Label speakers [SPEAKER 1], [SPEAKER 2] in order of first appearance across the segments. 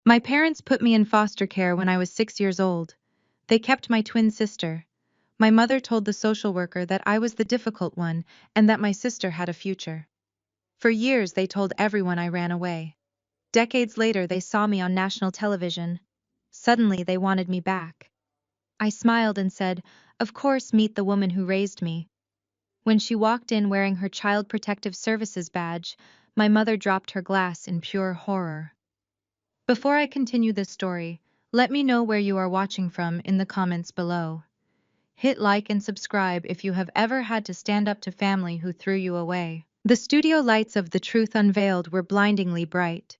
[SPEAKER 1] My parents put me in foster care when I was 6 years old. They kept my twin sister. My mother told the social worker that I was the difficult one and that my sister had a future. For years, they told everyone I ran away. Decades later, they saw me on national television. Suddenly, they wanted me back. I smiled and said, "Of course, meet the woman who raised me." When she walked in wearing her Child Protective Services badge, my mother dropped her glass in pure horror. Before I continue this story, let me know where you are watching from in the comments below. Hit like and subscribe if you have ever had to stand up to family who threw you away. The studio lights of The Truth Unveiled were blindingly bright.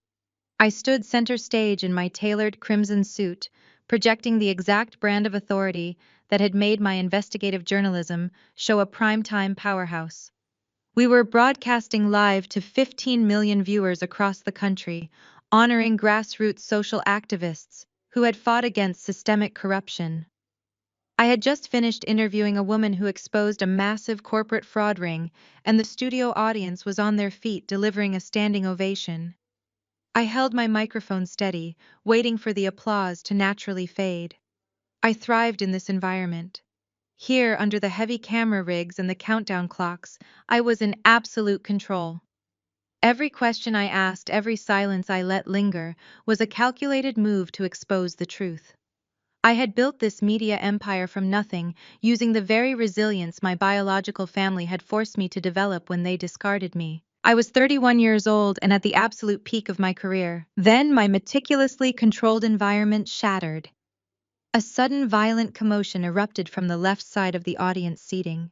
[SPEAKER 1] I stood center stage in my tailored crimson suit, projecting the exact brand of authority that had made my investigative journalism show a primetime powerhouse. We were broadcasting live to 15 million viewers across the country, honoring grassroots social activists who had fought against systemic corruption. I had just finished interviewing a woman who exposed a massive corporate fraud ring, and the studio audience was on their feet delivering a standing ovation. I held my microphone steady, waiting for the applause to naturally fade. I thrived in this environment. Here, under the heavy camera rigs and the countdown clocks, I was in absolute control. Every question I asked, every silence I let linger, was a calculated move to expose the truth. I had built this media empire from nothing, using the very resilience my biological family had forced me to develop when they discarded me. I was 31 years old and at the absolute peak of my career. Then my meticulously controlled environment shattered. A sudden violent commotion erupted from the left side of the audience seating.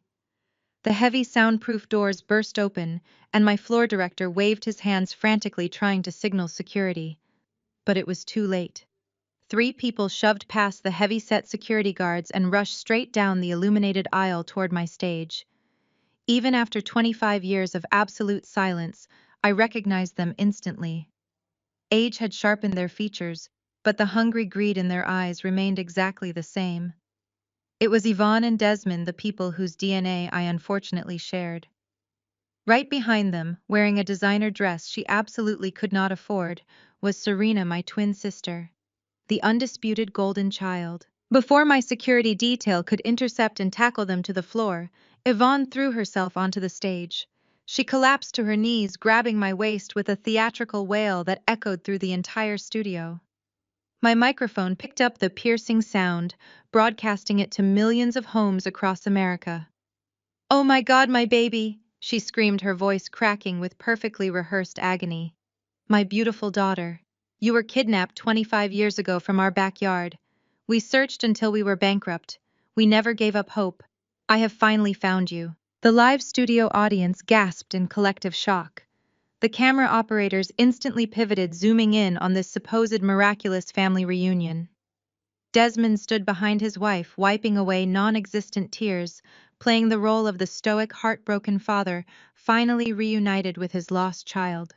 [SPEAKER 1] The heavy soundproof doors burst open, and my floor director waved his hands frantically trying to signal security. But it was too late. Three people shoved past the heavy-set security guards and rushed straight down the illuminated aisle toward my stage. Even after 25 years of absolute silence, I recognized them instantly. Age had sharpened their features, but the hungry greed in their eyes remained exactly the same. It was Yvonne and Desmond, the people whose DNA I unfortunately shared. Right behind them, wearing a designer dress she absolutely could not afford, was Serena, my twin sister, the undisputed golden child. Before my security detail could intercept and tackle them to the floor, Yvonne threw herself onto the stage. She collapsed to her knees, grabbing my waist with a theatrical wail that echoed through the entire studio. My microphone picked up the piercing sound, broadcasting it to millions of homes across America. "Oh my God, my baby!" she screamed, her voice cracking with perfectly rehearsed agony. "My beautiful daughter. You were kidnapped 25 years ago from our backyard. We searched until we were bankrupt. We never gave up hope. I have finally found you." The live studio audience gasped in collective shock. The camera operators instantly pivoted, zooming in on this supposed miraculous family reunion. Desmond stood behind his wife, wiping away non-existent tears, playing the role of the stoic, heartbroken father, finally reunited with his lost child.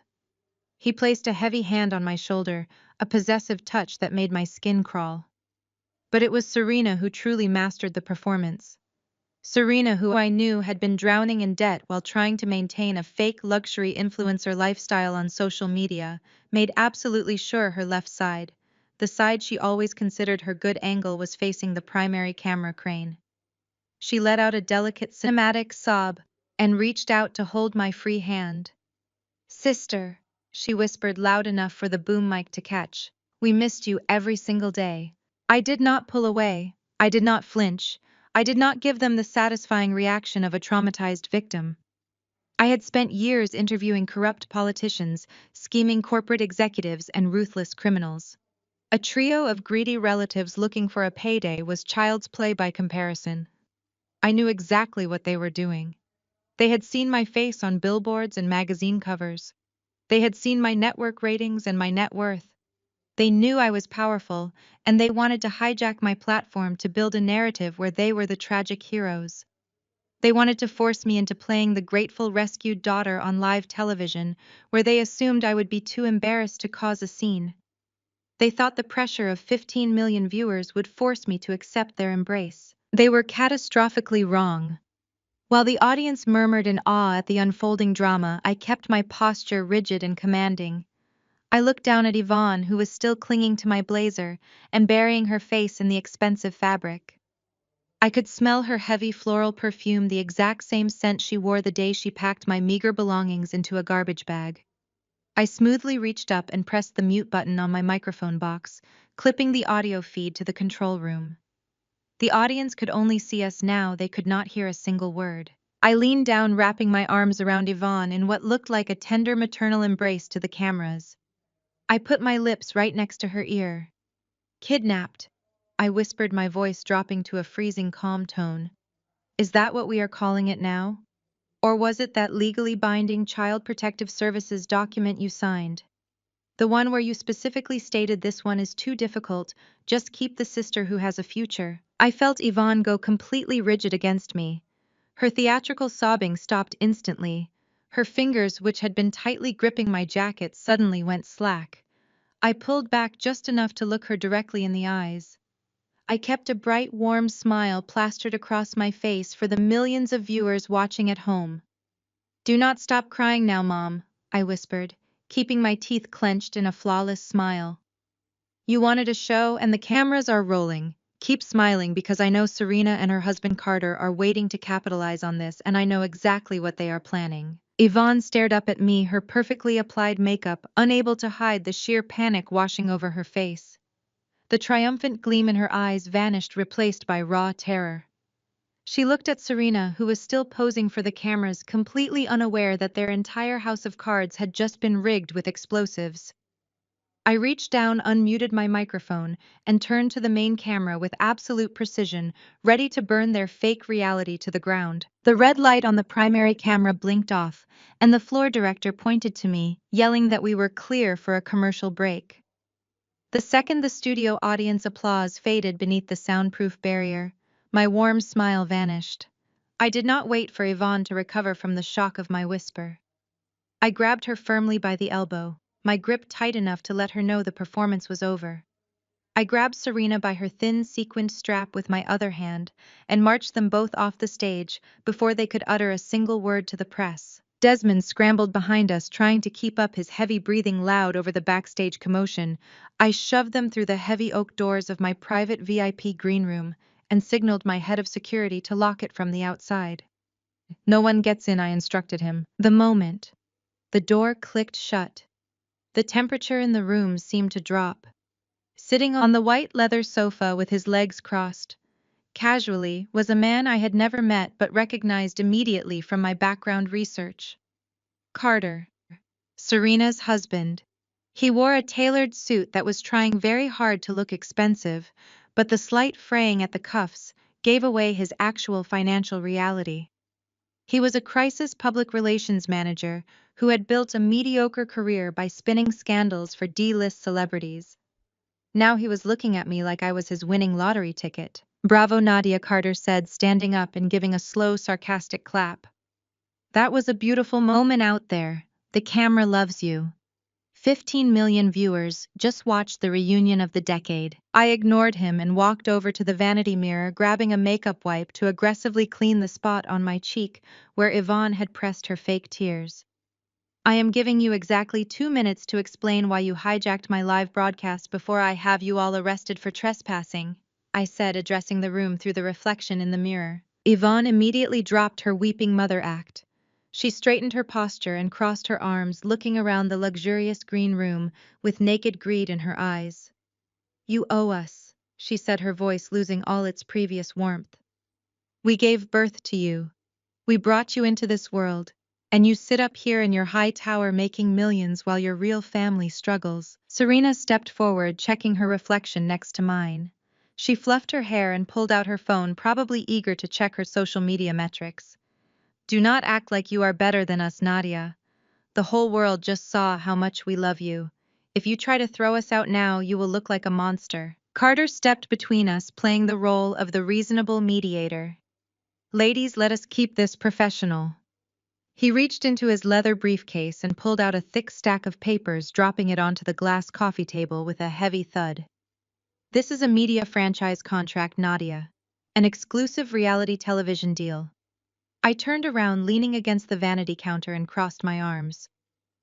[SPEAKER 1] He placed a heavy hand on my shoulder, a possessive touch that made my skin crawl. But it was Serena who truly mastered the performance. Serena, who I knew had been drowning in debt while trying to maintain a fake luxury influencer lifestyle on social media, made absolutely sure her left side, the side she always considered her good angle, was facing the primary camera crane. She let out a delicate cinematic sob and reached out to hold my free hand. "Sister," she whispered loud enough for the boom mic to catch, "we missed you every single day." I did not pull away. I did not flinch. I did not give them the satisfying reaction of a traumatized victim. I had spent years interviewing corrupt politicians, scheming corporate executives, and ruthless criminals. A trio of greedy relatives looking for a payday was child's play by comparison. I knew exactly what they were doing. They had seen my face on billboards and magazine covers. They had seen my network ratings and my net worth. They knew I was powerful, and they wanted to hijack my platform to build a narrative where they were the tragic heroes. They wanted to force me into playing the grateful rescued daughter on live television, where they assumed I would be too embarrassed to cause a scene. They thought the pressure of 15 million viewers would force me to accept their embrace. They were catastrophically wrong. While the audience murmured in awe at the unfolding drama, I kept my posture rigid and commanding. I looked down at Yvonne, who was still clinging to my blazer and burying her face in the expensive fabric. I could smell her heavy floral perfume, the exact same scent she wore the day she packed my meager belongings into a garbage bag. I smoothly reached up and pressed the mute button on my microphone box, clipping the audio feed to the control room. The audience could only see us now, they could not hear a single word. I leaned down, wrapping my arms around Yvonne in what looked like a tender maternal embrace to the cameras. I put my lips right next to her ear. Kidnapped, I whispered, my voice dropping to a freezing calm tone. Is that what we are calling it now? Or was it that legally binding Child Protective Services document you signed? The one where you specifically stated this one is too difficult, just keep the sister who has a future. I felt Yvonne go completely rigid against me. Her theatrical sobbing stopped instantly. Her fingers, which had been tightly gripping my jacket, suddenly went slack. I pulled back just enough to look her directly in the eyes. I kept a bright, warm smile plastered across my face for the millions of viewers watching at home. Do not stop crying now, Mom, I whispered, keeping my teeth clenched in a flawless smile. You wanted a show and the cameras are rolling. Keep smiling, because I know Serena and her husband Carter are waiting to capitalize on this, and I know exactly what they are planning. Yvonne stared up at me, her perfectly applied makeup unable to hide the sheer panic washing over her face. The triumphant gleam in her eyes vanished, replaced by raw terror. She looked at Serena, who was still posing for the cameras, completely unaware that their entire house of cards had just been rigged with explosives. I reached down, unmuted my microphone, and turned to the main camera with absolute precision, ready to burn their fake reality to the ground. The red light on the primary camera blinked off, and the floor director pointed to me, yelling that we were clear for a commercial break. The second the studio audience applause faded beneath the soundproof barrier, my warm smile vanished. I did not wait for Yvonne to recover from the shock of my whisper. I grabbed her firmly by the elbow, my grip tight enough to let her know the performance was over. I grabbed Serena by her thin sequined strap with my other hand and marched them both off the stage before they could utter a single word to the press. Desmond scrambled behind us, trying to keep up his heavy breathing loud over the backstage commotion. I shoved them through the heavy oak doors of my private VIP green room and signaled my head of security to lock it from the outside. No one gets in, I instructed him. The moment the door clicked shut, the temperature in the room seemed to drop. Sitting on the white leather sofa with his legs crossed, casually, was a man I had never met but recognized immediately from my background research. Carter, Serena's husband. He wore a tailored suit that was trying very hard to look expensive, but the slight fraying at the cuffs gave away his actual financial reality. He was a crisis public relations manager who had built a mediocre career by spinning scandals for D-list celebrities. Now he was looking at me like I was his winning lottery ticket. Bravo, Nadia, Carter said, standing up and giving a slow, sarcastic clap. That was a beautiful moment out there. The camera loves you. 15 million viewers just watched the reunion of the decade. I ignored him and walked over to the vanity mirror, grabbing a makeup wipe to aggressively clean the spot on my cheek where Yvonne had pressed her fake tears. I am giving you exactly 2 minutes to explain why you hijacked my live broadcast before I have you all arrested for trespassing, I said, addressing the room through the reflection in the mirror. Yvonne immediately dropped her weeping mother act. She straightened her posture and crossed her arms, looking around the luxurious green room with naked greed in her eyes. You owe us, she said, her voice losing all its previous warmth. We gave birth to you. We brought you into this world, and you sit up here in your high tower making millions while your real family struggles. Serena stepped forward, checking her reflection next to mine. She fluffed her hair and pulled out her phone, probably eager to check her social media metrics. Do not act like you are better than us, Nadia. The whole world just saw how much we love you. If you try to throw us out now, you will look like a monster. Carter stepped between us, playing the role of the reasonable mediator. Ladies, let us keep this professional. He reached into his leather briefcase and pulled out a thick stack of papers, dropping it onto the glass coffee table with a heavy thud. This is a media franchise contract, Nadia. An exclusive reality television deal. I turned around, leaning against the vanity counter, and crossed my arms.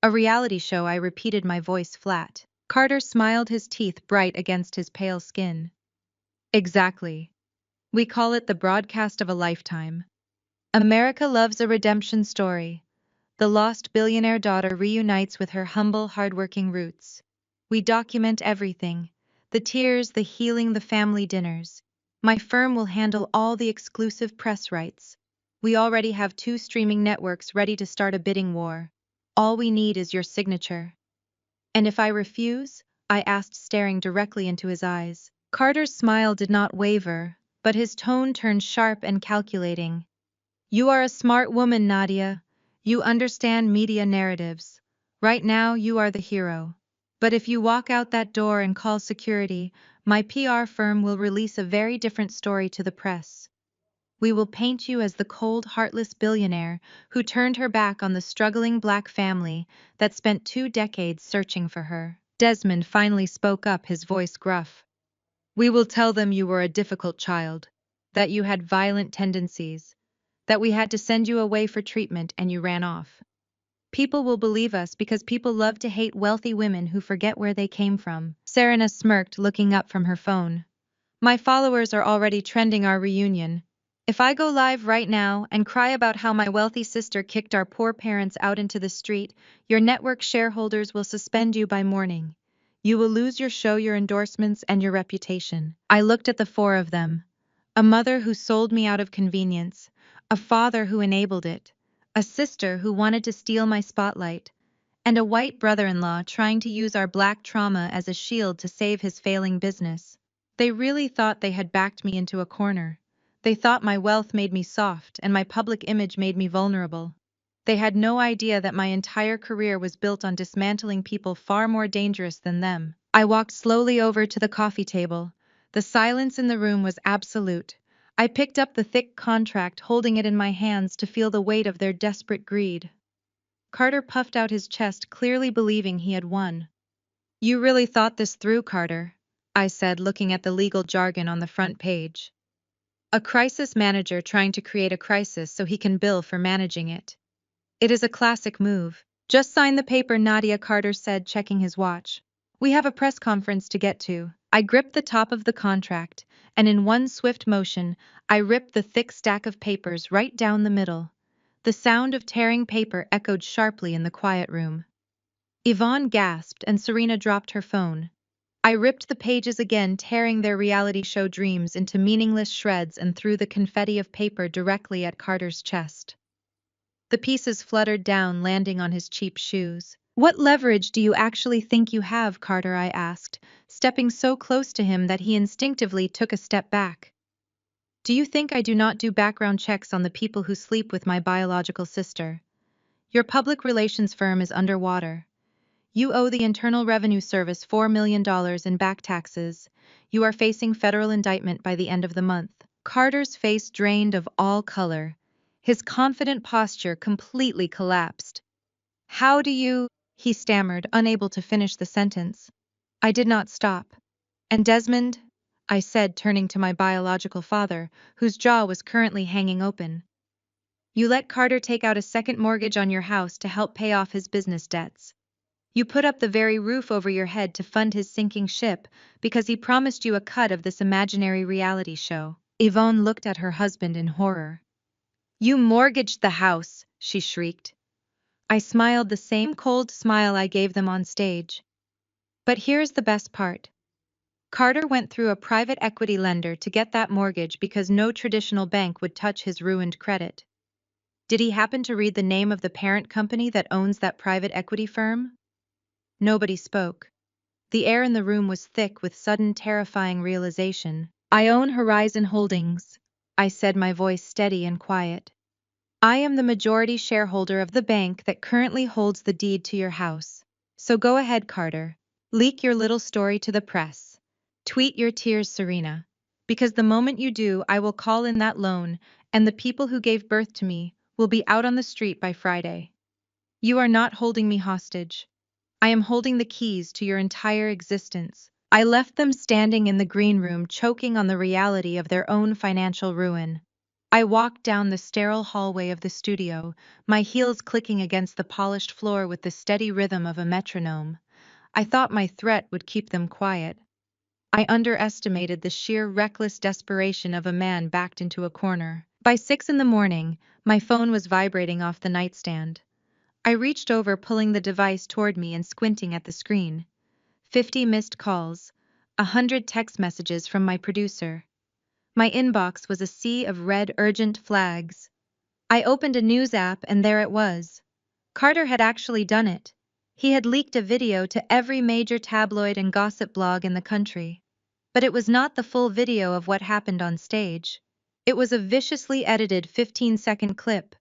[SPEAKER 1] A reality show, I repeated, my voice flat. Carter smiled, his teeth bright against his pale skin. Exactly. We call it the broadcast of a lifetime. America loves a redemption story. The lost billionaire daughter reunites with her humble, hardworking roots. We document everything: the tears, the healing, the family dinners. My firm will handle all the exclusive press rights. We already have 2 streaming networks ready to start a bidding war. All we need is your signature. And if I refuse? I asked, staring directly into his eyes. Carter's smile did not waver, but his tone turned sharp and calculating. You are a smart woman, Nadia. You understand media narratives. Right now, you are the hero. But if you walk out that door and call security, my PR firm will release a very different story to the press. We will paint you as the cold, heartless billionaire who turned her back on the struggling black family that spent 2 decades searching for her. Desmond finally spoke up, his voice gruff. We will tell them you were a difficult child, that you had violent tendencies, that we had to send you away for treatment and you ran off. People will believe us because people love to hate wealthy women who forget where they came from. Serena smirked, looking up from her phone. My followers are already trending our reunion. If I go live right now and cry about how my wealthy sister kicked our poor parents out into the street, your network shareholders will suspend you by morning. You will lose your show, your endorsements, and your reputation. I looked at the 4 of them. A mother who sold me out of convenience, a father who enabled it, a sister who wanted to steal my spotlight, and a white brother-in-law trying to use our black trauma as a shield to save his failing business. They really thought they had backed me into a corner. They thought my wealth made me soft and my public image made me vulnerable. They had no idea that my entire career was built on dismantling people far more dangerous than them. I walked slowly over to the coffee table. The silence in the room was absolute. I picked up the thick contract, holding it in my hands to feel the weight of their desperate greed. Carter puffed out his chest, clearly believing he had won. You really thought this through, Carter, I said, looking at the legal jargon on the front page. A crisis manager trying to create a crisis so he can bill for managing it. It is a classic move. Just sign the paper, Nadia, Carter said, checking his watch. We have a press conference to get to. I gripped the top of the contract, and in one swift motion, I ripped the thick stack of papers right down the middle. The sound of tearing paper echoed sharply in the quiet room. Yvonne gasped and Serena dropped her phone. I ripped the pages again, tearing their reality show dreams into meaningless shreds, and threw the confetti of paper directly at Carter's chest. The pieces fluttered down, landing on his cheap shoes. What leverage do you actually think you have, Carter? I asked, stepping so close to him that he instinctively took a step back. Do you think I do not do background checks on the people who sleep with my biological sister? Your public relations firm is underwater. You owe the Internal Revenue Service $4 million in back taxes. You are facing federal indictment by the end of the month. Carter's face drained of all color. His confident posture completely collapsed. How do you? He stammered, unable to finish the sentence. I did not stop. And Desmond? I said, turning to my biological father, whose jaw was currently hanging open. You let Carter take out a second mortgage on your house to help pay off his business debts. You put up the very roof over your head to fund his sinking ship because he promised you a cut of this imaginary reality show. Yvonne looked at her husband in horror. You mortgaged the house, she shrieked. I smiled, the same cold smile I gave them on stage. But here's the best part. Carter went through a private equity lender to get that mortgage because no traditional bank would touch his ruined credit. Did he happen to read the name of the parent company that owns that private equity firm? Nobody spoke. The air in the room was thick with sudden, terrifying realization. I own Horizon Holdings, I said, my voice steady and quiet. I am the majority shareholder of the bank that currently holds the deed to your house. So go ahead, Carter. Leak your little story to the press. Tweet your tears, Serena. Because the moment you do, I will call in that loan, and the people who gave birth to me will be out on the street by Friday. You are not holding me hostage. I am holding the keys to your entire existence. I left them standing in the green room, choking on the reality of their own financial ruin. I walked down the sterile hallway of the studio, my heels clicking against the polished floor with the steady rhythm of a metronome. I thought my threat would keep them quiet. I underestimated the sheer reckless desperation of a man backed into a corner. By 6 in the morning, my phone was vibrating off the nightstand. I reached over, pulling the device toward me and squinting at the screen. 50 missed calls, 100 text messages from my producer. My inbox was a sea of red urgent flags. I opened a news app and there it was. Carter had actually done it. He had leaked a video to every major tabloid and gossip blog in the country. But it was not the full video of what happened on stage. It was a viciously edited 15-second clip.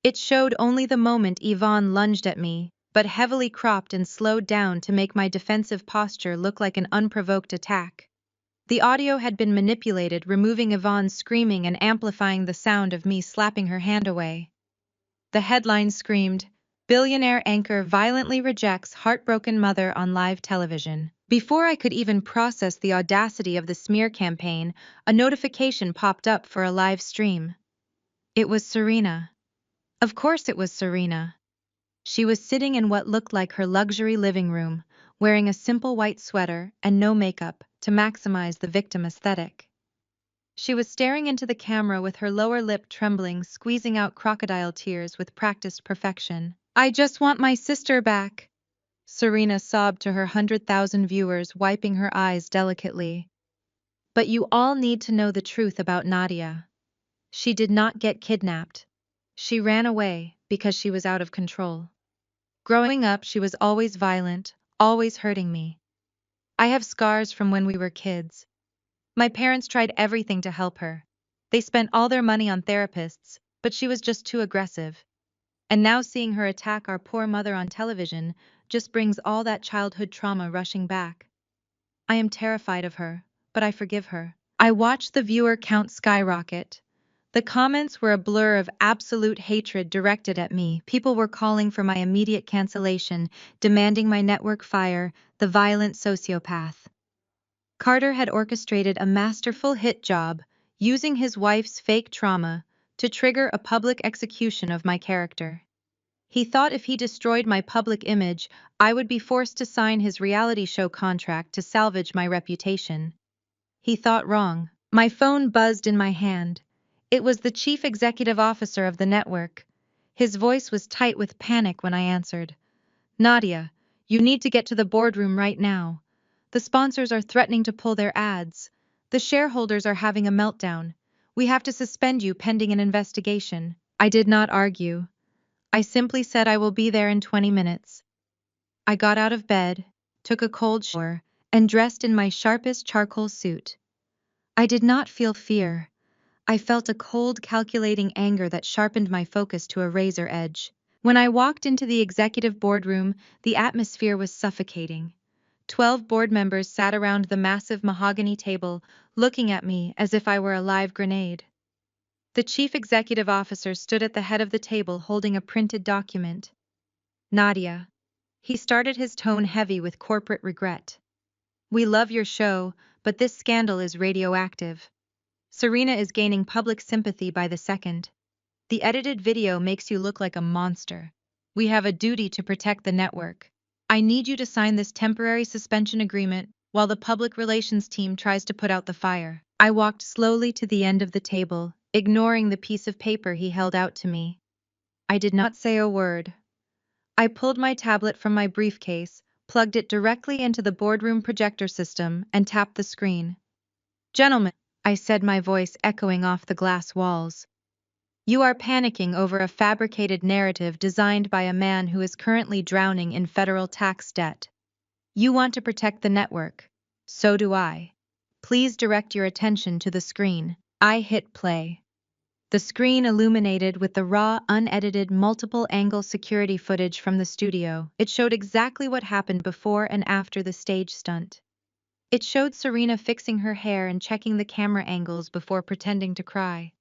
[SPEAKER 1] It showed only the moment Yvonne lunged at me, but heavily cropped and slowed down to make my defensive posture look like an unprovoked attack. The audio had been manipulated, removing Yvonne's screaming and amplifying the sound of me slapping her hand away. The headline screamed, "Billionaire anchor violently rejects heartbroken mother on live television." Before I could even process the audacity of the smear campaign, a notification popped up for a live stream. It was Serena. Of course it was Serena. She was sitting in what looked like her luxury living room, wearing a simple white sweater and no makeup to maximize the victim aesthetic. She was staring into the camera with her lower lip trembling, squeezing out crocodile tears with practiced perfection. "I just want my sister back," Serena sobbed to her 100,000 viewers, wiping her eyes delicately. "But you all need to know the truth about Nadia. She did not get kidnapped. She ran away because she was out of control. Growing up, she was always violent, always hurting me. I have scars from when we were kids. My parents tried everything to help her. They spent all their money on therapists, but she was just too aggressive. And now seeing her attack our poor mother on television just brings all that childhood trauma rushing back. I am terrified of her, but I forgive her." I watched the viewer count skyrocket. The comments were a blur of absolute hatred directed at me. People were calling for my immediate cancellation, demanding my network fire, the violent sociopath. Carter had orchestrated a masterful hit job, using his wife's fake trauma to trigger a public execution of my character. He thought if he destroyed my public image, I would be forced to sign his reality show contract to salvage my reputation. He thought wrong. My phone buzzed in my hand. It was the chief executive officer of the network. His voice was tight with panic when I answered. "Nadia, you need to get to the boardroom right now. The sponsors are threatening to pull their ads. The shareholders are having a meltdown. We have to suspend you pending an investigation." I did not argue. I simply said I will be there in 20 minutes. I got out of bed, took a cold shower, and dressed in my sharpest charcoal suit. I did not feel fear. I felt a cold, calculating anger that sharpened my focus to a razor edge. When I walked into the executive boardroom, the atmosphere was suffocating. 12 board members sat around the massive mahogany table, looking at me as if I were a live grenade. The chief executive officer stood at the head of the table holding a printed document. "Nadia." He started, his tone heavy with corporate regret. "We love your show, but this scandal is radioactive. Serena is gaining public sympathy by the second. The edited video makes you look like a monster. We have a duty to protect the network. I need you to sign this temporary suspension agreement while the public relations team tries to put out the fire." I walked slowly to the end of the table, ignoring the piece of paper he held out to me. I did not say a word. I pulled my tablet from my briefcase, plugged it directly into the boardroom projector system, and tapped the screen. "Gentlemen," I said, my voice echoing off the glass walls, "you are panicking over a fabricated narrative designed by a man who is currently drowning in federal tax debt. You want to protect the network. So do I. Please direct your attention to the screen." I hit play. The screen illuminated with the raw, unedited, multiple-angle security footage from the studio. It showed exactly what happened before and after the stage stunt. It showed Serena fixing her hair and checking the camera angles before pretending to cry.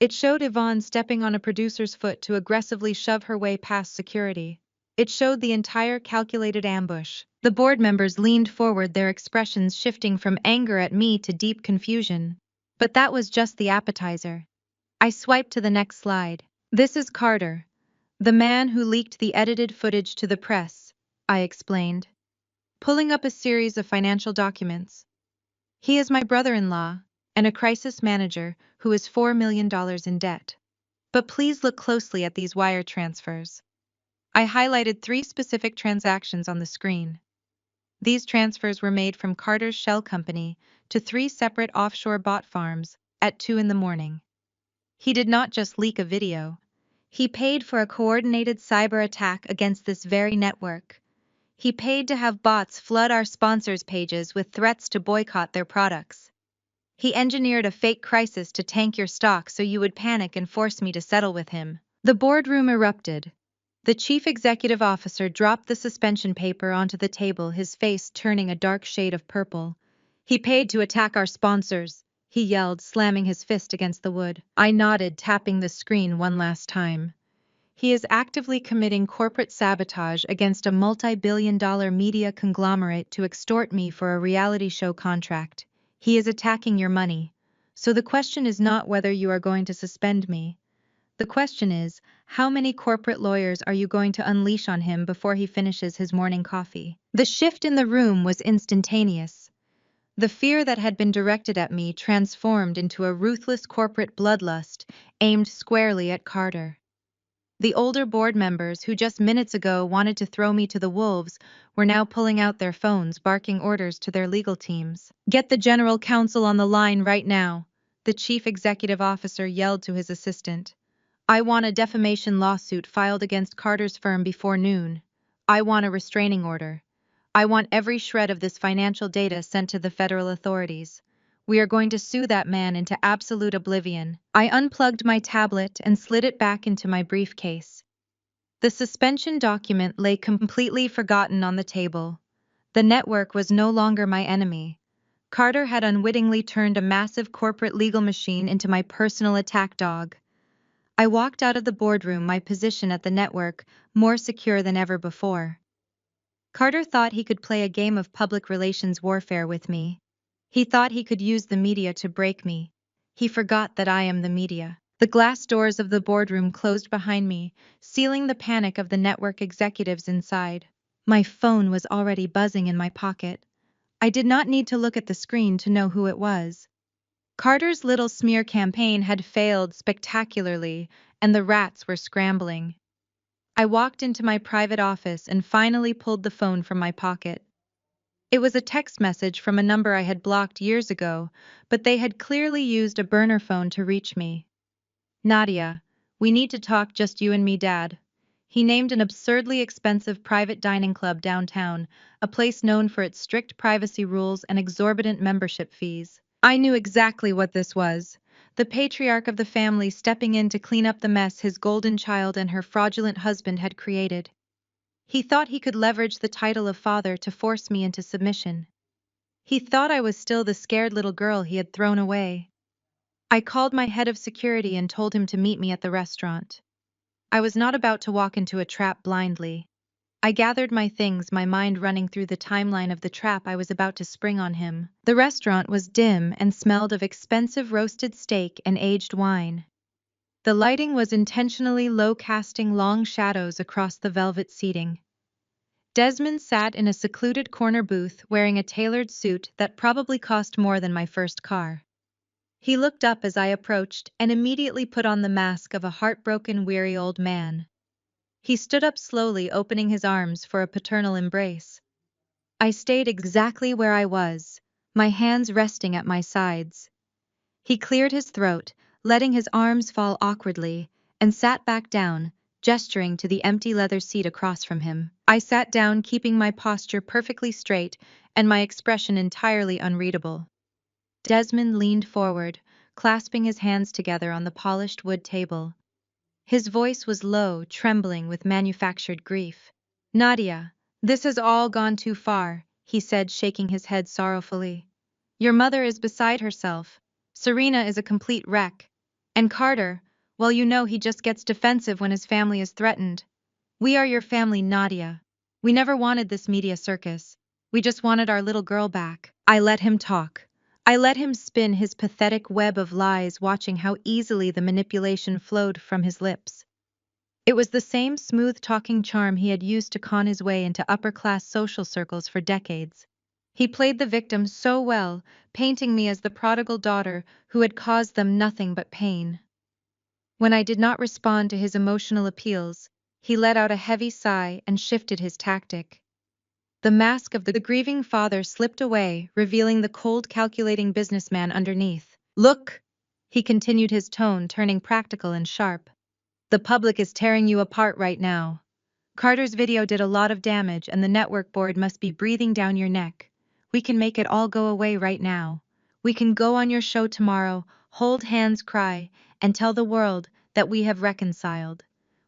[SPEAKER 1] It showed Yvonne stepping on a producer's foot to aggressively shove her way past security. It showed the entire calculated ambush. The board members leaned forward, their expressions shifting from anger at me to deep confusion. But that was just the appetizer. I swiped to the next slide. This is Carter, the man who leaked the edited footage to the press, I explained, pulling up a series of financial documents. He is my brother-in-law and a crisis manager who is $4 million in debt. But please look closely at these wire transfers. I highlighted 3 specific transactions on the screen. These transfers were made from Carter's shell company to 3 separate offshore bot farms at 2 in the morning. He did not just leak a video. He paid for a coordinated cyber attack against this very network. He paid to have bots flood our sponsors' pages with threats to boycott their products. He engineered a fake crisis to tank your stock so you would panic and force me to settle with him. The boardroom erupted. The chief executive officer dropped the suspension paper onto the table, his face turning a dark shade of purple. He paid to attack our sponsors, he yelled, slamming his fist against the wood. I nodded, tapping the screen one last time. He is actively committing corporate sabotage against a multi-billion-dollar media conglomerate to extort me for a reality show contract. He is attacking your money. So the question is not whether you are going to suspend me. The question is, how many corporate lawyers are you going to unleash on him before he finishes his morning coffee? The shift in the room was instantaneous. The fear that had been directed at me transformed into a ruthless corporate bloodlust aimed squarely at Carter. The older board members who just minutes ago wanted to throw me to the wolves were now pulling out their phones, barking orders to their legal teams. Get the general counsel on the line right now, the chief executive officer yelled to his assistant. I want a defamation lawsuit filed against Carter's firm before noon. I want a restraining order. I want every shred of this financial data sent to the federal authorities. We are going to sue that man into absolute oblivion. I unplugged my tablet and slid it back into my briefcase. The suspension document lay completely forgotten on the table. The network was no longer my enemy. Carter had unwittingly turned a massive corporate legal machine into my personal attack dog. I walked out of the boardroom, my position at the network more secure than ever before. Carter thought he could play a game of public relations warfare with me. He thought he could use the media to break me. He forgot that I am the media. The glass doors of the boardroom closed behind me, sealing the panic of the network executives inside. My phone was already buzzing in my pocket. I did not need to look at the screen to know who it was. Carter's little smear campaign had failed spectacularly, and the rats were scrambling. I walked into my private office and finally pulled the phone from my pocket. It was a text message from a number I had blocked years ago, but they had clearly used a burner phone to reach me. Nadia, we need to talk, just you and me, Dad. He named an absurdly expensive private dining club downtown, a place known for its strict privacy rules and exorbitant membership fees. I knew exactly what this was. The patriarch of the family stepping in to clean up the mess his golden child and her fraudulent husband had created. He thought he could leverage the title of father to force me into submission. He thought I was still the scared little girl he had thrown away. I called my head of security and told him to meet me at the restaurant. I was not about to walk into a trap blindly. I gathered my things, my mind running through the timeline of the trap I was about to spring on him. The restaurant was dim and smelled of expensive roasted steak and aged wine. The lighting was intentionally low, casting long shadows across the velvet seating. Desmond sat in a secluded corner booth wearing a tailored suit that probably cost more than my first car. He looked up as I approached and immediately put on the mask of a heartbroken, weary old man. He stood up slowly, opening his arms for a paternal embrace. I stayed exactly where I was, my hands resting at my sides. He cleared his throat, letting his arms fall awkwardly, and sat back down, gesturing to the empty leather seat across from him. I sat down, keeping my posture perfectly straight and my expression entirely unreadable. Desmond leaned forward, clasping his hands together on the polished wood table. His voice was low, trembling with manufactured grief. Nadia, this has all gone too far, he said, shaking his head sorrowfully. Your mother is beside herself. Serena is a complete wreck. And Carter, well, you know he just gets defensive when his family is threatened. We are your family, Nadia. We never wanted this media circus. We just wanted our little girl back. I let him talk. I let him spin his pathetic web of lies, watching how easily the manipulation flowed from his lips. It was the same smooth-talking charm he had used to con his way into upper-class social circles for decades. He played the victim so well, painting me as the prodigal daughter who had caused them nothing but pain. When I did not respond to his emotional appeals, he let out a heavy sigh and shifted his tactic. The mask of the grieving father slipped away, revealing the cold, calculating businessman underneath. "Look!" he continued, his tone turning practical and sharp. "The public is tearing you apart right now. Carter's video did a lot of damage, and the network board must be breathing down your neck. We can make it all go away right now. We can go on your show tomorrow, hold hands, cry, and tell the world that we have reconciled.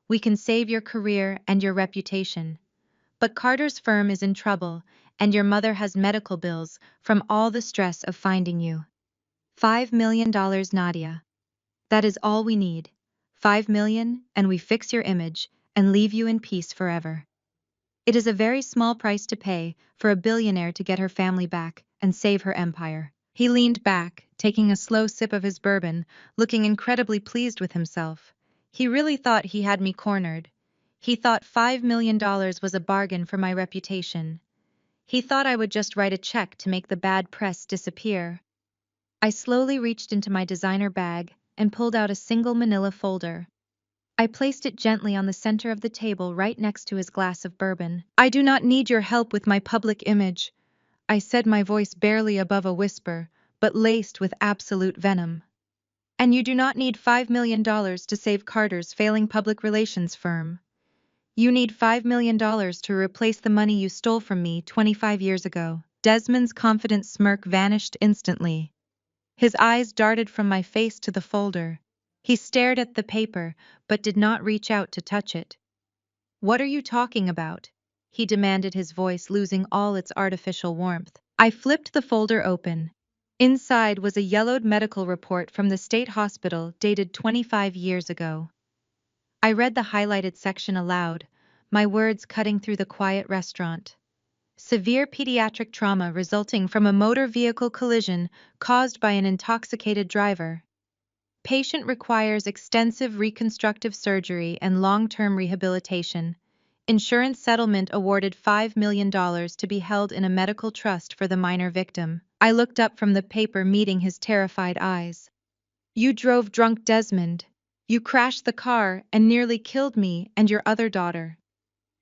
[SPEAKER 1] We can save your career and your reputation. But Carter's firm is in trouble, and your mother has medical bills from all the stress of finding you. $5 million, Nadia. That is all we need. 5 million, and we fix your image and leave you in peace forever. It is a very small price to pay for a billionaire to get her family back and save her empire." He leaned back, taking a slow sip of his bourbon, looking incredibly pleased with himself. He really thought he had me cornered. He thought $5 million was a bargain for my reputation. He thought I would just write a check to make the bad press disappear. I slowly reached into my designer bag and pulled out a single manila folder. I placed it gently on the center of the table right next to his glass of bourbon. "I do not need your help with my public image," I said, my voice barely above a whisper, but laced with absolute venom. "And you do not need $5 million to save Carter's failing public relations firm. You need $5 million to replace the money you stole from me 25 years ago." Desmond's confident smirk vanished instantly. His eyes darted from my face to the folder. He stared at the paper, but did not reach out to touch it. "What are you talking about?" he demanded, his voice losing all its artificial warmth. I flipped the folder open. Inside was a yellowed medical report from the state hospital dated 25 years ago. I read the highlighted section aloud, my words cutting through the quiet restaurant. "Severe pediatric trauma resulting from a motor vehicle collision caused by an intoxicated driver. Patient requires extensive reconstructive surgery and long-term rehabilitation. Insurance settlement awarded $5 million to be held in a medical trust for the minor victim." I looked up from the paper, meeting his terrified eyes. "You drove drunk, Desmond. You crashed the car and nearly killed me and your other daughter.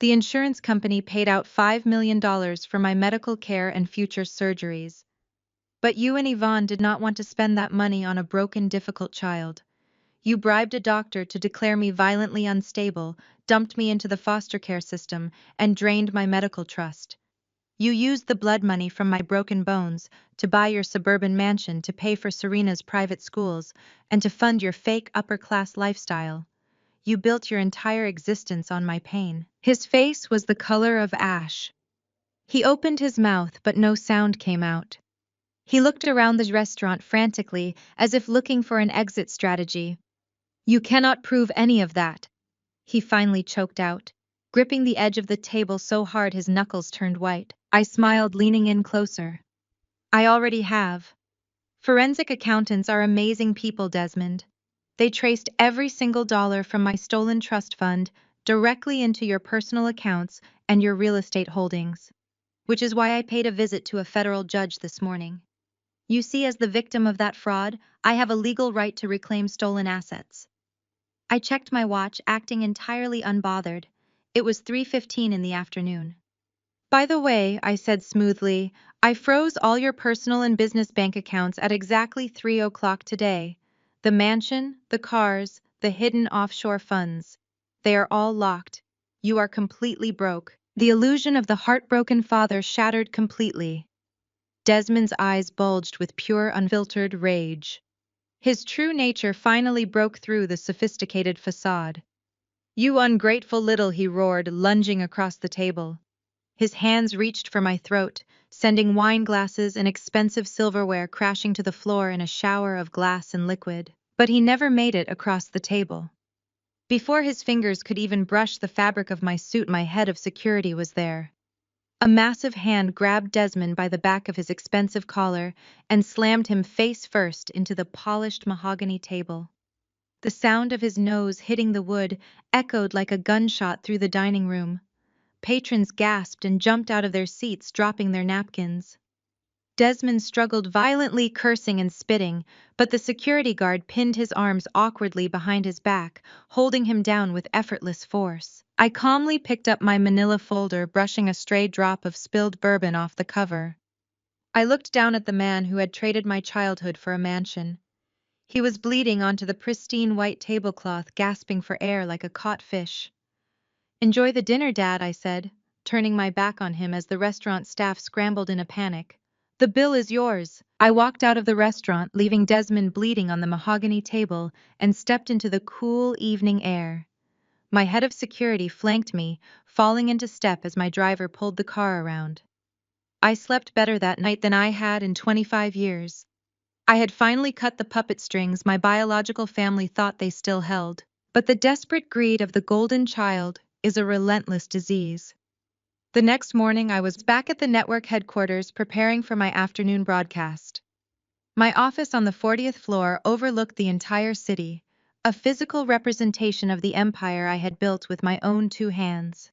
[SPEAKER 1] The insurance company paid out $5 million for my medical care and future surgeries. But you and Yvonne did not want to spend that money on a broken, difficult child. You bribed a doctor to declare me violently unstable, dumped me into the foster care system, and drained my medical trust. You used the blood money from my broken bones to buy your suburban mansion, to pay for Serena's private schools, and to fund your fake upper-class lifestyle. You built your entire existence on my pain." His face was the color of ash. He opened his mouth, but no sound came out. He looked around the restaurant frantically, as if looking for an exit strategy. "You cannot prove any of that," he finally choked out, gripping the edge of the table so hard his knuckles turned white. I smiled, leaning in closer. "I already have. Forensic accountants are amazing people, Desmond. They traced every single dollar from my stolen trust fund directly into your personal accounts and your real estate holdings. Which is why I paid a visit to a federal judge this morning. You see, as the victim of that fraud, I have a legal right to reclaim stolen assets." I checked my watch, acting entirely unbothered. It was 3:15 in the afternoon. "By the way," I said smoothly, "I froze all your personal and business bank accounts at exactly 3 o'clock today. The mansion, the cars, the hidden offshore funds. They are all locked. You are completely broke." The illusion of the heartbroken father shattered completely. Desmond's eyes bulged with pure, unfiltered rage. His true nature finally broke through the sophisticated facade. "You ungrateful little," he roared, lunging across the table. His hands reached for my throat, sending wine glasses and expensive silverware crashing to the floor in a shower of glass and liquid. But he never made it across the table. Before his fingers could even brush the fabric of my suit, my head of security was there. A massive hand grabbed Desmond by the back of his expensive collar and slammed him face first into the polished mahogany table. The sound of his nose hitting the wood echoed like a gunshot through the dining room. Patrons gasped and jumped out of their seats, dropping their napkins. Desmond struggled violently, cursing and spitting, but the security guard pinned his arms awkwardly behind his back, holding him down with effortless force. I calmly picked up my manila folder, brushing a stray drop of spilled bourbon off the cover. I looked down at the man who had traded my childhood for a mansion. He was bleeding onto the pristine white tablecloth, gasping for air like a caught fish. "Enjoy the dinner, Dad," I said, turning my back on him as the restaurant staff scrambled in a panic. "The bill is yours." I walked out of the restaurant, leaving Desmond bleeding on the mahogany table, and stepped into the cool evening air. My head of security flanked me, falling into step as my driver pulled the car around. I slept better that night than I had in 25 years. I had finally cut the puppet strings my biological family thought they still held. But the desperate greed of the golden child is a relentless disease. The next morning, I was back at the network headquarters preparing for my afternoon broadcast. My office on the 40th floor overlooked the entire city, a physical representation of the empire I had built with my own two hands.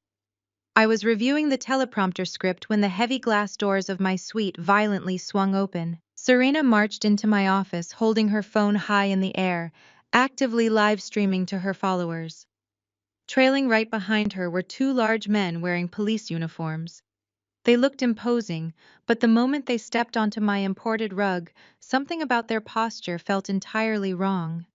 [SPEAKER 1] I was reviewing the teleprompter script when the heavy glass doors of my suite violently swung open. Serena marched into my office, holding her phone high in the air, actively live streaming to her followers. Trailing right behind her were two large men wearing police uniforms. They looked imposing, but the moment they stepped onto my imported rug, something about their posture felt entirely wrong.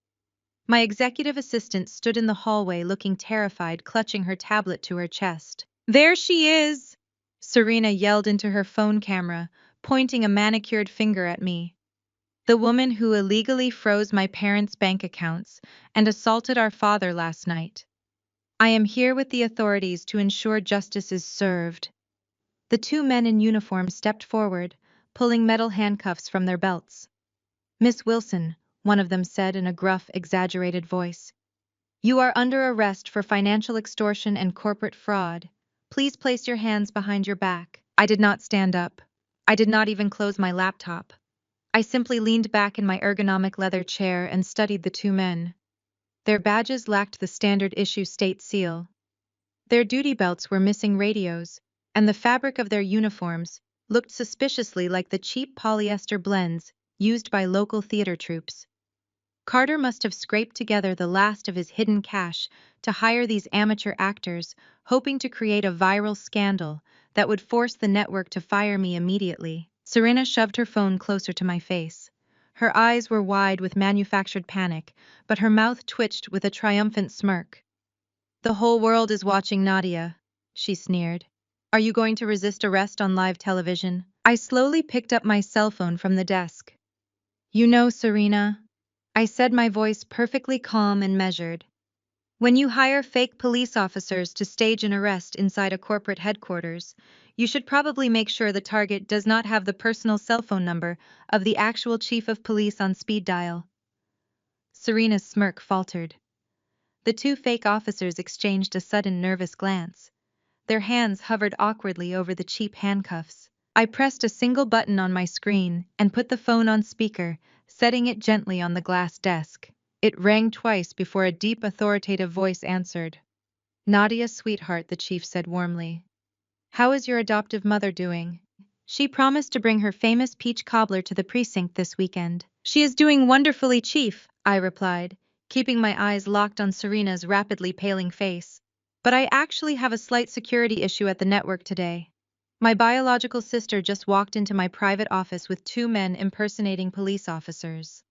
[SPEAKER 1] My executive assistant stood in the hallway looking terrified, clutching her tablet to her chest. "There she is!" Serena yelled into her phone camera, pointing a manicured finger at me. "The woman who illegally froze my parents' bank accounts and assaulted our father last night. I am here with the authorities to ensure justice is served." The two men in uniform stepped forward, pulling metal handcuffs from their belts. "Miss Wilson," one of them said in a gruff, exaggerated voice, "you are under arrest for financial extortion and corporate fraud. Please place your hands behind your back." I did not stand up. I did not even close my laptop. I simply leaned back in my ergonomic leather chair and studied the two men. Their badges lacked the standard issue state seal. Their duty belts were missing radios, and the fabric of their uniforms looked suspiciously like the cheap polyester blends used by local theater troupes. Carter must have scraped together the last of his hidden cash to hire these amateur actors, hoping to create a viral scandal that would force the network to fire me immediately. Serena shoved her phone closer to my face. Her eyes were wide with manufactured panic, but her mouth twitched with a triumphant smirk. "The whole world is watching, Nadia," she sneered. "Are you going to resist arrest on live television?" I slowly picked up my cell phone from the desk. "You know, Serena," I said, my voice perfectly calm and measured, "when you hire fake police officers to stage an arrest inside a corporate headquarters, you should probably make sure the target does not have the personal cell phone number of the actual chief of police on speed dial." Serena's smirk faltered. The two fake officers exchanged a sudden nervous glance. Their hands hovered awkwardly over the cheap handcuffs. I pressed a single button on my screen and put the phone on speaker, setting it gently on the glass desk. It rang twice before a deep, authoritative voice answered. "Nadia, sweetheart," the chief said warmly. "How is your adoptive mother doing? She promised to bring her famous peach cobbler to the precinct this weekend." "She is doing wonderfully, Chief," I replied, keeping my eyes locked on Serena's rapidly paling face. "But I actually have a slight security issue at the network today. My biological sister just walked into my private office with two men impersonating police officers.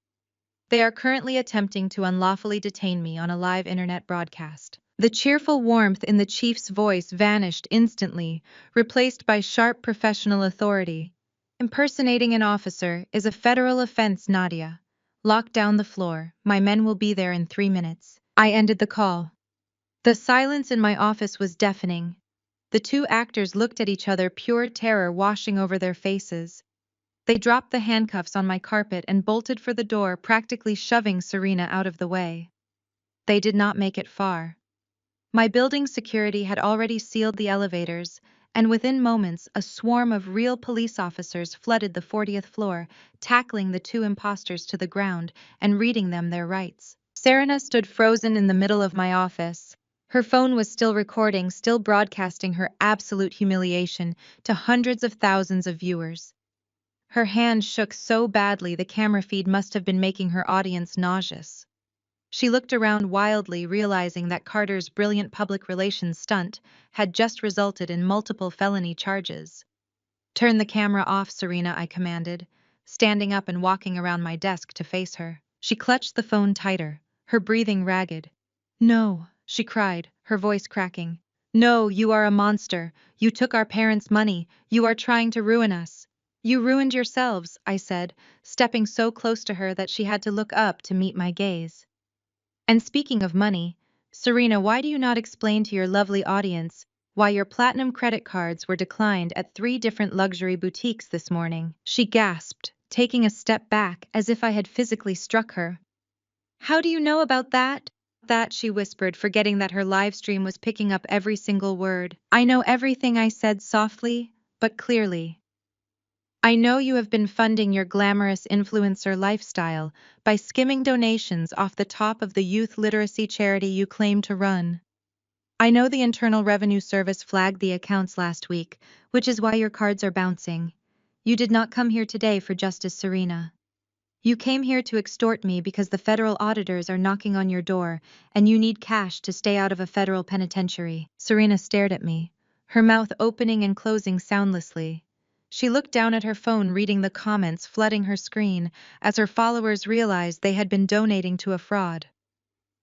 [SPEAKER 1] They are currently attempting to unlawfully detain me on a live internet broadcast." The cheerful warmth in the chief's voice vanished instantly, replaced by sharp professional authority. "Impersonating an officer is a federal offense, Nadia. Lock down the floor. My men will be there in 3 minutes." I ended the call. The silence in my office was deafening. The two actors looked at each other, pure terror washing over their faces. They dropped the handcuffs on my carpet and bolted for the door, practically shoving Serena out of the way. They did not make it far. My building's security had already sealed the elevators, and within moments, a swarm of real police officers flooded the 40th floor, tackling the two imposters to the ground and reading them their rights. Serena stood frozen in the middle of my office. Her phone was still recording, still broadcasting her absolute humiliation to hundreds of thousands of viewers. Her hand shook so badly the camera feed must have been making her audience nauseous. She looked around wildly, realizing that Carter's brilliant public relations stunt had just resulted in multiple felony charges. "Turn the camera off, Serena," I commanded, standing up and walking around my desk to face her. She clutched the phone tighter, her breathing ragged. "No," she cried, her voice cracking. "No, you are a monster. You took our parents' money. You are trying to ruin us." "You ruined yourselves," I said, stepping so close to her that she had to look up to meet my gaze. "And speaking of money, Serena, why do you not explain to your lovely audience why your platinum credit cards were declined at 3 different luxury boutiques this morning?" She gasped, taking a step back as if I had physically struck her. "How do you know about that?" "That," she whispered, forgetting that her live stream was picking up every single word. "I know everything," I said softly, but clearly. "I know you have been funding your glamorous influencer lifestyle by skimming donations off the top of the youth literacy charity you claim to run. I know the Internal Revenue Service flagged the accounts last week, which is why your cards are bouncing. You did not come here today for justice, Serena. You came here to extort me because the federal auditors are knocking on your door and you need cash to stay out of a federal penitentiary." Serena stared at me, her mouth opening and closing soundlessly. She looked down at her phone, reading the comments flooding her screen as her followers realized they had been donating to a fraud.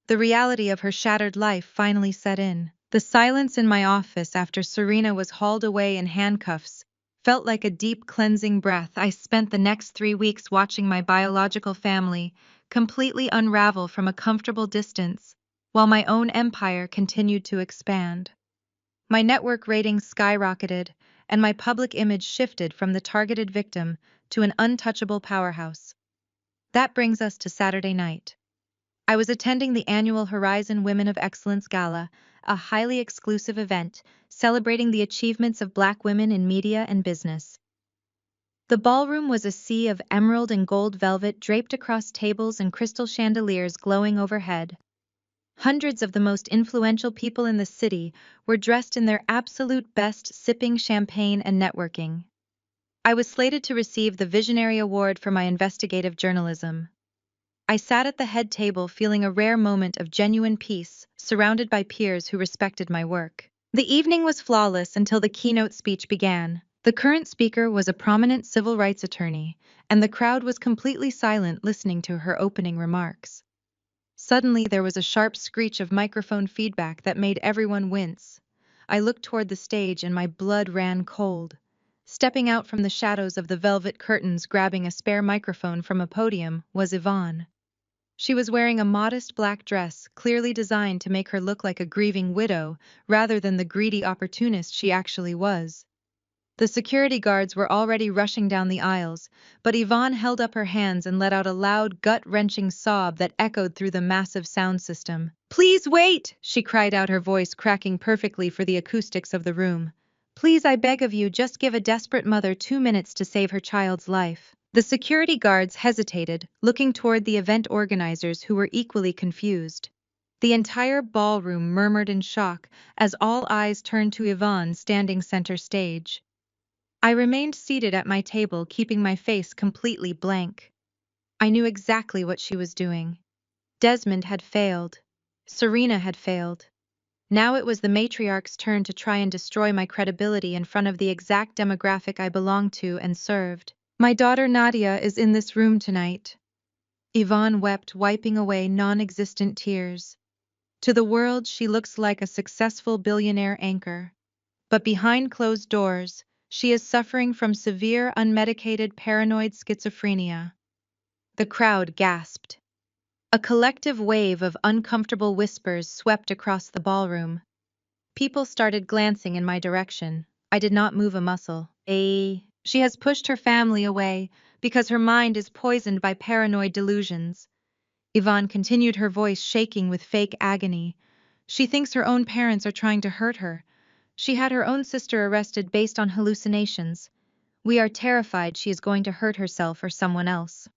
[SPEAKER 1] The reality of her shattered life finally set in. The silence in my office after Serena was hauled away in handcuffs felt like a deep cleansing breath. I spent the next 3 weeks watching my biological family completely unravel from a comfortable distance, while my own empire continued to expand. My network ratings skyrocketed, and my public image shifted from the targeted victim to an untouchable powerhouse. That brings us to Saturday night. I was attending the annual Horizon Women of Excellence Gala, a highly exclusive event celebrating the achievements of Black women in media and business. The ballroom was a sea of emerald and gold velvet draped across tables and crystal chandeliers glowing overhead. Hundreds of the most influential people in the city were dressed in their absolute best, sipping champagne and networking. I was slated to receive the Visionary Award for my investigative journalism. I sat at the head table feeling a rare moment of genuine peace, surrounded by peers who respected my work. The evening was flawless until the keynote speech began. The current speaker was a prominent civil rights attorney, and the crowd was completely silent listening to her opening remarks. Suddenly, there was a sharp screech of microphone feedback that made everyone wince. I looked toward the stage and my blood ran cold. Stepping out from the shadows of the velvet curtains, grabbing a spare microphone from a podium, was Yvonne. She was wearing a modest black dress, clearly designed to make her look like a grieving widow rather than the greedy opportunist she actually was. The security guards were already rushing down the aisles, but Yvonne held up her hands and let out a loud, gut-wrenching sob that echoed through the massive sound system. "Please wait!" she cried out, her voice cracking perfectly for the acoustics of the room. "Please, I beg of you, just give a desperate mother 2 minutes to save her child's life." The security guards hesitated, looking toward the event organizers who were equally confused. The entire ballroom murmured in shock as all eyes turned to Yvonne standing center stage. I remained seated at my table, keeping my face completely blank. I knew exactly what she was doing. Desmond had failed. Serena had failed. Now it was the matriarch's turn to try and destroy my credibility in front of the exact demographic I belonged to and served. "My daughter Nadia is in this room tonight." Yvonne wept, wiping away non-existent tears. "To the world, she looks like a successful billionaire anchor. But behind closed doors, she is suffering from severe unmedicated paranoid schizophrenia." The crowd gasped. A collective wave of uncomfortable whispers swept across the ballroom. People started glancing in my direction. I did not move a muscle. She has pushed her family away because her mind is poisoned by paranoid delusions." Yvonne continued, her voice shaking with fake agony. "She thinks her own parents are trying to hurt her. She had her own sister arrested based on hallucinations. We are terrified she is going to hurt herself or someone else.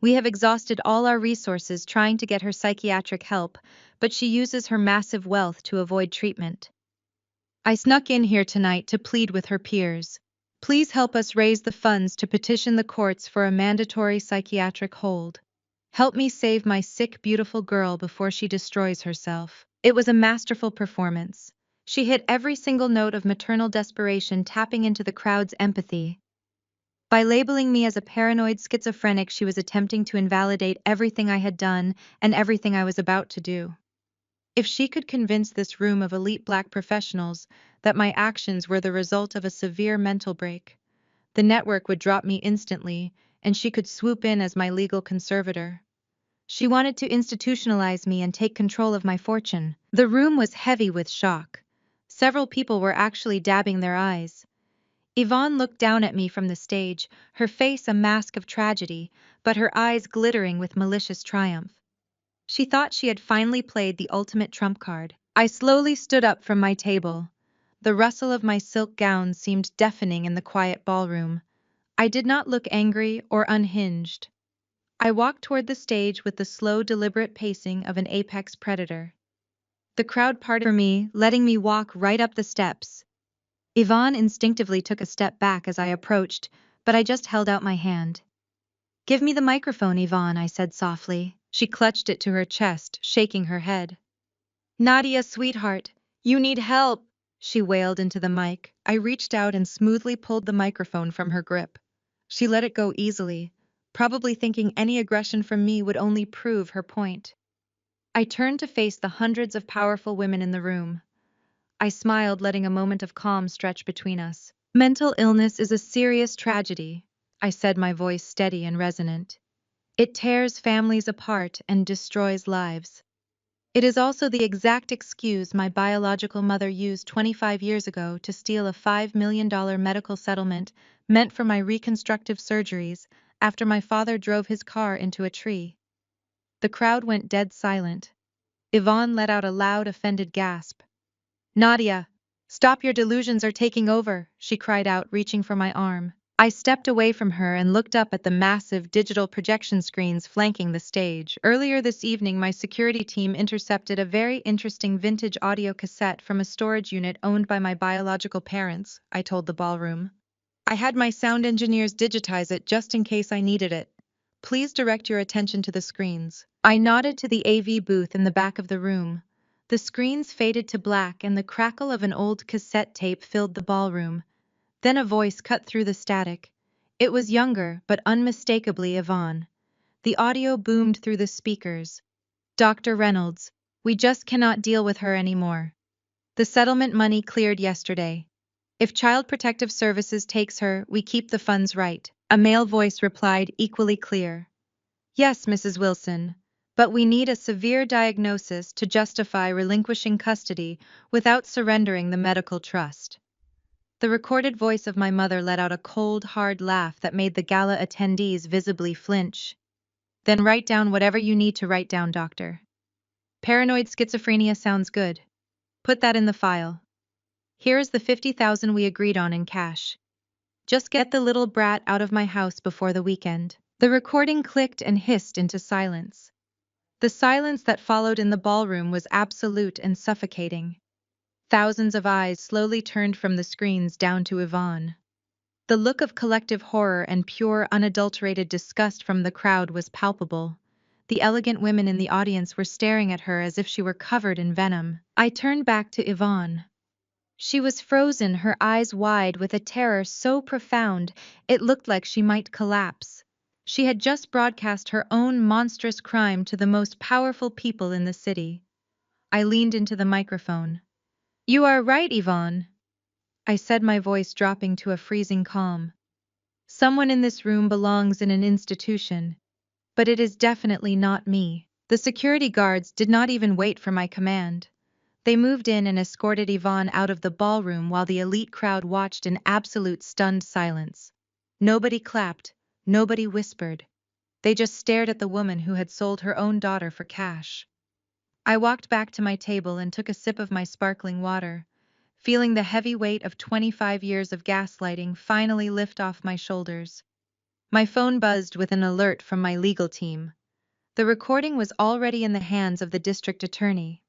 [SPEAKER 1] We have exhausted all our resources trying to get her psychiatric help, but she uses her massive wealth to avoid treatment. I snuck in here tonight to plead with her peers. Please help us raise the funds to petition the courts for a mandatory psychiatric hold. Help me save my sick, beautiful girl before she destroys herself. It was a masterful performance. She hit every single note of maternal desperation, tapping into the crowd's empathy. By labeling me as a paranoid schizophrenic, she was attempting to invalidate everything I had done and everything I was about to do. If she could convince this room of elite Black professionals that my actions were the result of a severe mental break, the network would drop me instantly, and she could swoop in as my legal conservator. She wanted to institutionalize me and take control of my fortune. The room was heavy with shock. Several people were actually dabbing their eyes. Yvonne looked down at me from the stage, her face a mask of tragedy, but her eyes glittering with malicious triumph. She thought she had finally played the ultimate trump card. I slowly stood up from my table. The rustle of my silk gown seemed deafening in the quiet ballroom. I did not look angry or unhinged. I walked toward the stage with the slow, deliberate pacing of an apex predator. The crowd parted for me, letting me walk right up the steps. Yvonne instinctively took a step back as I approached, but I just held out my hand. "Give me the microphone, Yvonne," I said softly. She clutched it to her chest, shaking her head. "Nadia, sweetheart, you need help," she wailed into the mic. I reached out and smoothly pulled the microphone from her grip. She let it go easily, probably thinking any aggression from me would only prove her point. I turned to face the hundreds of powerful women in the room. I smiled, letting a moment of calm stretch between us. "Mental illness is a serious tragedy," I said, my voice steady and resonant. "It tears families apart and destroys lives. It is also the exact excuse my biological mother used 25 years ago to steal a $5 million medical settlement meant for my reconstructive surgeries after my father drove his car into a tree." The crowd went dead silent. Yvonne let out a loud, offended gasp. "Nadia, stop, your delusions are taking over," she cried out, reaching for my arm. I stepped away from her and looked up at the massive digital projection screens flanking the stage. "Earlier this evening, my security team intercepted a very interesting vintage audio cassette from a storage unit owned by my biological parents," I told the ballroom. "I had my sound engineers digitize it just in case I needed it. Please direct your attention to the screens." I nodded to the AV booth in the back of the room. The screens faded to black and the crackle of an old cassette tape filled the ballroom. Then a voice cut through the static. It was younger, but unmistakably Yvonne. The audio boomed through the speakers. "Dr. Reynolds, we just cannot deal with her anymore. The settlement money cleared yesterday. If Child Protective Services takes her, we keep the funds, right?" A male voice replied, equally clear. "Yes, Mrs. Wilson, but we need a severe diagnosis to justify relinquishing custody without surrendering the medical trust." The recorded voice of my mother let out a cold, hard laugh that made the gala attendees visibly flinch. "Then write down whatever you need to write down, doctor. Paranoid schizophrenia sounds good. Put that in the file. Here is the 50,000 we agreed on in cash. Just get the little brat out of my house before the weekend." The recording clicked and hissed into silence. The silence that followed in the ballroom was absolute and suffocating. Thousands of eyes slowly turned from the screens down to Yvonne. The look of collective horror and pure, unadulterated disgust from the crowd was palpable. The elegant women in the audience were staring at her as if she were covered in venom. I turned back to Yvonne. She was frozen, her eyes wide with a terror so profound it looked like she might collapse. She had just broadcast her own monstrous crime to the most powerful people in the city. I leaned into the microphone. "You are right, Yvonne," I said, my voice dropping to a freezing calm. "Someone in this room belongs in an institution, but it is definitely not me." The security guards did not even wait for my command. They moved in and escorted Yvonne out of the ballroom while the elite crowd watched in absolute stunned silence. Nobody clapped, nobody whispered. They just stared at the woman who had sold her own daughter for cash. I walked back to my table and took a sip of my sparkling water, feeling the heavy weight of 25 years of gaslighting finally lift off my shoulders. My phone buzzed with an alert from my legal team. The recording was already in the hands of the district attorney.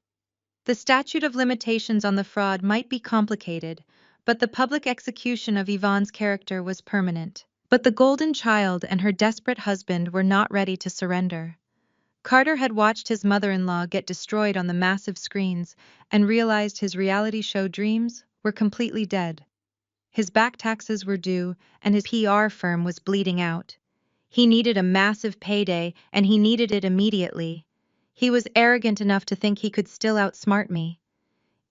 [SPEAKER 1] The statute of limitations on the fraud might be complicated, but the public execution of Yvonne's character was permanent. But the golden child and her desperate husband were not ready to surrender. Carter had watched his mother-in-law get destroyed on the massive screens and realized his reality show dreams were completely dead. His back taxes were due, and his PR firm was bleeding out. He needed a massive payday, and he needed it immediately. He was arrogant enough to think he could still outsmart me.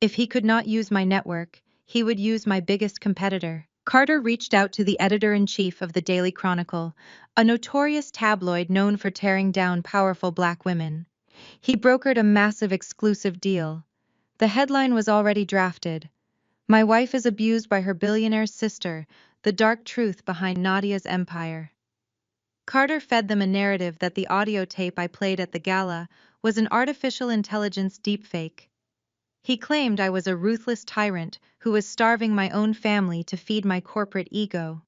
[SPEAKER 1] If he could not use my network, he would use my biggest competitor. Carter reached out to the editor-in-chief of the Daily Chronicle, a notorious tabloid known for tearing down powerful black women. He brokered a massive exclusive deal. The headline was already drafted. "My wife is abused by her billionaire sister, the dark truth behind Nadia's empire." Carter fed them a narrative that the audio tape I played at the gala was an artificial intelligence deepfake. He claimed I was a ruthless tyrant who was starving my own family to feed my corporate ego.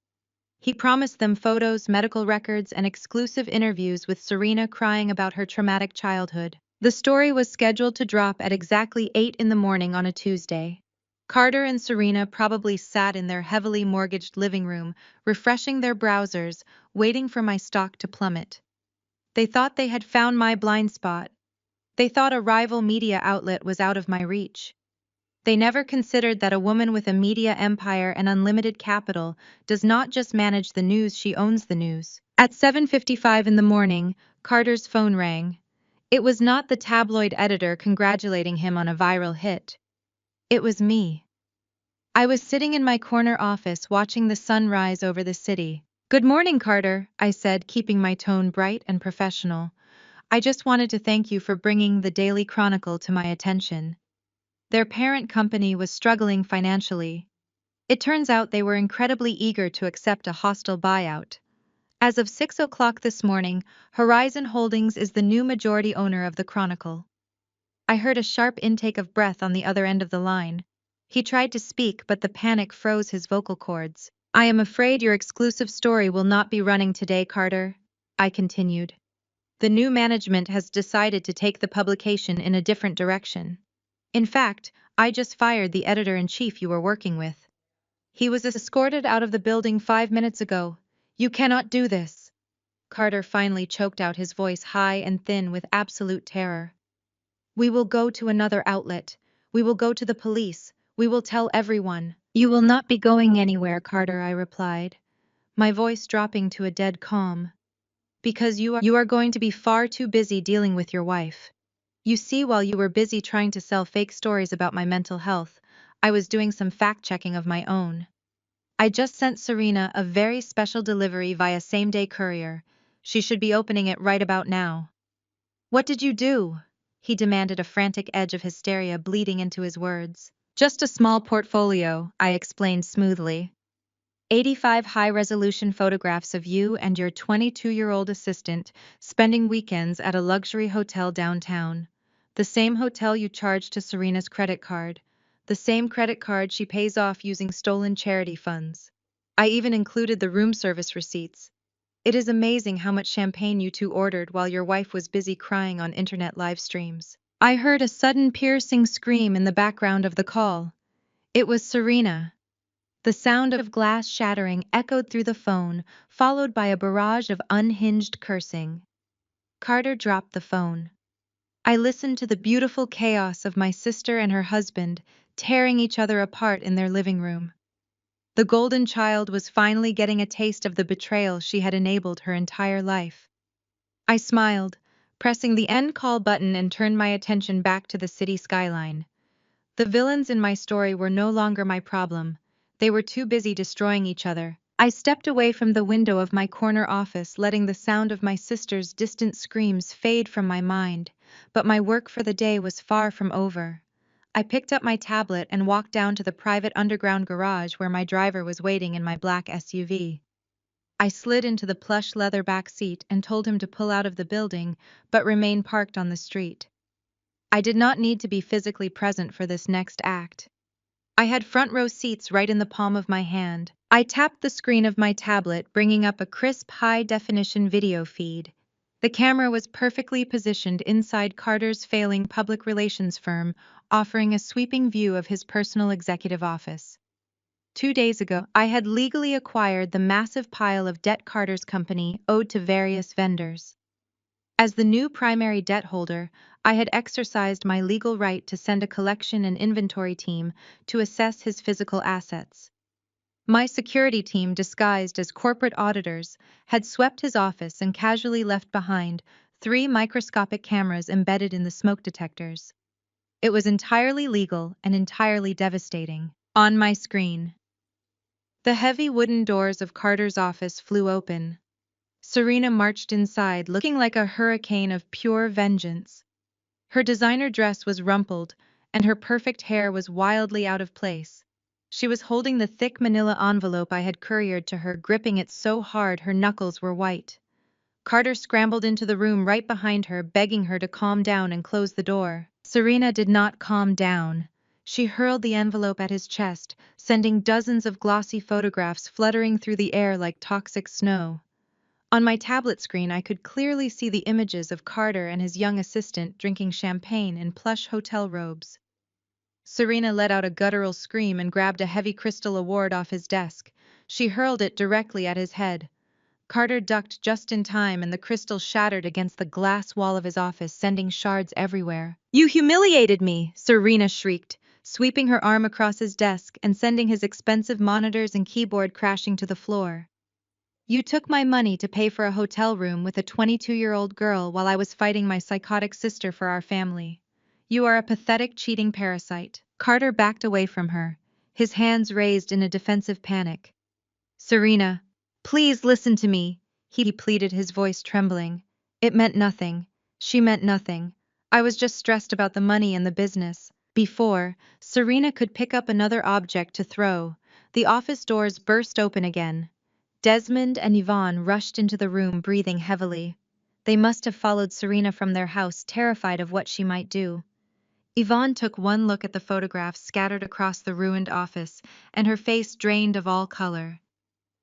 [SPEAKER 1] He promised them photos, medical records, and exclusive interviews with Serena crying about her traumatic childhood. The story was scheduled to drop at exactly 8 in the morning on a Tuesday. Carter and Serena probably sat in their heavily mortgaged living room, refreshing their browsers, waiting for my stock to plummet. They thought they had found my blind spot. They thought a rival media outlet was out of my reach. They never considered that a woman with a media empire and unlimited capital does not just manage the news, she owns the news. At 7:55 in the morning, Carter's phone rang. It was not the tabloid editor congratulating him on a viral hit. It was me. I was sitting in my corner office watching the sun rise over the city. "Good morning, Carter," I said, keeping my tone bright and professional. "I just wanted to thank you for bringing the Daily Chronicle to my attention." Their parent company was struggling financially. It turns out they were incredibly eager to accept a hostile buyout. As of 6 o'clock this morning, Horizon Holdings is the new majority owner of the Chronicle. I heard a sharp intake of breath on the other end of the line. He tried to speak, but the panic froze his vocal cords. "I am afraid your exclusive story will not be running today, Carter," I continued. "The new management has decided to take the publication in a different direction. In fact, I just fired the editor-in-chief you were working with. He was escorted out of the building 5 minutes ago. You cannot do this." Carter finally choked out, his voice high and thin with absolute terror. "We will go to another outlet. We will go to the police. We will tell everyone." "You will not be going anywhere, Carter," I replied, my voice dropping to a dead calm. "Because you are going to be far too busy dealing with your wife. You see, while you were busy trying to sell fake stories about my mental health, I was doing some fact-checking of my own. I just sent Serena a very special delivery via same-day courier. She should be opening it right about now." "What did you do?" he demanded, a frantic edge of hysteria bleeding into his words. "Just a small portfolio," I explained smoothly. 85 high-resolution photographs of you and your 22-year-old assistant spending weekends at a luxury hotel downtown. The same hotel you charged to Serena's credit card. The same credit card she pays off using stolen charity funds. I even included the room service receipts. It is amazing how much champagne you two ordered while your wife was busy crying on internet live streams. I heard a sudden piercing scream in the background of the call. It was Serena. The sound of glass shattering echoed through the phone, followed by a barrage of unhinged cursing. Carter dropped the phone. I listened to the beautiful chaos of my sister and her husband tearing each other apart in their living room. The golden child was finally getting a taste of the betrayal she had enabled her entire life. I smiled, pressing the end call button, and turned my attention back to the city skyline. The villains in my story were no longer my problem. They were too busy destroying each other. I stepped away from the window of my corner office, letting the sound of my sister's distant screams fade from my mind, but my work for the day was far from over. I picked up my tablet and walked down to the private underground garage where my driver was waiting in my black SUV. I slid into the plush leather back seat and told him to pull out of the building, but remain parked on the street. I did not need to be physically present for this next act. I had front row seats right in the palm of my hand. I tapped the screen of my tablet, bringing up a crisp, high-definition video feed. The camera was perfectly positioned inside Carter's failing public relations firm, offering a sweeping view of his personal executive office. 2 days ago, I had legally acquired the massive pile of debt Carter's company owed to various vendors. As the new primary debt holder, I had exercised my legal right to send a collection and inventory team to assess his physical assets. My security team, disguised as corporate auditors, had swept his office and casually left behind 3 microscopic cameras embedded in the smoke detectors. It was entirely legal and entirely devastating. On my screen, the heavy wooden doors of Carter's office flew open. Serena marched inside, looking like a hurricane of pure vengeance. Her designer dress was rumpled, and her perfect hair was wildly out of place. She was holding the thick manila envelope I had couriered to her, gripping it so hard her knuckles were white. Carter scrambled into the room right behind her, begging her to calm down and close the door. Serena did not calm down. She hurled the envelope at his chest, sending dozens of glossy photographs fluttering through the air like toxic snow. On my tablet screen, I could clearly see the images of Carter and his young assistant drinking champagne in plush hotel robes. Serena let out a guttural scream and grabbed a heavy crystal award off his desk. She hurled it directly at his head. Carter ducked just in time, and the crystal shattered against the glass wall of his office, sending shards everywhere. "You humiliated me!" Serena shrieked, sweeping her arm across his desk and sending his expensive monitors and keyboard crashing to the floor. "You took my money to pay for a hotel room with a 22-year-old girl while I was fighting my psychotic sister for our family. You are a pathetic, cheating parasite." Carter backed away from her, his hands raised in a defensive panic. "Serena, please listen to me," he pleaded, his voice trembling. "It meant nothing. She meant nothing. I was just stressed about the money and the business." Before Serena could pick up another object to throw, the office doors burst open again. Desmond and Yvonne rushed into the room, breathing heavily. They must have followed Serena from their house, terrified of what she might do. Yvonne took one look at the photographs scattered across the ruined office, and her face drained of all color.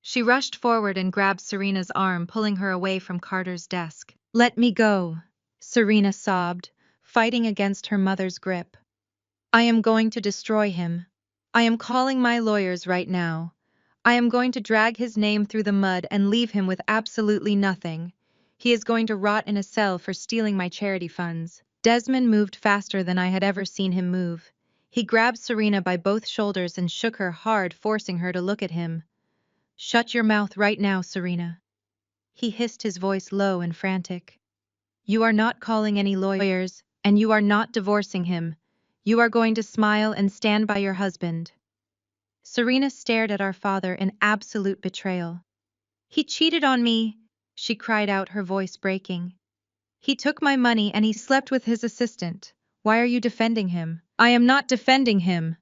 [SPEAKER 1] She rushed forward and grabbed Serena's arm, pulling her away from Carter's desk. "Let me go," Serena sobbed, fighting against her mother's grip. "I am going to destroy him. I am calling my lawyers right now. I am going to drag his name through the mud and leave him with absolutely nothing. He is going to rot in a cell for stealing my charity funds." Desmond moved faster than I had ever seen him move. He grabbed Serena by both shoulders and shook her hard, forcing her to look at him. "Shut your mouth right now, Serena," he hissed, his voice low and frantic. "You are not calling any lawyers, and you are not divorcing him. You are going to smile and stand by your husband." Serena stared at our father in absolute betrayal. "He cheated on me," she cried out, her voice breaking. "He took my money and he slept with his assistant. Why are you defending him?" "I am not defending him,"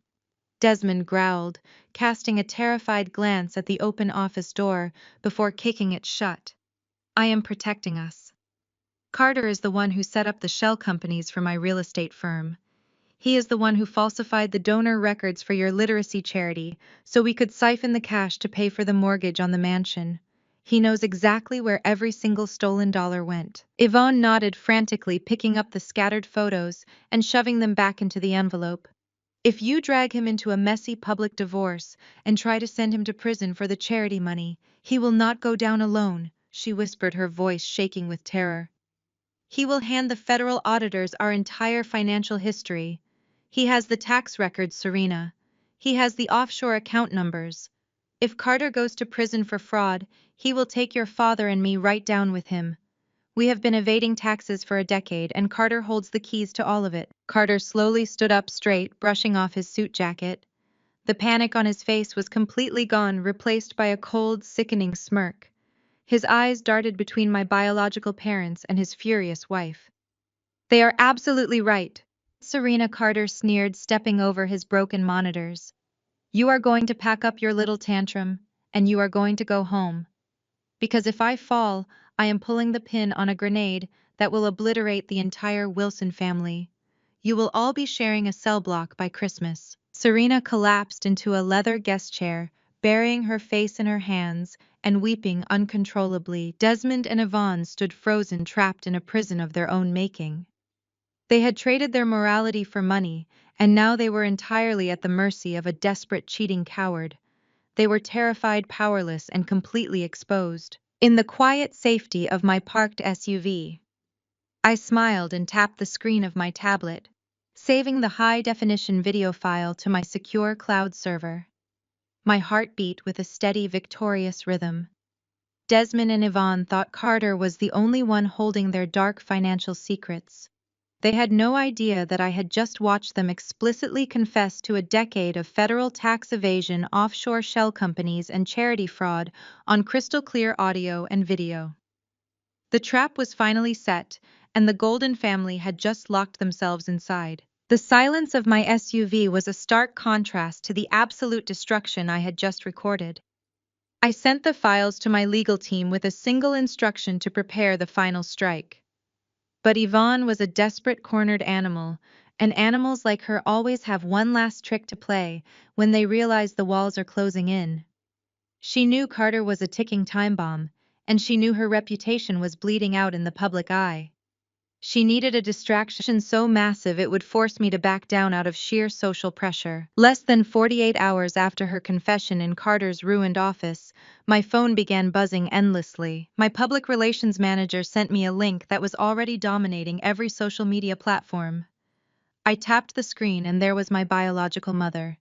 [SPEAKER 1] Desmond growled, casting a terrified glance at the open office door before kicking it shut. "I am protecting us. Carter is the one who set up the shell companies for my real estate firm. He is the one who falsified the donor records for your literacy charity so we could siphon the cash to pay for the mortgage on the mansion. He knows exactly where every single stolen dollar went." Yvonne nodded frantically, picking up the scattered photos and shoving them back into the envelope. "If you drag him into a messy public divorce and try to send him to prison for the charity money, he will not go down alone," she whispered, her voice shaking with terror. "He will hand the federal auditors our entire financial history. He has the tax records, Serena. He has the offshore account numbers. If Carter goes to prison for fraud, he will take your father and me right down with him. We have been evading taxes for a decade, and Carter holds the keys to all of it." Carter slowly stood up straight, brushing off his suit jacket. The panic on his face was completely gone, replaced by a cold, sickening smirk. His eyes darted between my biological parents and his furious wife. "They are absolutely right," Serena, Carter sneered, stepping over his broken monitors. "You are going to pack up your little tantrum, and you are going to go home. Because if I fall, I am pulling the pin on a grenade that will obliterate the entire Wilson family. You will all be sharing a cell block by Christmas." Serena collapsed into a leather guest chair, burying her face in her hands and weeping uncontrollably. Desmond and Yvonne stood frozen, trapped in a prison of their own making. They had traded their morality for money, and now they were entirely at the mercy of a desperate, cheating coward. They were terrified, powerless, and completely exposed. In the quiet safety of my parked SUV, I smiled and tapped the screen of my tablet, saving the high-definition video file to my secure cloud server. My heart beat with a steady, victorious rhythm. Desmond and Yvonne thought Carter was the only one holding their dark financial secrets. They had no idea that I had just watched them explicitly confess to a decade of federal tax evasion, offshore shell companies, and charity fraud on crystal-clear audio and video. The trap was finally set, and the Golden family had just locked themselves inside. The silence of my SUV was a stark contrast to the absolute destruction I had just recorded. I sent the files to my legal team with a single instruction to prepare the final strike. But Yvonne was a desperate, cornered animal, and animals like her always have one last trick to play when they realize the walls are closing in. She knew Carter was a ticking time bomb, and she knew her reputation was bleeding out in the public eye. She needed a distraction so massive it would force me to back down out of sheer social pressure. Less than 48 hours after her confession in Carter's ruined office, my phone began buzzing endlessly. My public relations manager sent me a link that was already dominating every social media platform. I tapped the screen and there was my biological mother.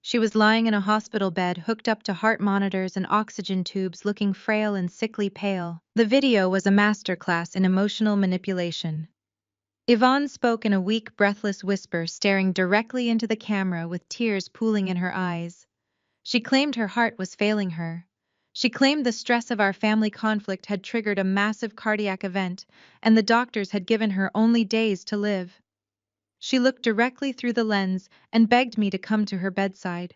[SPEAKER 1] She was lying in a hospital bed hooked up to heart monitors and oxygen tubes, looking frail and sickly pale. The video was a masterclass in emotional manipulation. Yvonne spoke in a weak, breathless whisper, staring directly into the camera with tears pooling in her eyes. She claimed her heart was failing her. She claimed the stress of our family conflict had triggered a massive cardiac event, and the doctors had given her only days to live. She looked directly through the lens and begged me to come to her bedside.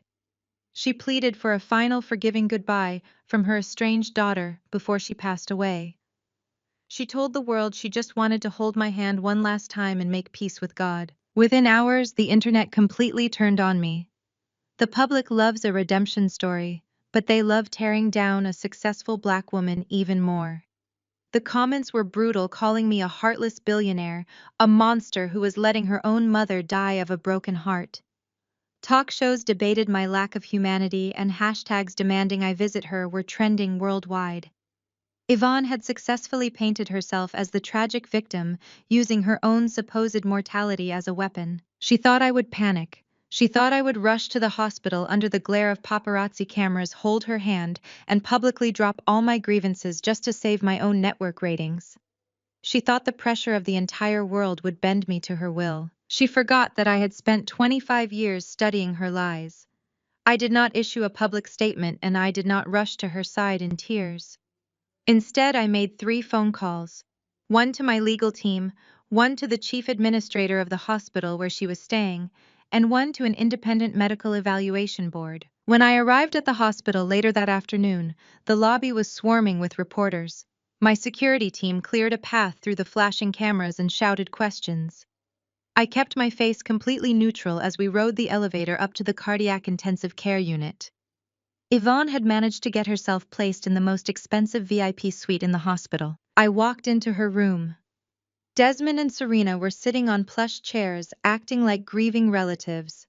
[SPEAKER 1] She pleaded for a final forgiving goodbye from her estranged daughter before she passed away. She told the world she just wanted to hold my hand one last time and make peace with God. Within hours, the internet completely turned on me. The public loves a redemption story, but they love tearing down a successful Black woman even more. The comments were brutal, calling me a heartless billionaire, a monster who was letting her own mother die of a broken heart. Talk shows debated my lack of humanity, and hashtags demanding I visit her were trending worldwide. Yvonne had successfully painted herself as the tragic victim, using her own supposed mortality as a weapon. She thought I would panic. She thought I would rush to the hospital under the glare of paparazzi cameras, hold her hand, and publicly drop all my grievances just to save my own network ratings. She thought the pressure of the entire world would bend me to her will. She forgot that I had spent 25 years studying her lies. I did not issue a public statement, and I did not rush to her side in tears. Instead, I made 3 phone calls. One to my legal team, one to the chief administrator of the hospital where she was staying, and one to an independent medical evaluation board. When I arrived at the hospital later that afternoon, the lobby was swarming with reporters. My security team cleared a path through the flashing cameras and shouted questions. I kept my face completely neutral as we rode the elevator up to the cardiac intensive care unit. Yvonne had managed to get herself placed in the most expensive VIP suite in the hospital. I walked into her room. Desmond and Serena were sitting on plush chairs, acting like grieving relatives.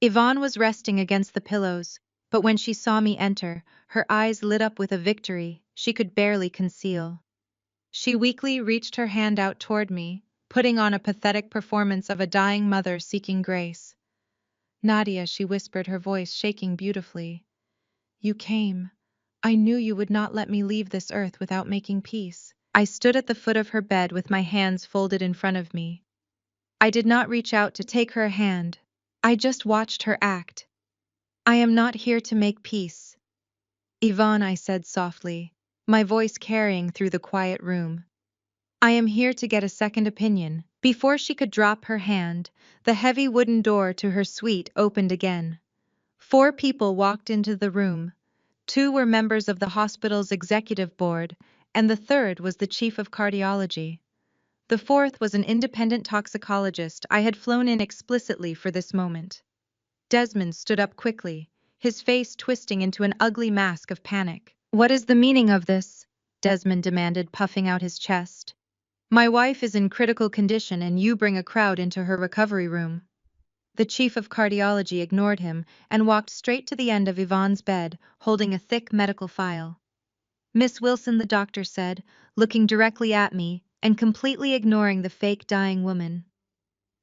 [SPEAKER 1] Yvonne was resting against the pillows, but when she saw me enter, her eyes lit up with a victory she could barely conceal. She weakly reached her hand out toward me, putting on a pathetic performance of a dying mother seeking grace. "Nadia," she whispered, her voice shaking beautifully. "You came. I knew you would not let me leave this earth without making peace." I stood at the foot of her bed with my hands folded in front of me. I did not reach out to take her hand. I just watched her act. "I am not here to make peace, Yvonne," I said softly, my voice carrying through the quiet room. "I am here to get a second opinion." Before she could drop her hand, the heavy wooden door to her suite opened again. 4 people walked into the room. 2 were members of the hospital's executive board, and the third was the chief of cardiology. The fourth was an independent toxicologist I had flown in explicitly for this moment. Desmond stood up quickly, his face twisting into an ugly mask of panic. "What is the meaning of this?" Desmond demanded, puffing out his chest. "My wife is in critical condition and you bring a crowd into her recovery room." The chief of cardiology ignored him and walked straight to the end of Yvonne's bed, holding a thick medical file. "Miss Wilson," the doctor said, looking directly at me and completely ignoring the fake dying woman.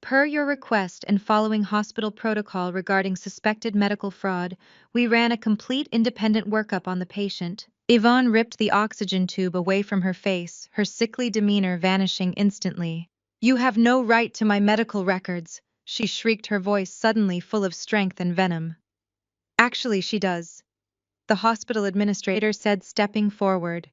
[SPEAKER 1] "Per your request and following hospital protocol regarding suspected medical fraud, we ran a complete independent workup on the patient." Yvonne ripped the oxygen tube away from her face, her sickly demeanor vanishing instantly. "You have no right to my medical records," she shrieked, her voice suddenly full of strength and venom. "Actually, she does," the hospital administrator said, stepping forward.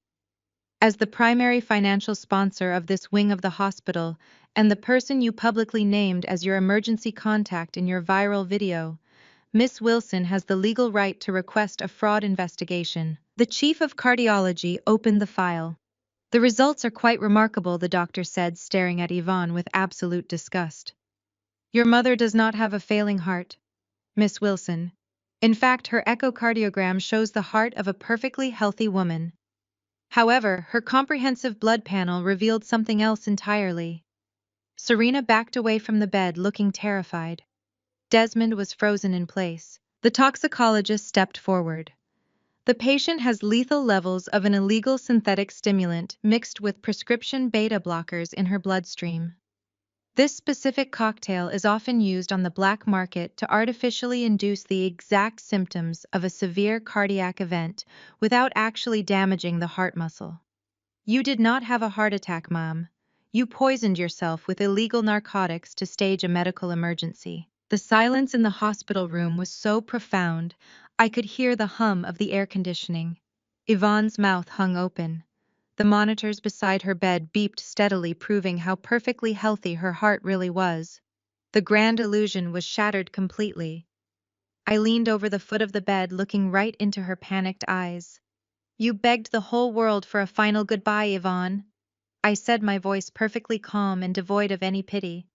[SPEAKER 1] "As the primary financial sponsor of this wing of the hospital, and the person you publicly named as your emergency contact in your viral video, Miss Wilson has the legal right to request a fraud investigation." The chief of cardiology opened the file. "The results are quite remarkable," the doctor said, staring at Yvonne with absolute disgust. "Your mother does not have a failing heart, Miss Wilson. In fact, her echocardiogram shows the heart of a perfectly healthy woman. However, her comprehensive blood panel revealed something else entirely." Serena backed away from the bed, looking terrified. Desmond was frozen in place. The toxicologist stepped forward. "The patient has lethal levels of an illegal synthetic stimulant mixed with prescription beta blockers in her bloodstream. This specific cocktail is often used on the black market to artificially induce the exact symptoms of a severe cardiac event without actually damaging the heart muscle. You did not have a heart attack, ma'am. You poisoned yourself with illegal narcotics to stage a medical emergency." The silence in the hospital room was so profound, I could hear the hum of the air conditioning. Yvonne's mouth hung open. The monitors beside her bed beeped steadily, proving how perfectly healthy her heart really was. The grand illusion was shattered completely. I leaned over the foot of the bed, looking right into her panicked eyes. "You begged the whole world for a final goodbye, Yvonne," I said, my voice perfectly calm and devoid of any pity.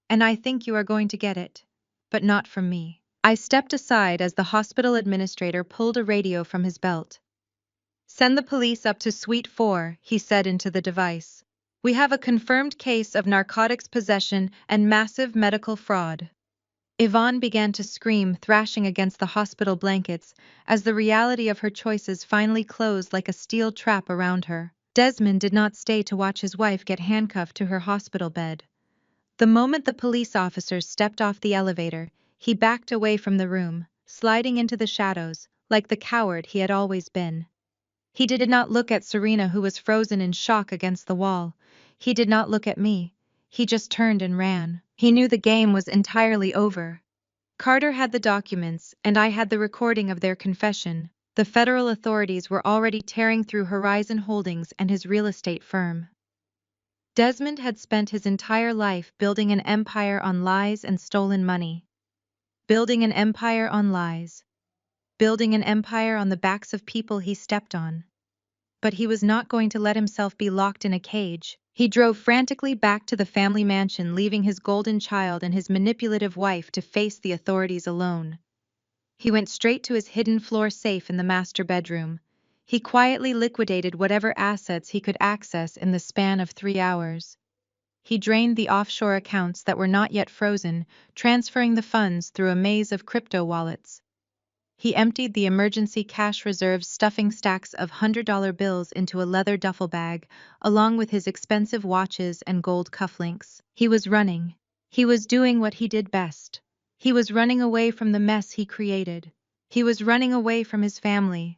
[SPEAKER 1] "And I think you are going to get it. But not from me." I stepped aside as the hospital administrator pulled a radio from his belt. "Send the police up to Suite 4, he said into the device. "We have a confirmed case of narcotics possession and massive medical fraud." Yvonne began to scream, thrashing against the hospital blankets, as the reality of her choices finally closed like a steel trap around her. Desmond did not stay to watch his wife get handcuffed to her hospital bed. The moment the police officers stepped off the elevator, he backed away from the room, sliding into the shadows, like the coward he had always been. He did not look at Serena, who was frozen in shock against the wall. He did not look at me. He just turned and ran. He knew the game was entirely over. Carter had the documents, and I had the recording of their confession. The federal authorities were already tearing through Horizon Holdings and his real estate firm. Desmond had spent his entire life building an empire on lies and stolen money. Building an empire on lies. Building an empire on the backs of people he stepped on. But he was not going to let himself be locked in a cage. He drove frantically back to the family mansion, leaving his golden child and his manipulative wife to face the authorities alone. He went straight to his hidden floor safe in the master bedroom. He quietly liquidated whatever assets he could access in the span of 3 hours. He drained the offshore accounts that were not yet frozen, transferring the funds through a maze of crypto wallets. He emptied the emergency cash reserves, stuffing stacks of $100 bills into a leather duffel bag, along with his expensive watches and gold cufflinks. He was running. He was doing what he did best. He was running away from the mess he created. He was running away from his family.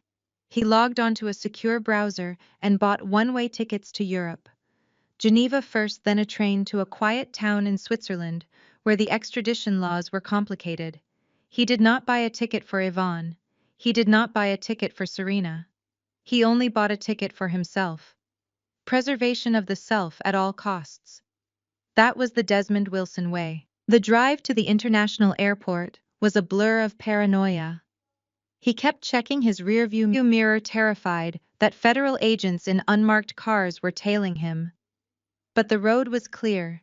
[SPEAKER 1] He logged onto a secure browser and bought one-way tickets to Europe. Geneva first, then a train to a quiet town in Switzerland, where the extradition laws were complicated. He did not buy a ticket for Yvonne. He did not buy a ticket for Serena. He only bought a ticket for himself. Preservation of the self at all costs. That was the Desmond Wilson way. The drive to the international airport was a blur of paranoia. He kept checking his rearview mirror, terrified that federal agents in unmarked cars were tailing him. But the road was clear.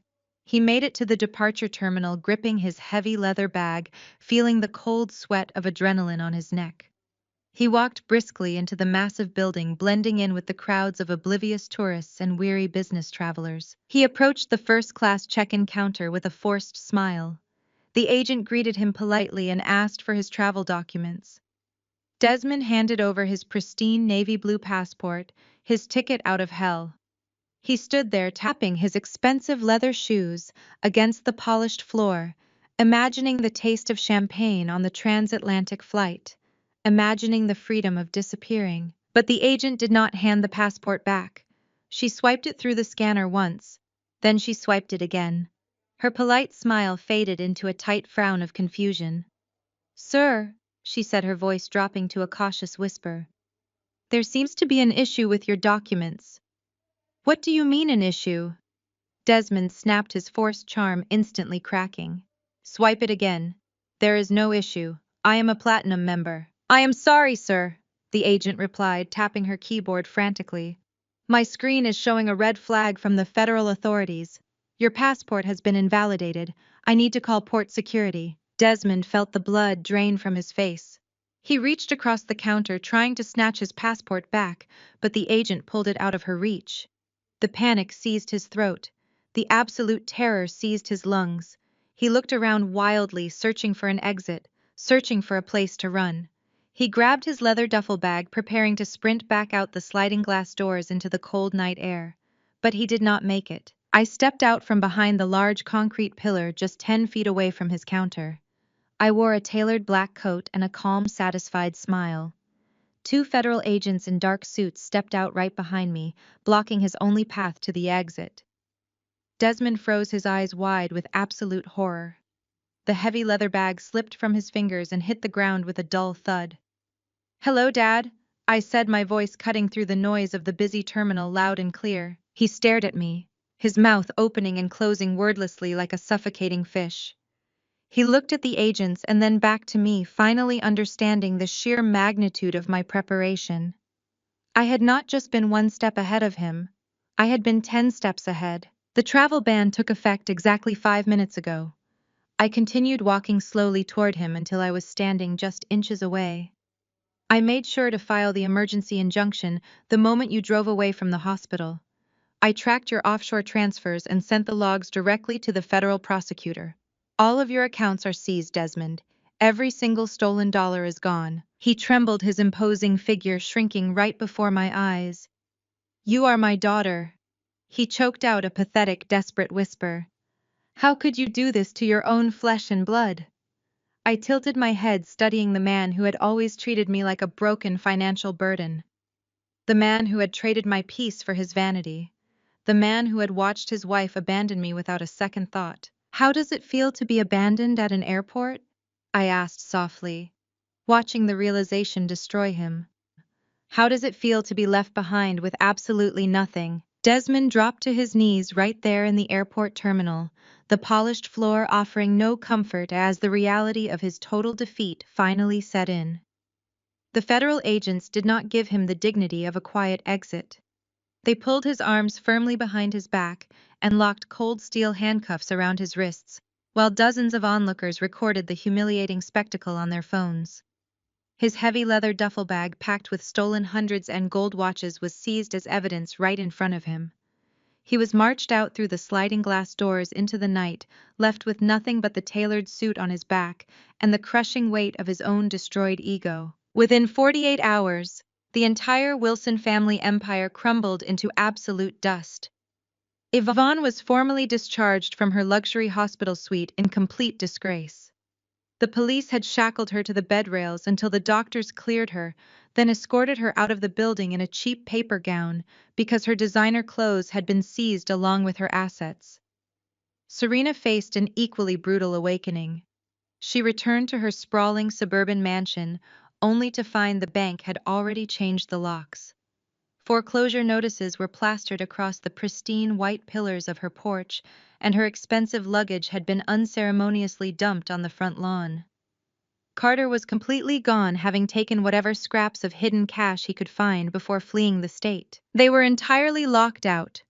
[SPEAKER 1] He made it to the departure terminal, gripping his heavy leather bag, feeling the cold sweat of adrenaline on his neck. He walked briskly into the massive building, blending in with the crowds of oblivious tourists and weary business travelers. He approached the first-class check-in counter with a forced smile. The agent greeted him politely and asked for his travel documents. Desmond handed over his pristine navy blue passport, his ticket out of hell. He stood there tapping his expensive leather shoes against the polished floor, imagining the taste of champagne on the transatlantic flight, imagining the freedom of disappearing. But the agent did not hand the passport back. She swiped it through the scanner once, then she swiped it again. Her polite smile faded into a tight frown of confusion. "Sir," she said, her voice dropping to a cautious whisper, "there seems to be an issue with your documents." "What do you mean, an issue?" Desmond snapped, his forced charm instantly cracking. "Swipe it again. There is no issue. I am a platinum member." "I am sorry, sir," the agent replied, tapping her keyboard frantically. "My screen is showing a red flag from the federal authorities. Your passport has been invalidated. I need to call port security." Desmond felt the blood drain from his face. He reached across the counter, trying to snatch his passport back, but the agent pulled it out of her reach. The panic seized his throat. The absolute terror seized his lungs. He looked around wildly, searching for an exit, searching for a place to run. He grabbed his leather duffel bag, preparing to sprint back out the sliding glass doors into the cold night air. But he did not make it. I stepped out from behind the large concrete pillar just 10 feet away from his counter. I wore a tailored black coat and a calm, satisfied smile. Two federal agents in dark suits stepped out right behind me, blocking his only path to the exit. Desmond froze, his eyes wide with absolute horror. The heavy leather bag slipped from his fingers and hit the ground with a dull thud. "Hello, Dad," I said, my voice cutting through the noise of the busy terminal loud and clear. He stared at me, his mouth opening and closing wordlessly like a suffocating fish. He looked at the agents and then back to me, finally understanding the sheer magnitude of my preparation. I had not just been one step ahead of him. I had been 10 steps ahead. The travel ban took effect exactly 5 minutes ago. I continued walking slowly toward him until I was standing just inches away. "I made sure to file the emergency injunction the moment you drove away from the hospital. I tracked your offshore transfers and sent the logs directly to the federal prosecutor. All of your accounts are seized, Desmond. Every single stolen dollar is gone." He trembled, his imposing figure shrinking right before my eyes. "You are my daughter." He choked out a pathetic, desperate whisper. "How could you do this to your own flesh and blood?" I tilted my head, studying the man who had always treated me like a broken financial burden. The man who had traded my peace for his vanity. The man who had watched his wife abandon me without a second thought. "How does it feel to be abandoned at an airport?" I asked softly, watching the realization destroy him. "How does it feel to be left behind with absolutely nothing?" Desmond dropped to his knees right there in the airport terminal, the polished floor offering no comfort as the reality of his total defeat finally set in. The federal agents did not give him the dignity of a quiet exit. They pulled his arms firmly behind his back and locked cold steel handcuffs around his wrists, while dozens of onlookers recorded the humiliating spectacle on their phones. His heavy leather duffel bag packed with stolen hundreds and gold watches was seized as evidence right in front of him. He was marched out through the sliding glass doors into the night, left with nothing but the tailored suit on his back and the crushing weight of his own destroyed ego. Within 48 hours, the entire Wilson family empire crumbled into absolute dust. Yvonne was formally discharged from her luxury hospital suite in complete disgrace. The police had shackled her to the bed rails until the doctors cleared her, then escorted her out of the building in a cheap paper gown because her designer clothes had been seized along with her assets. Serena faced an equally brutal awakening. She returned to her sprawling suburban mansion, only to find the bank had already changed the locks. Foreclosure notices were plastered across the pristine white pillars of her porch, and her expensive luggage had been unceremoniously dumped on the front lawn. Carter was completely gone, having taken whatever scraps of hidden cash he could find before fleeing the state. They were entirely locked out,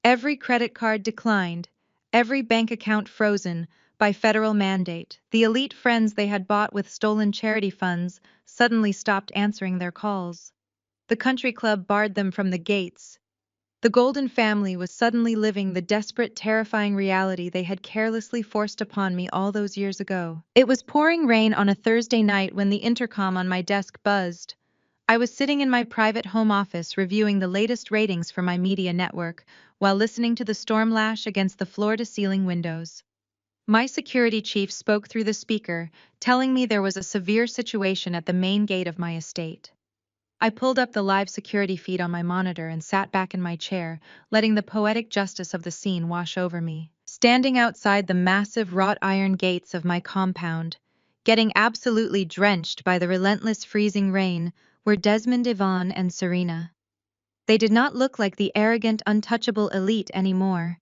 [SPEAKER 1] every credit card declined, Every bank account frozen by federal mandate. The elite friends they had bought with stolen charity funds suddenly stopped answering their calls. The country club barred them from the gates. The Golden family was suddenly living the desperate, terrifying reality they had carelessly forced upon me all those years ago. It was pouring rain on a Thursday night when the intercom on my desk buzzed. I was sitting in my private home office reviewing the latest ratings for my media network while listening to the storm lash against the floor-to-ceiling windows. My security chief spoke through the speaker, telling me there was a severe situation at the main gate of my estate. I pulled up the live security feed on my monitor and sat back in my chair, letting the poetic justice of the scene wash over me. Standing outside the massive wrought iron gates of my compound, getting absolutely drenched by the relentless freezing rain, were Desmond, Yvonne, and Serena. They did not look like the arrogant, untouchable elite anymore.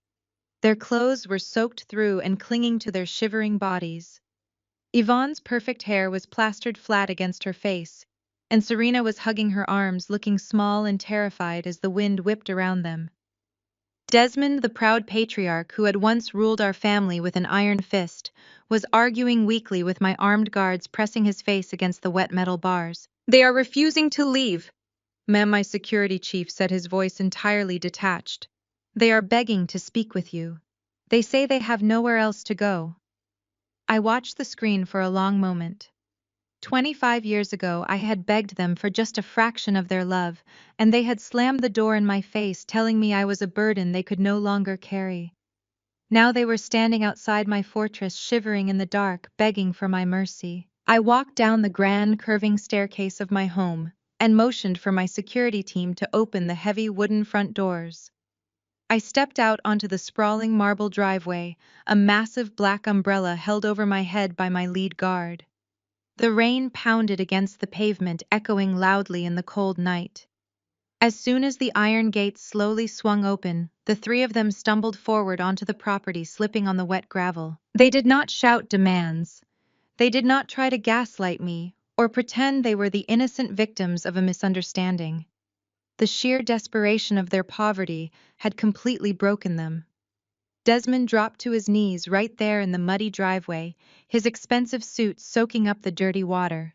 [SPEAKER 1] Their clothes were soaked through and clinging to their shivering bodies. Yvonne's perfect hair was plastered flat against her face, and Serena was hugging her arms, looking small and terrified as the wind whipped around them. Desmond, the proud patriarch who had once ruled our family with an iron fist, was arguing weakly with my armed guards, pressing his face against the wet metal bars. "They are refusing to leave," ma'am, my security chief said, his voice entirely detached. "They are begging to speak with you. They say they have nowhere else to go." I watched the screen for a long moment. 25 years ago, I had begged them for just a fraction of their love, and they had slammed the door in my face, telling me I was a burden they could no longer carry. Now they were standing outside my fortress, shivering in the dark, begging for my mercy. I walked down the grand, curving staircase of my home and motioned for my security team to open the heavy wooden front doors. I stepped out onto the sprawling marble driveway, a massive black umbrella held over my head by my lead guard. The rain pounded against the pavement, echoing loudly in the cold night. As soon as the iron gates slowly swung open, the three of them stumbled forward onto the property, slipping on the wet gravel. They did not shout demands. They did not try to gaslight me or pretend they were the innocent victims of a misunderstanding. The sheer desperation of their poverty had completely broken them. Desmond dropped to his knees right there in the muddy driveway, his expensive suit soaking up the dirty water.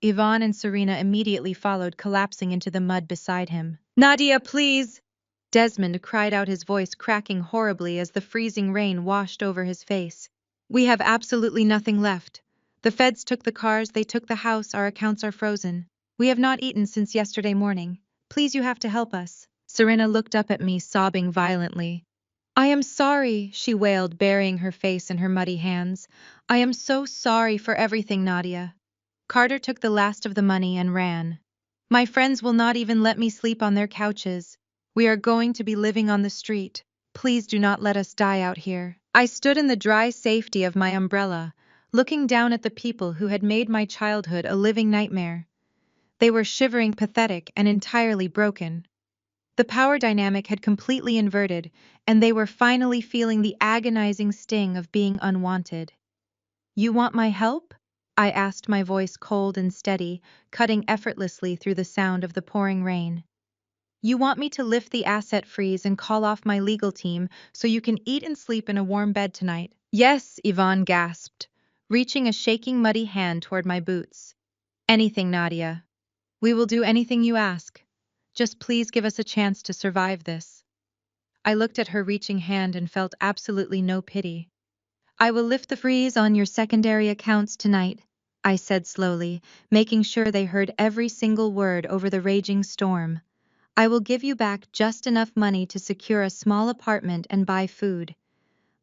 [SPEAKER 1] Yvonne and Serena immediately followed, collapsing into the mud beside him. "Nadia, please!" Desmond cried out, his voice cracking horribly as the freezing rain washed over his face. "We have absolutely nothing left. The feds took the cars, they took the house, our accounts are frozen. We have not eaten since yesterday morning. Please, you have to help us." Serena looked up at me, sobbing violently. "I am sorry," she wailed, burying her face in her muddy hands. "I am so sorry for everything, Nadia." Carter took the last of the money and ran. "My friends will not even let me sleep on their couches. We are going to be living on the street. Please do not let us die out here." I stood in the dry safety of my umbrella, looking down at the people who had made my childhood a living nightmare. They were shivering, pathetic, and entirely broken. The power dynamic had completely inverted, and they were finally feeling the agonizing sting of being unwanted. "You want my help?" I asked, my voice cold and steady, cutting effortlessly through the sound of the pouring rain. "You want me to lift the asset freeze and call off my legal team so you can eat and sleep in a warm bed tonight?" "Yes," Yvonne gasped, reaching a shaking, muddy hand toward my boots. "Anything, Nadia. We will do anything you ask. Just please give us a chance to survive this." I looked at her reaching hand and felt absolutely no pity. "I will lift the freeze on your secondary accounts tonight," I said slowly, making sure they heard every single word over the raging storm. "I will give you back just enough money to secure a small apartment and buy food.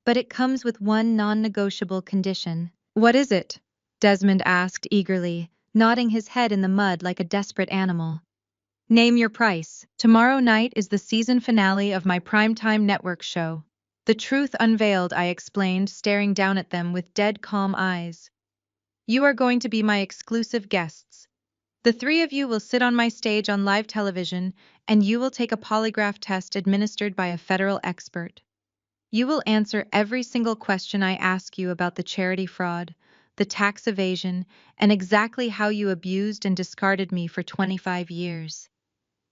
[SPEAKER 1] But it comes with one non-negotiable condition." "What is it?" Desmond asked eagerly, nodding his head in the mud like a desperate animal. "Name your price. Tomorrow night is the season finale of my primetime network show." "The Truth Unveiled," I explained, staring down at them with dead calm eyes. "You are going to be my exclusive guests. The three of you will sit on my stage on live television, and you will take a polygraph test administered by a federal expert. You will answer every single question I ask you about the charity fraud, the tax evasion, and exactly how you abused and discarded me for 25 years.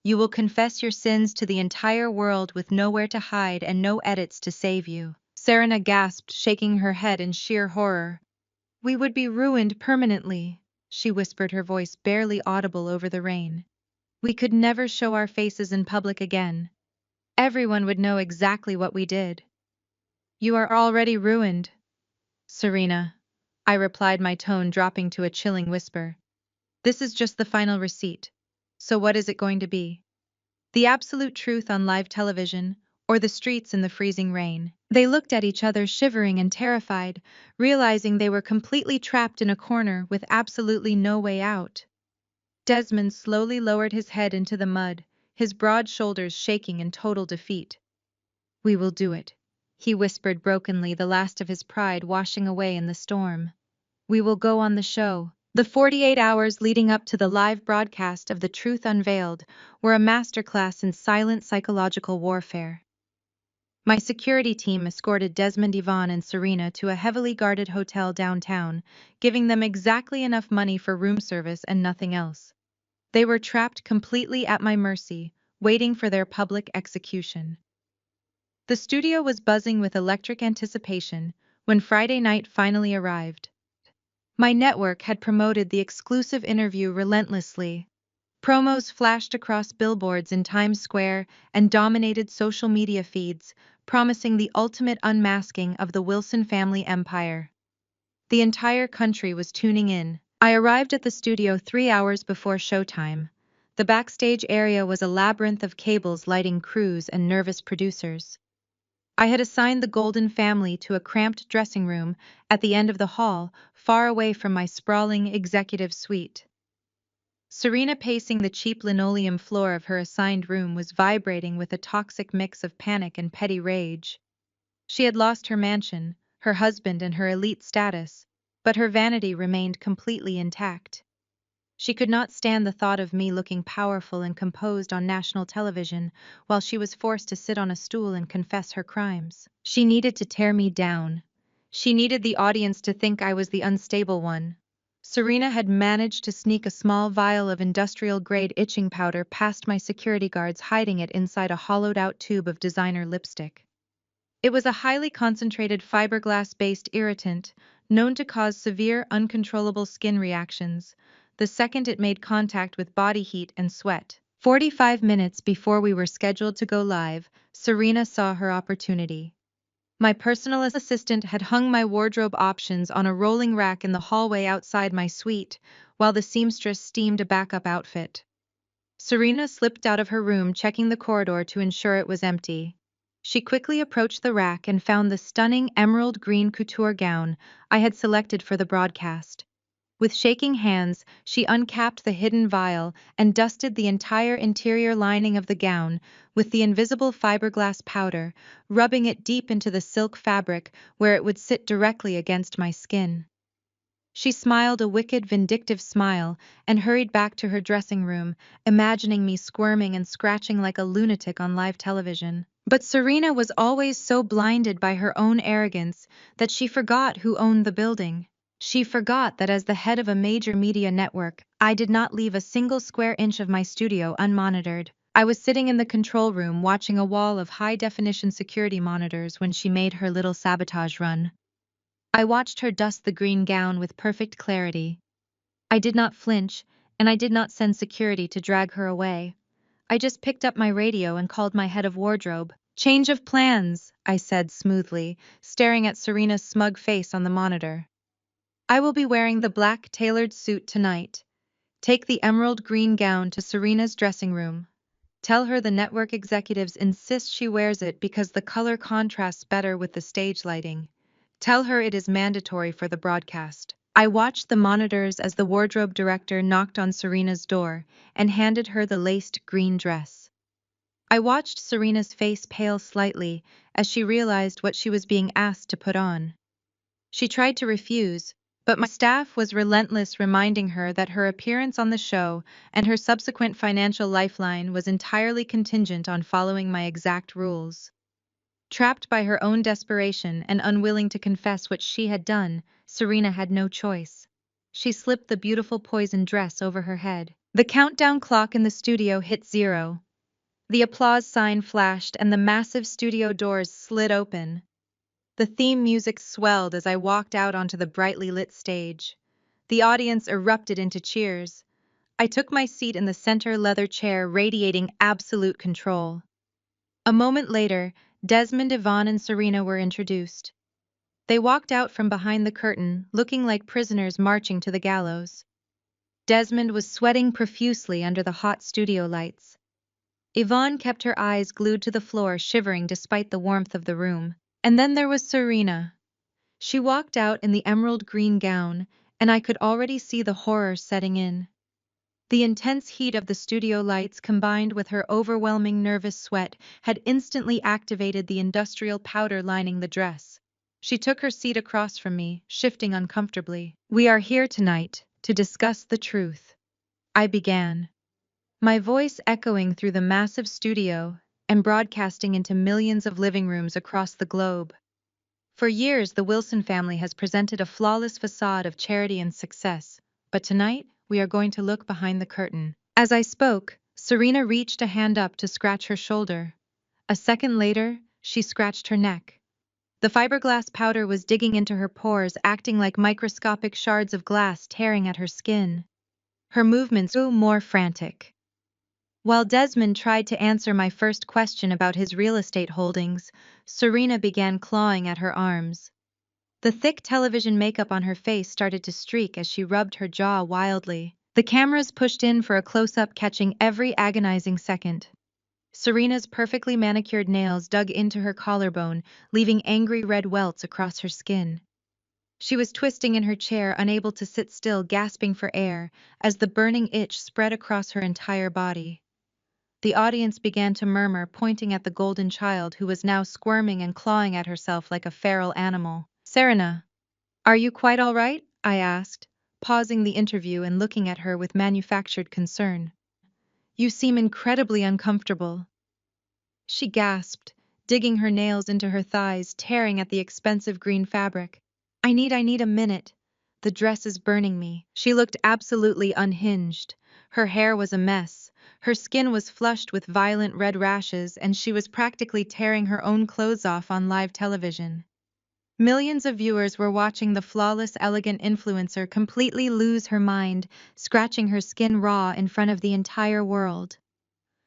[SPEAKER 1] You will confess your sins to the entire world with nowhere to hide and no edits to save you." Serena gasped, shaking her head in sheer horror. We would be ruined permanently, she whispered, her voice barely audible over the rain. We could never show our faces in public again. Everyone would know exactly what we did. You are already ruined, Serena, I replied, my tone dropping to a chilling whisper. This is just the final receipt. So what is it going to be? The absolute truth on live television, or the streets in the freezing rain? They looked at each other, shivering and terrified, realizing they were completely trapped in a corner with absolutely no way out. Desmond slowly lowered his head into the mud, his broad shoulders shaking in total defeat. We will do it, he whispered brokenly, the last of his pride washing away in the storm. We will go on the show. The 48 hours leading up to the live broadcast of The Truth Unveiled were a masterclass in silent psychological warfare. My security team escorted Desmond, Yvonne, and Serena to a heavily guarded hotel downtown, giving them exactly enough money for room service and nothing else. They were trapped completely at my mercy, waiting for their public execution. The studio was buzzing with electric anticipation when Friday night finally arrived. My network had promoted the exclusive interview relentlessly. Promos flashed across billboards in Times Square and dominated social media feeds, promising the ultimate unmasking of the Wilson family empire. The entire country was tuning in. I arrived at the studio 3 hours before showtime. The backstage area was a labyrinth of cables lighting crews and nervous producers. I had assigned the Golden family to a cramped dressing room at the end of the hall, far away from my sprawling executive suite. Serena, pacing the cheap linoleum floor of her assigned room, was vibrating with a toxic mix of panic and petty rage. She had lost her mansion, her husband, and her elite status, but her vanity remained completely intact. She could not stand the thought of me looking powerful and composed on national television while she was forced to sit on a stool and confess her crimes. She needed to tear me down. She needed the audience to think I was the unstable one. Serena had managed to sneak a small vial of industrial-grade itching powder past my security guards, hiding it inside a hollowed-out tube of designer lipstick. It was a highly concentrated fiberglass-based irritant, known to cause severe, uncontrollable skin reactions the second it made contact with body heat and sweat. 45 minutes before we were scheduled to go live, Serena saw her opportunity. My personal assistant had hung my wardrobe options on a rolling rack in the hallway outside my suite, while the seamstress steamed a backup outfit. Serena slipped out of her room, checking the corridor to ensure it was empty. She quickly approached the rack and found the stunning emerald green couture gown I had selected for the broadcast. With shaking hands, she uncapped the hidden vial and dusted the entire interior lining of the gown with the invisible fiberglass powder, rubbing it deep into the silk fabric where it would sit directly against my skin. She smiled a wicked, vindictive smile and hurried back to her dressing room, imagining me squirming and scratching like a lunatic on live television. But Serena was always so blinded by her own arrogance that she forgot who owned the building. She forgot that as the head of a major media network, I did not leave a single square inch of my studio unmonitored. I was sitting in the control room watching a wall of high-definition security monitors when she made her little sabotage run. I watched her dust the green gown with perfect clarity. I did not flinch, and I did not send security to drag her away. I just picked up my radio and called my head of wardrobe. "Change of plans," I said smoothly, staring at Serena's smug face on the monitor. "I will be wearing the black tailored suit tonight. Take the emerald green gown to Serena's dressing room. Tell her the network executives insist she wears it because the color contrasts better with the stage lighting. Tell her it is mandatory for the broadcast." I watched the monitors as the wardrobe director knocked on Serena's door and handed her the laced green dress. I watched Serena's face pale slightly as she realized what she was being asked to put on. She tried to refuse, but my staff was relentless, reminding her that her appearance on the show and her subsequent financial lifeline was entirely contingent on following my exact rules. Trapped by her own desperation and unwilling to confess what she had done, Serena had no choice. She slipped the beautiful poison dress over her head. The countdown clock in the studio hit 0. The applause sign flashed and the massive studio doors slid open. The theme music swelled as I walked out onto the brightly lit stage. The audience erupted into cheers. I took my seat in the center leather chair, radiating absolute control. A moment later, Desmond, Yvonne, and Serena were introduced. They walked out from behind the curtain, looking like prisoners marching to the gallows. Desmond was sweating profusely under the hot studio lights. Yvonne kept her eyes glued to the floor, shivering despite the warmth of the room. And then there was Serena. She walked out in the emerald green gown, and I could already see the horror setting in. The intense heat of the studio lights combined with her overwhelming nervous sweat had instantly activated the industrial powder lining the dress. She took her seat across from me, shifting uncomfortably. "We are here tonight to discuss the truth," I began, my voice echoing through the massive studio and broadcasting into millions of living rooms across the globe. For years, the Wilson family has presented a flawless facade of charity and success, but tonight, we are going to look behind the curtain. As I spoke, Serena reached a hand up to scratch her shoulder. A second later, she scratched her neck. The fiberglass powder was digging into her pores, acting like microscopic shards of glass tearing at her skin. Her movements grew more frantic. While Desmond tried to answer my first question about his real estate holdings, Serena began clawing at her arms. The thick television makeup on her face started to streak as she rubbed her jaw wildly. The cameras pushed in for a close-up, catching every agonizing second. Serena's perfectly manicured nails dug into her collarbone, leaving angry red welts across her skin. She was twisting in her chair, unable to sit still, gasping for air, as the burning itch spread across her entire body. The audience began to murmur, pointing at the golden child who was now squirming and clawing at herself like a feral animal. "Serena, are you quite all right?" I asked, pausing the interview and looking at her with manufactured concern. "You seem incredibly uncomfortable." She gasped, digging her nails into her thighs, tearing at the expensive green fabric. I need a minute. The dress is burning me." She looked absolutely unhinged. Her hair was a mess. Her skin was flushed with violent red rashes, and she was practically tearing her own clothes off on live television. Millions of viewers were watching the flawless, elegant influencer completely lose her mind, scratching her skin raw in front of the entire world.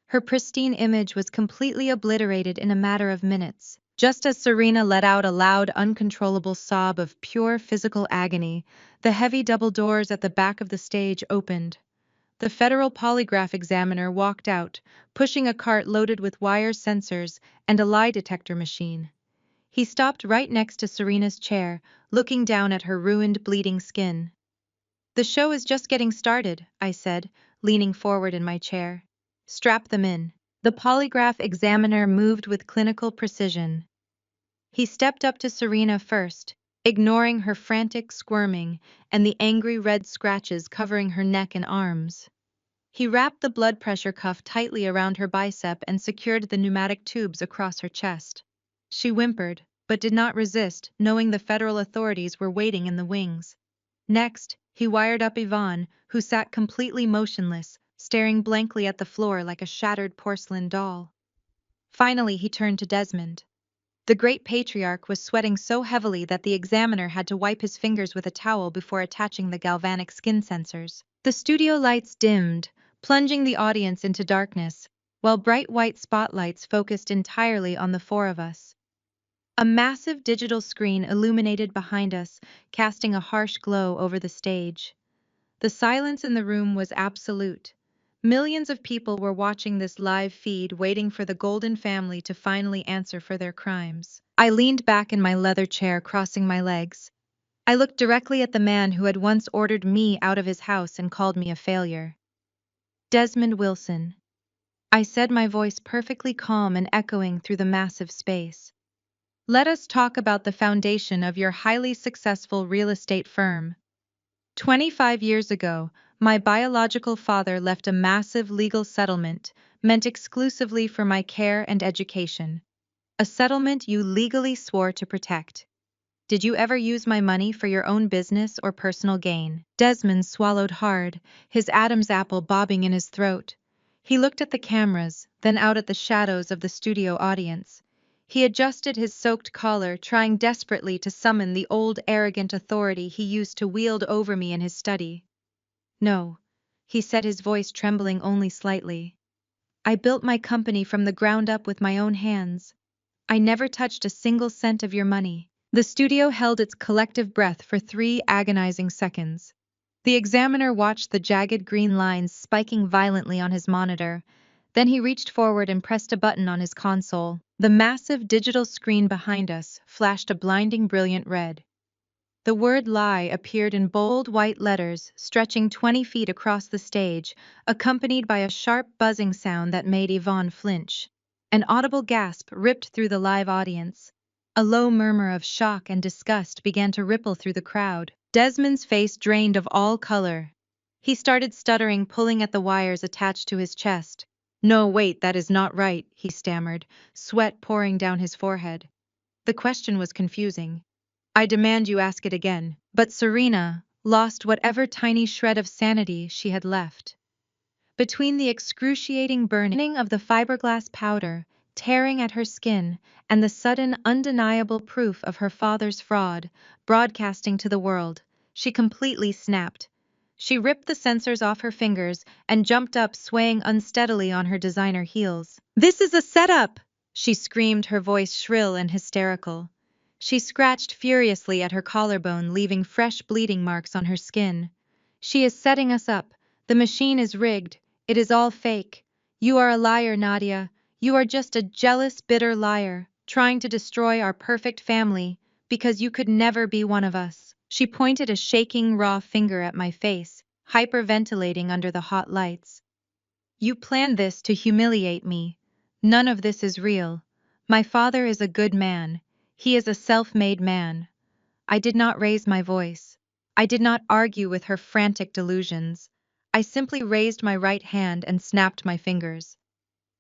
[SPEAKER 1] Her pristine image was completely obliterated in a matter of minutes. Just as Serena let out a loud, uncontrollable sob of pure physical agony, the heavy double doors at the back of the stage opened. The federal polygraph examiner walked out, pushing a cart loaded with wire sensors and a lie detector machine. He stopped right next to Serena's chair, looking down at her ruined, bleeding skin. "The show is just getting started," I said, leaning forward in my chair. "Strap them in." The polygraph examiner moved with clinical precision. He stepped up to Serena first, ignoring her frantic squirming and the angry red scratches covering her neck and arms. He wrapped the blood pressure cuff tightly around her bicep and secured the pneumatic tubes across her chest. She whimpered, but did not resist, knowing the federal authorities were waiting in the wings. Next, he wired up Yvonne, who sat completely motionless, staring blankly at the floor like a shattered porcelain doll. Finally, he turned to Desmond. The great patriarch was sweating so heavily that the examiner had to wipe his fingers with a towel before attaching the galvanic skin sensors. The studio lights dimmed, plunging the audience into darkness, while bright white spotlights focused entirely on the four of us. A massive digital screen illuminated behind us, casting a harsh glow over the stage. The silence in the room was absolute. Millions of people were watching this live feed, waiting for the Golden family to finally answer for their crimes. I leaned back in my leather chair, crossing my legs. I looked directly at the man who had once ordered me out of his house and called me a failure. "Desmond Wilson," I said, my voice perfectly calm and echoing through the massive space. "Let us talk about the foundation of your highly successful real estate firm. 25 years ago, my biological father left a massive legal settlement meant exclusively for my care and education. A settlement you legally swore to protect. Did you ever use my money for your own business or personal gain?" Desmond swallowed hard, his Adam's apple bobbing in his throat. He looked at the cameras, then out at the shadows of the studio audience. He adjusted his soaked collar, trying desperately to summon the old arrogant authority he used to wield over me in his study. "No," he said, his voice trembling only slightly. "I built my company from the ground up with my own hands. I never touched a single cent of your money." The studio held its collective breath for 3 agonizing seconds. The examiner watched the jagged green lines spiking violently on his monitor. Then he reached forward and pressed a button on his console. The massive digital screen behind us flashed a blinding brilliant red. The word "lie" appeared in bold white letters, stretching 20 feet across the stage, accompanied by a sharp buzzing sound that made Yvonne flinch. An audible gasp ripped through the live audience. A low murmur of shock and disgust began to ripple through the crowd. Desmond's face drained of all color. He started stuttering, pulling at the wires attached to his chest. "No, wait, that is not right," he stammered, sweat pouring down his forehead. The question was confusing. "I demand you ask it again." But Serena lost whatever tiny shred of sanity she had left. Between the excruciating burning of the fiberglass powder, tearing at her skin, and the sudden, undeniable proof of her father's fraud, broadcasting to the world, she completely snapped. She ripped the sensors off her fingers and jumped up, swaying unsteadily on her designer heels. "This is a setup!" she screamed, her voice shrill and hysterical. She scratched furiously at her collarbone, leaving fresh bleeding marks on her skin. "She is setting us up. The machine is rigged. It is all fake. You are a liar, Nadia. You are just a jealous, bitter liar, trying to destroy our perfect family, because you could never be one of us." She pointed a shaking, raw finger at my face, hyperventilating under the hot lights. "You planned this to humiliate me. None of this is real. My father is a good man. He is a self-made man." I did not raise my voice. I did not argue with her frantic delusions. I simply raised my right hand and snapped my fingers.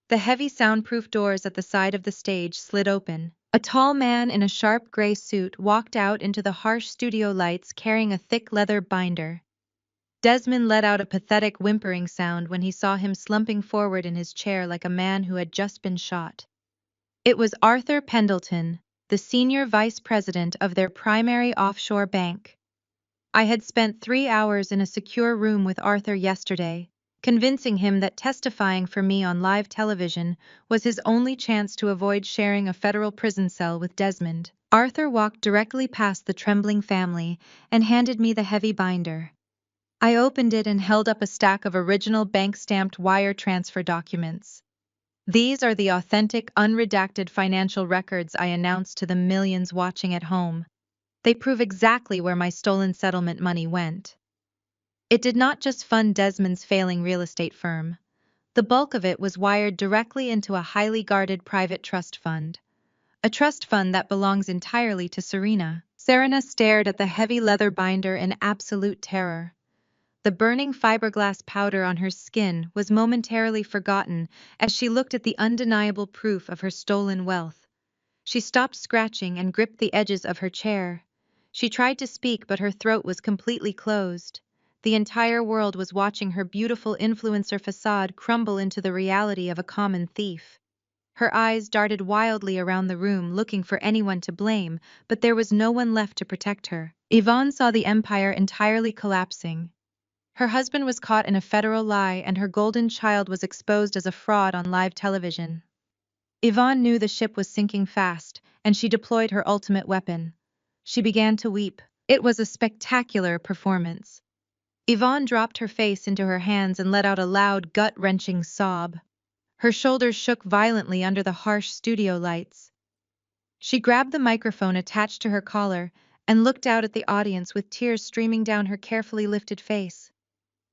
[SPEAKER 1] The heavy soundproof doors at the side of the stage slid open. A tall man in a sharp gray suit walked out into the harsh studio lights, carrying a thick leather binder. Desmond let out a pathetic whimpering sound when he saw him slumping forward in his chair like a man who had just been shot. It was Arthur Pendleton, the senior vice president of their primary offshore bank. I had spent 3 hours in a secure room with Arthur yesterday, convincing him that testifying for me on live television was his only chance to avoid sharing a federal prison cell with Desmond. Arthur walked directly past the trembling family and handed me the heavy binder. I opened it and held up a stack of original bank-stamped wire transfer documents. "These are the authentic, unredacted financial records," I announced to the millions watching at home. "They prove exactly where my stolen settlement money went." It did not just fund Desmond's failing real estate firm. The bulk of it was wired directly into a highly guarded private trust fund. A trust fund that belongs entirely to Serena. Serena stared at the heavy leather binder in absolute terror. The burning fiberglass powder on her skin was momentarily forgotten as she looked at the undeniable proof of her stolen wealth. She stopped scratching and gripped the edges of her chair. She tried to speak, but her throat was completely closed. The entire world was watching her beautiful influencer facade crumble into the reality of a common thief. Her eyes darted wildly around the room, looking for anyone to blame, but there was no one left to protect her. Yvonne saw the empire entirely collapsing. Her husband was caught in a federal lie, and her golden child was exposed as a fraud on live television. Yvonne knew the ship was sinking fast, and she deployed her ultimate weapon. She began to weep. It was a spectacular performance. Yvonne dropped her face into her hands and let out a loud, gut-wrenching sob. Her shoulders shook violently under the harsh studio lights. She grabbed the microphone attached to her collar and looked out at the audience with tears streaming down her carefully lifted face.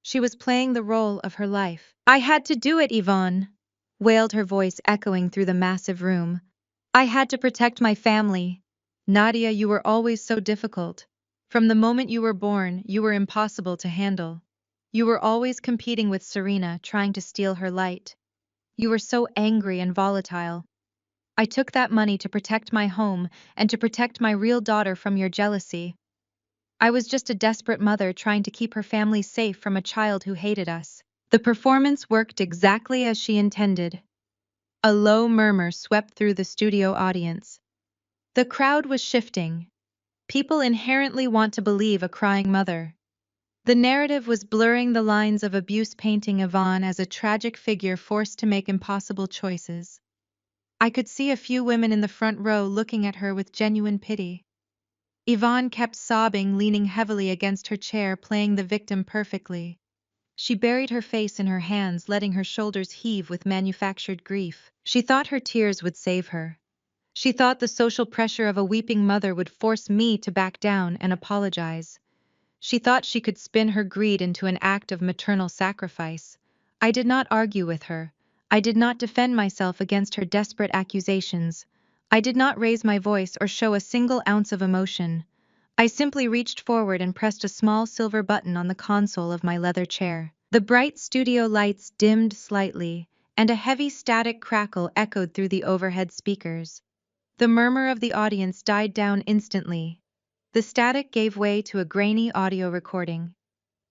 [SPEAKER 1] She was playing the role of her life. "I had to do it, Yvonne," wailed her voice echoing through the massive room. "I had to protect my family. Nadia, you were always so difficult. From the moment you were born, you were impossible to handle. You were always competing with Serena, trying to steal her light. You were so angry and volatile. I took that money to protect my home and to protect my real daughter from your jealousy. I was just a desperate mother trying to keep her family safe from a child who hated us." The performance worked exactly as she intended. A low murmur swept through the studio audience. The crowd was shifting. People inherently want to believe a crying mother. The narrative was blurring the lines of abuse, painting Yvonne as a tragic figure forced to make impossible choices. I could see a few women in the front row looking at her with genuine pity. Yvonne kept sobbing, leaning heavily against her chair, playing the victim perfectly. She buried her face in her hands, letting her shoulders heave with manufactured grief. She thought her tears would save her. She thought the social pressure of a weeping mother would force me to back down and apologize. She thought she could spin her greed into an act of maternal sacrifice. I did not argue with her. I did not defend myself against her desperate accusations. I did not raise my voice or show a single ounce of emotion. I simply reached forward and pressed a small silver button on the console of my leather chair. The bright studio lights dimmed slightly, and a heavy static crackle echoed through the overhead speakers. The murmur of the audience died down instantly. The static gave way to a grainy audio recording.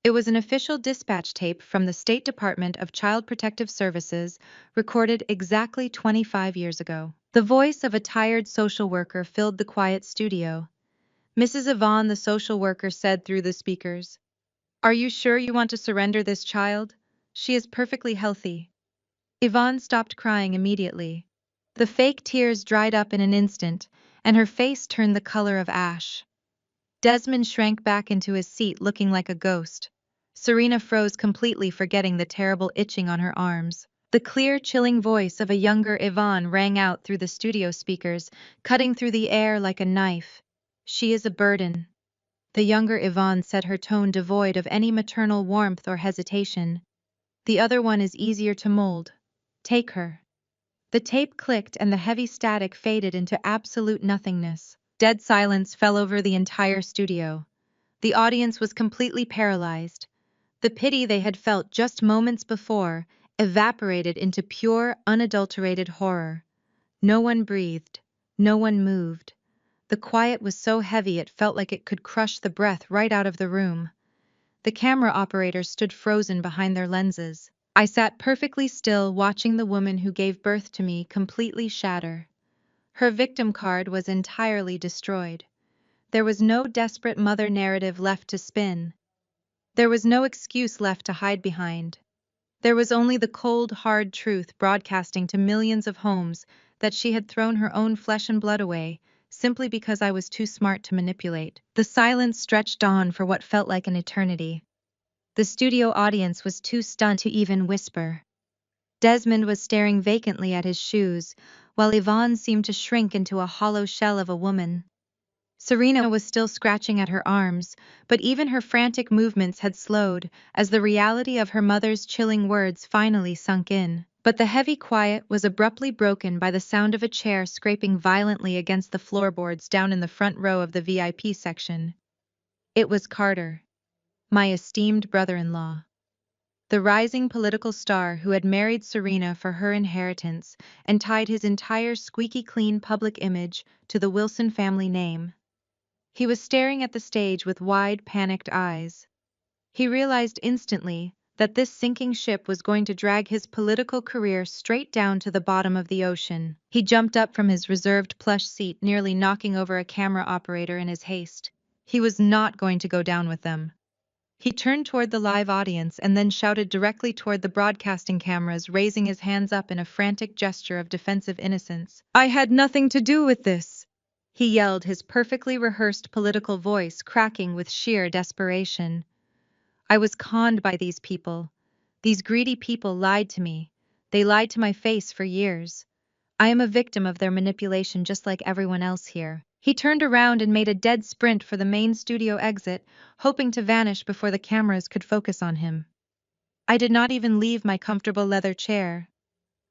[SPEAKER 1] It was an official dispatch tape from the State Department of Child Protective Services, recorded exactly 25 years ago. The voice of a tired social worker filled the quiet studio. Mrs. Yvonne, the social worker, said through the speakers, "Are you sure you want to surrender this child? She is perfectly healthy." Yvonne stopped crying immediately. The fake tears dried up in an instant, and her face turned the color of ash. Desmond shrank back into his seat, looking like a ghost. Serena froze completely, forgetting the terrible itching on her arms. The clear, chilling voice of a younger Yvonne rang out through the studio speakers, cutting through the air like a knife. "She is a burden." The younger Yvonne said, her tone devoid of any maternal warmth or hesitation. "The other one is easier to mold. Take her." The tape clicked and the heavy static faded into absolute nothingness. Dead silence fell over the entire studio. The audience was completely paralyzed. The pity they had felt just moments before evaporated into pure, unadulterated horror. No one breathed. No one moved. The quiet was so heavy it felt like it could crush the breath right out of the room. The camera operators stood frozen behind their lenses. I sat perfectly still, watching the woman who gave birth to me completely shatter. Her victim card was entirely destroyed. There was no desperate mother narrative left to spin. There was no excuse left to hide behind. There was only the cold, hard truth broadcasting to millions of homes that she had thrown her own flesh and blood away, simply because I was too smart to manipulate. The silence stretched on for what felt like an eternity. The studio audience was too stunned to even whisper. Desmond was staring vacantly at his shoes, while Yvonne seemed to shrink into a hollow shell of a woman. Serena was still scratching at her arms, but even her frantic movements had slowed as the reality of her mother's chilling words finally sunk in. But the heavy quiet was abruptly broken by the sound of a chair scraping violently against the floorboards down in the front row of the VIP section. It was Carter, my esteemed brother-in-law. The rising political star who had married Serena for her inheritance and tied his entire squeaky clean public image to the Wilson family name. He was staring at the stage with wide, panicked eyes. He realized instantly that this sinking ship was going to drag his political career straight down to the bottom of the ocean. He jumped up from his reserved plush seat, nearly knocking over a camera operator in his haste. He was not going to go down with them. He turned toward the live audience and then shouted directly toward the broadcasting cameras, raising his hands up in a frantic gesture of defensive innocence. "I had nothing to do with this," he yelled, his perfectly rehearsed political voice cracking with sheer desperation. "I was conned by these people. These greedy people lied to me. They lied to my face for years. I am a victim of their manipulation just like everyone else here." He turned around and made a dead sprint for the main studio exit, hoping to vanish before the cameras could focus on him. I did not even leave my comfortable leather chair.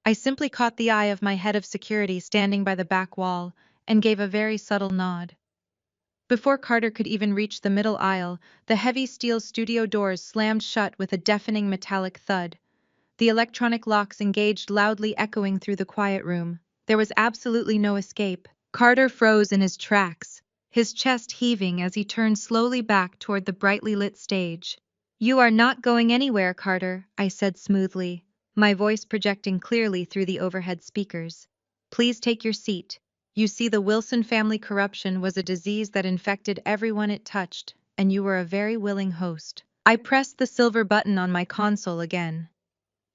[SPEAKER 1] I simply caught the eye of my head of security standing by the back wall and gave a very subtle nod. Before Carter could even reach the middle aisle, the heavy steel studio doors slammed shut with a deafening metallic thud. The electronic locks engaged, loudly echoing through the quiet room. There was absolutely no escape. Carter froze in his tracks, his chest heaving as he turned slowly back toward the brightly lit stage. "You are not going anywhere, Carter," I said smoothly. my voice projecting clearly through the overhead speakers. Please take your seat. You see, the Wilson family corruption was a disease that infected everyone it touched, and you were a very willing host. I pressed the silver button on my console again.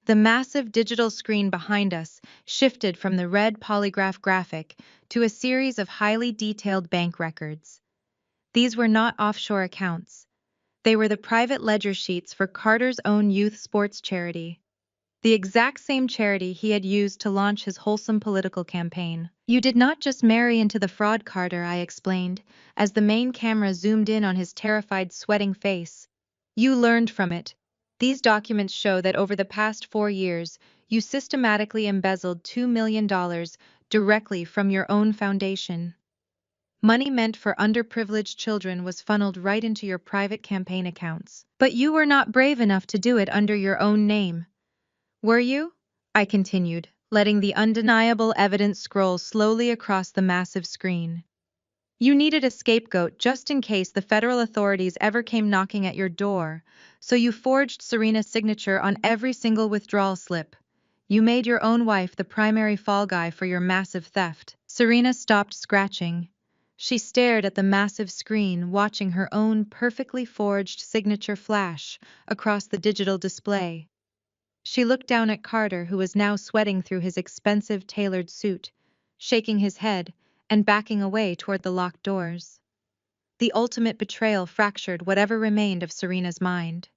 [SPEAKER 1] The massive digital screen behind us shifted from the red polygraph graphic to a series of highly detailed bank records. These were not offshore accounts. They were the private ledger sheets for Carter's own youth sports charity. The exact same charity he had used to launch his wholesome political campaign. You did not just marry into the fraud, Carter, I explained, as the main camera zoomed in on his terrified, sweating face. You learned from it. These documents show that over the past 4 years, you systematically embezzled $2 million directly from your own foundation. Money meant for underprivileged children was funneled right into your private campaign accounts. But you were not brave enough to do it under your own name. Were you? I continued, letting the undeniable evidence scroll slowly across the massive screen. You needed a scapegoat just in case the federal authorities ever came knocking at your door, so you forged Serena's signature on every single withdrawal slip. You made your own wife the primary fall guy for your massive theft. Serena stopped scratching. She stared at the massive screen, watching her own perfectly forged signature flash across the digital display. She looked down at Carter, who was now sweating through his expensive tailored suit, shaking his head and backing away toward the locked doors. The ultimate betrayal fractured whatever remained of Serena's mind.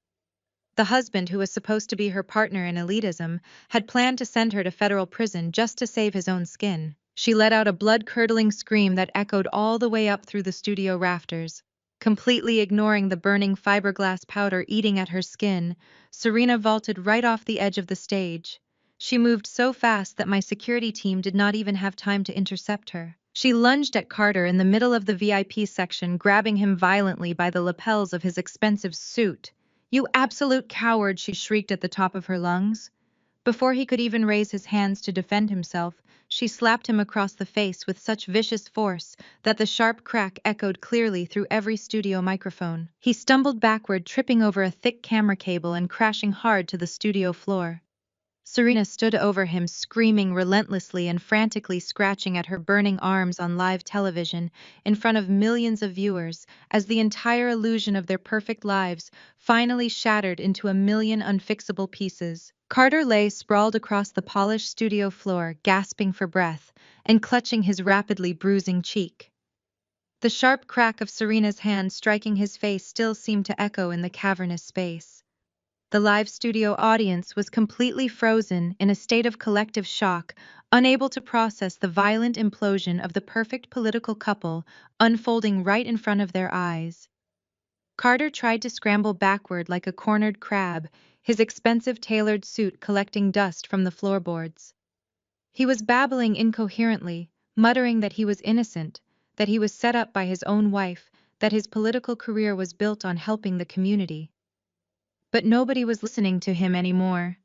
[SPEAKER 1] The husband, who was supposed to be her partner in elitism, had planned to send her to federal prison just to save his own skin. She let out a blood-curdling scream that echoed all the way up through the studio rafters. Completely ignoring the burning fiberglass powder eating at her skin, Serena vaulted right off the edge of the stage. She moved so fast that my security team did not even have time to intercept her. She lunged at Carter in the middle of the VIP section, grabbing him violently by the lapels of his expensive suit. "You absolute coward!" she shrieked at the top of her lungs. Before he could even raise his hands to defend himself, she slapped him across the face with such vicious force that the sharp crack echoed clearly through every studio microphone. He stumbled backward, tripping over a thick camera cable and crashing hard to the studio floor. Serena stood over him, screaming relentlessly and frantically scratching at her burning arms on live television in front of millions of viewers, as the entire illusion of their perfect lives finally shattered into a million unfixable pieces. Carter lay sprawled across the polished studio floor, gasping for breath and clutching his rapidly bruising cheek. The sharp crack of Serena's hand striking his face still seemed to echo in the cavernous space. The live studio audience was completely frozen in a state of collective shock, unable to process the violent implosion of the perfect political couple unfolding right in front of their eyes. Carter tried to scramble backward like a cornered crab, his expensive tailored suit collecting dust from the floorboards. He was babbling incoherently, muttering that he was innocent, that he was set up by his own wife, that his political career was built on helping the community. But nobody was listening to him anymore.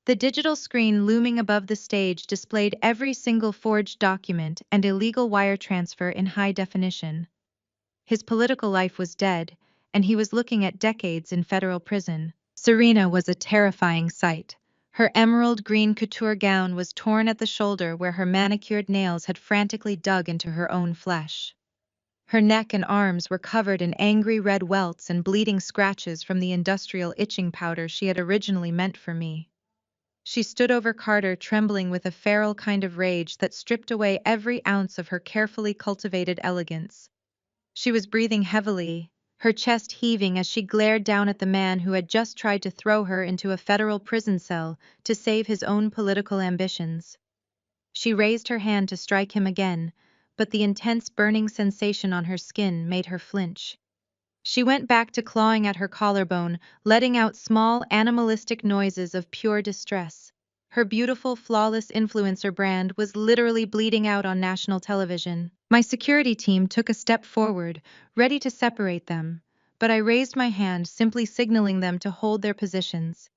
[SPEAKER 1] The digital screen looming above the stage displayed every single forged document and illegal wire transfer in high definition. His political life was dead, and he was looking at decades in federal prison. Serena was a terrifying sight. Her emerald green couture gown was torn at the shoulder where her manicured nails had frantically dug into her own flesh. Her neck and arms were covered in angry red welts and bleeding scratches from the industrial itching powder she had originally meant for me. She stood over Carter, trembling with a feral kind of rage that stripped away every ounce of her carefully cultivated elegance. She was breathing heavily, her chest heaving as she glared down at the man who had just tried to throw her into a federal prison cell to save his own political ambitions. She raised her hand to strike him again, but the intense burning sensation on her skin made her flinch. She went back to clawing at her collarbone, letting out small, animalistic noises of pure distress. Her beautiful, flawless influencer brand was literally bleeding out on national television. My security team took a step forward, ready to separate them, but I raised my hand, simply signaling them to hold their positions.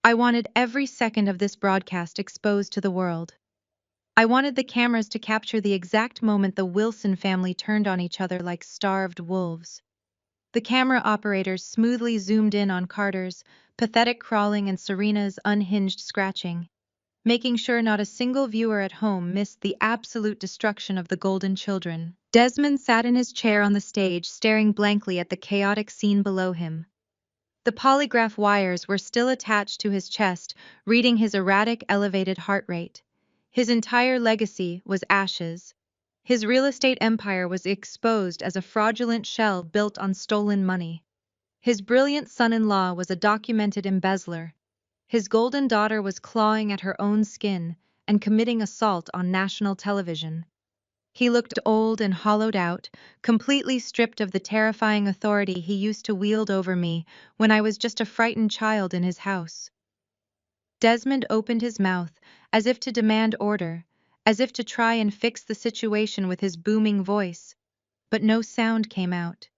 [SPEAKER 1] I wanted every second of this broadcast exposed to the world. I wanted the cameras to capture the exact moment the Wilson family turned on each other like starved wolves. The camera operators smoothly zoomed in on Carter's pathetic crawling and Serena's unhinged scratching, making sure not a single viewer at home missed the absolute destruction of the Golden Children. Desmond sat in his chair on the stage, staring blankly at the chaotic scene below him. The polygraph wires were still attached to his chest, reading his erratic, elevated heart rate. His entire legacy was ashes. His real estate empire was exposed as a fraudulent shell built on stolen money. His brilliant son-in-law was a documented embezzler. His golden daughter was clawing at her own skin and committing assault on national television. He looked old and hollowed out, completely stripped of the terrifying authority he used to wield over me when I was just a frightened child in his house. Desmond opened his mouth, as if to demand order, as if to try and fix the situation with his booming voice, but no sound came out.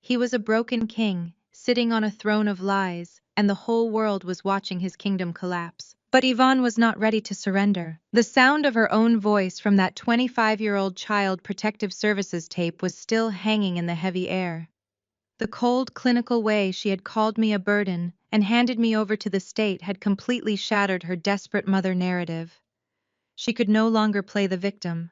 [SPEAKER 1] He was a broken king, sitting on a throne of lies, and the whole world was watching his kingdom collapse. But Yvonne was not ready to surrender. The sound of her own voice from that 25-year-old Child Protective Services tape was still hanging in the heavy air. The cold, clinical way she had called me a burden and handed me over to the state had completely shattered her desperate mother narrative. She could no longer play the victim.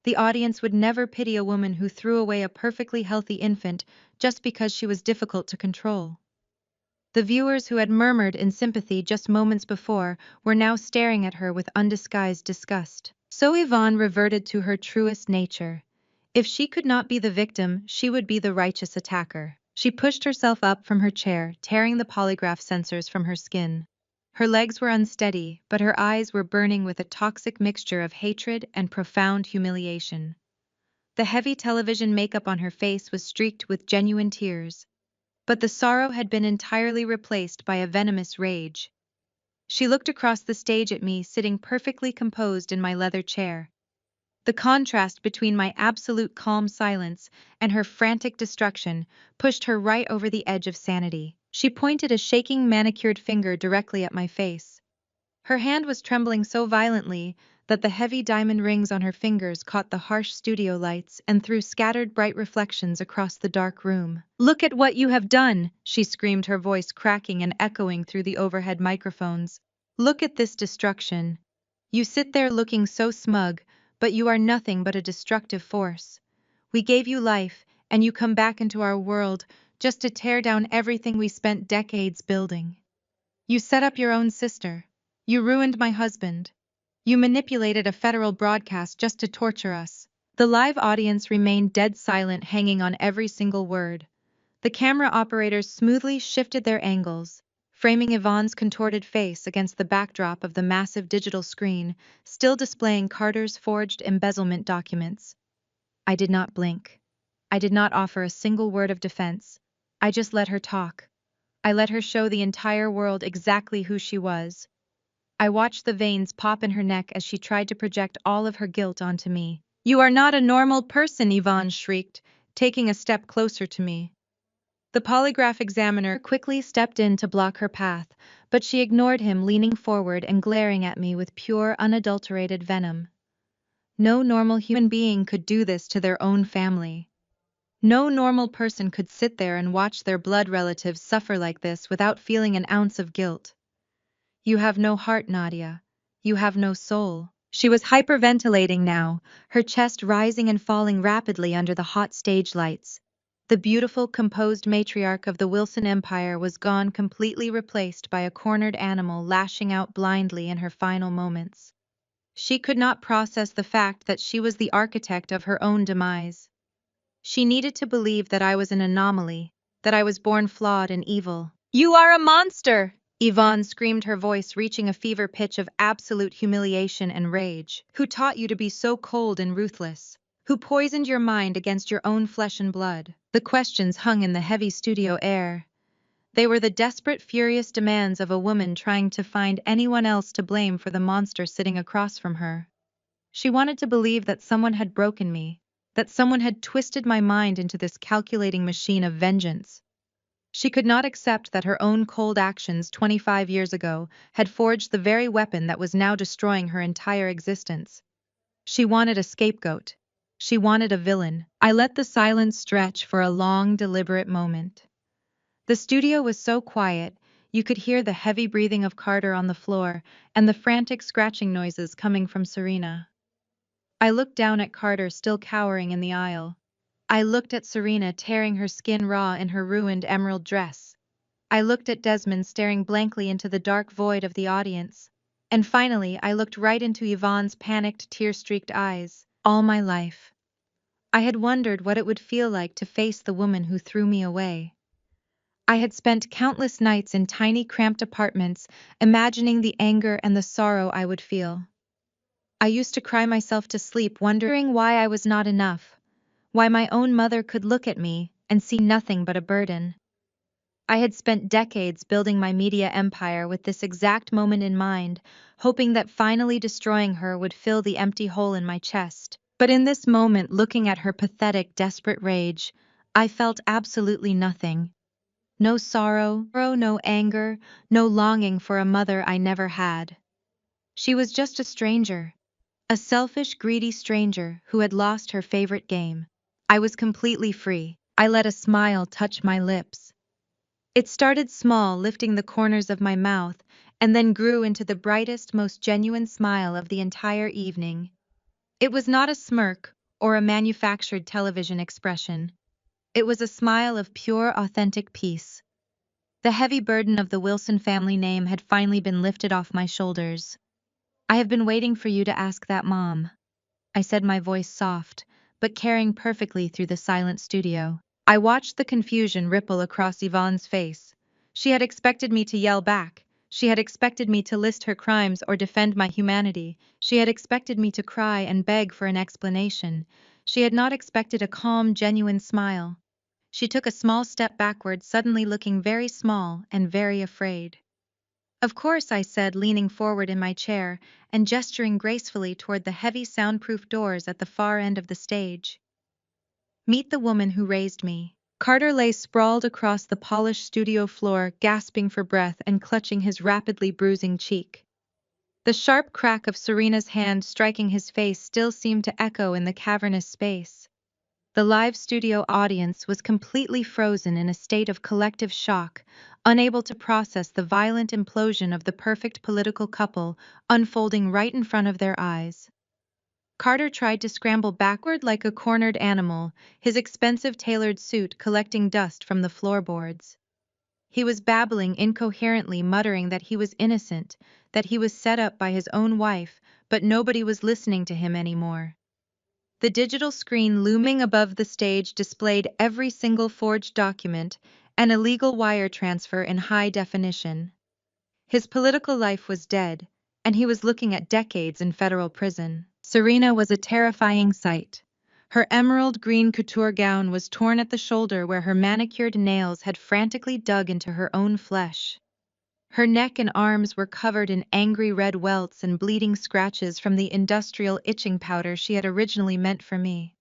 [SPEAKER 1] The audience would never pity a woman who threw away a perfectly healthy infant just because she was difficult to control. The viewers who had murmured in sympathy just moments before were now staring at her with undisguised disgust. So Yvonne reverted to her truest nature. If she could not be the victim, she would be the righteous attacker. She pushed herself up from her chair, tearing the polygraph sensors from her skin. Her legs were unsteady, but her eyes were burning with a toxic mixture of hatred and profound humiliation. The heavy television makeup on her face was streaked with genuine tears, but the sorrow had been entirely replaced by a venomous rage. She looked across the stage at me, sitting perfectly composed in my leather chair. The contrast between my absolute calm silence and her frantic destruction pushed her right over the edge of sanity. She pointed a shaking manicured finger directly at my face. Her hand was trembling so violently that the heavy diamond rings on her fingers caught the harsh studio lights and threw scattered bright reflections across the dark room. "Look at what you have done!" she screamed, her voice cracking and echoing through the overhead microphones. "Look at this destruction. You sit there looking so smug, but you are nothing but a destructive force. We gave you life, and you come back into our world just to tear down everything we spent decades building. You set up your own sister. You ruined my husband. You manipulated a federal broadcast just to torture us." The live audience remained dead silent, hanging on every single word. The camera operators smoothly shifted their angles, framing Yvonne's contorted face against the backdrop of the massive digital screen, still displaying Carter's forged embezzlement documents. I did not blink. I did not offer a single word of defense. I just let her talk. I let her show the entire world exactly who she was. I watched the veins pop in her neck as she tried to project all of her guilt onto me. "You are not a normal person," Yvonne shrieked, taking a step closer to me. The polygraph examiner quickly stepped in to block her path, but she ignored him, leaning forward and glaring at me with pure, unadulterated venom. No normal human being could do this to their own family. No normal person could sit there and watch their blood relatives suffer like this without feeling an ounce of guilt. "You have no heart, Nadia. You have no soul." She was hyperventilating now, her chest rising and falling rapidly under the hot stage lights. The beautiful, composed matriarch of the Wilson Empire was gone, completely replaced by a cornered animal lashing out blindly in her final moments. She could not process the fact that she was the architect of her own demise. She needed to believe that I was an anomaly, that I was born flawed and evil. "You are a monster!" Yvonne screamed, her voice reaching a fever pitch of absolute humiliation and rage. "Who taught you to be so cold and ruthless? Who poisoned your mind against your own flesh and blood?" The questions hung in the heavy studio air. They were the desperate, furious demands of a woman trying to find anyone else to blame for the monster sitting across from her. She wanted to believe that someone had broken me, that someone had twisted my mind into this calculating machine of vengeance. She could not accept that her own cold actions 25 years ago had forged the very weapon that was now destroying her entire existence. She wanted a scapegoat. She wanted a villain. I let the silence stretch for a long, deliberate moment. The studio was so quiet, you could hear the heavy breathing of Carter on the floor and the frantic scratching noises coming from Serena. I looked down at Carter still cowering in the aisle. I looked at Serena tearing her skin raw in her ruined emerald dress. I looked at Desmond staring blankly into the dark void of the audience. And finally, I looked right into Yvonne's panicked, tear-streaked eyes. All my life, I had wondered what it would feel like to face the woman who threw me away. I had spent countless nights in tiny, cramped apartments, imagining the anger and the sorrow I would feel. I used to cry myself to sleep, wondering why I was not enough, why my own mother could look at me and see nothing but a burden. I had spent decades building my media empire with this exact moment in mind, hoping that finally destroying her would fill the empty hole in my chest. But in this moment, looking at her pathetic, desperate rage, I felt absolutely nothing. No sorrow, no anger, no longing for a mother I never had. She was just a stranger. A selfish, greedy stranger who had lost her favorite game. I was completely free. I let a smile touch my lips. It started small, lifting the corners of my mouth, and then grew into the brightest, most genuine smile of the entire evening. It was not a smirk or a manufactured television expression. It was a smile of pure, authentic peace. The heavy burden of the Wilson family name had finally been lifted off my shoulders. "I have been waiting for you to ask that, Mom," I said, my voice soft, but carrying perfectly through the silent studio. I watched the confusion ripple across Yvonne's face. She had expected me to yell back. She had expected me to list her crimes or defend my humanity. She had expected me to cry and beg for an explanation. She had not expected a calm, genuine smile. She took a small step backward, suddenly looking very small and very afraid. "Of course," I said, leaning forward in my chair and gesturing gracefully toward the heavy soundproof doors at the far end of the stage. "Meet the woman who raised me." Carter lay sprawled across the polished studio floor, gasping for breath and clutching his rapidly bruising cheek. The sharp crack of Serena's hand striking his face still seemed to echo in the cavernous space. The live studio audience was completely frozen in a state of collective shock, unable to process the violent implosion of the perfect political couple unfolding right in front of their eyes. Carter tried to scramble backward like a cornered animal, his expensive tailored suit collecting dust from the floorboards. He was babbling incoherently, muttering that he was innocent, that he was set up by his own wife, but nobody was listening to him anymore. The digital screen looming above the stage displayed every single forged document and illegal wire transfer in high definition. His political life was dead, and he was looking at decades in federal prison. Serena was a terrifying sight. Her emerald green couture gown was torn at the shoulder where her manicured nails had frantically dug into her own flesh. Her neck and arms were covered in angry red welts and bleeding scratches from the industrial itching powder she had originally meant for me.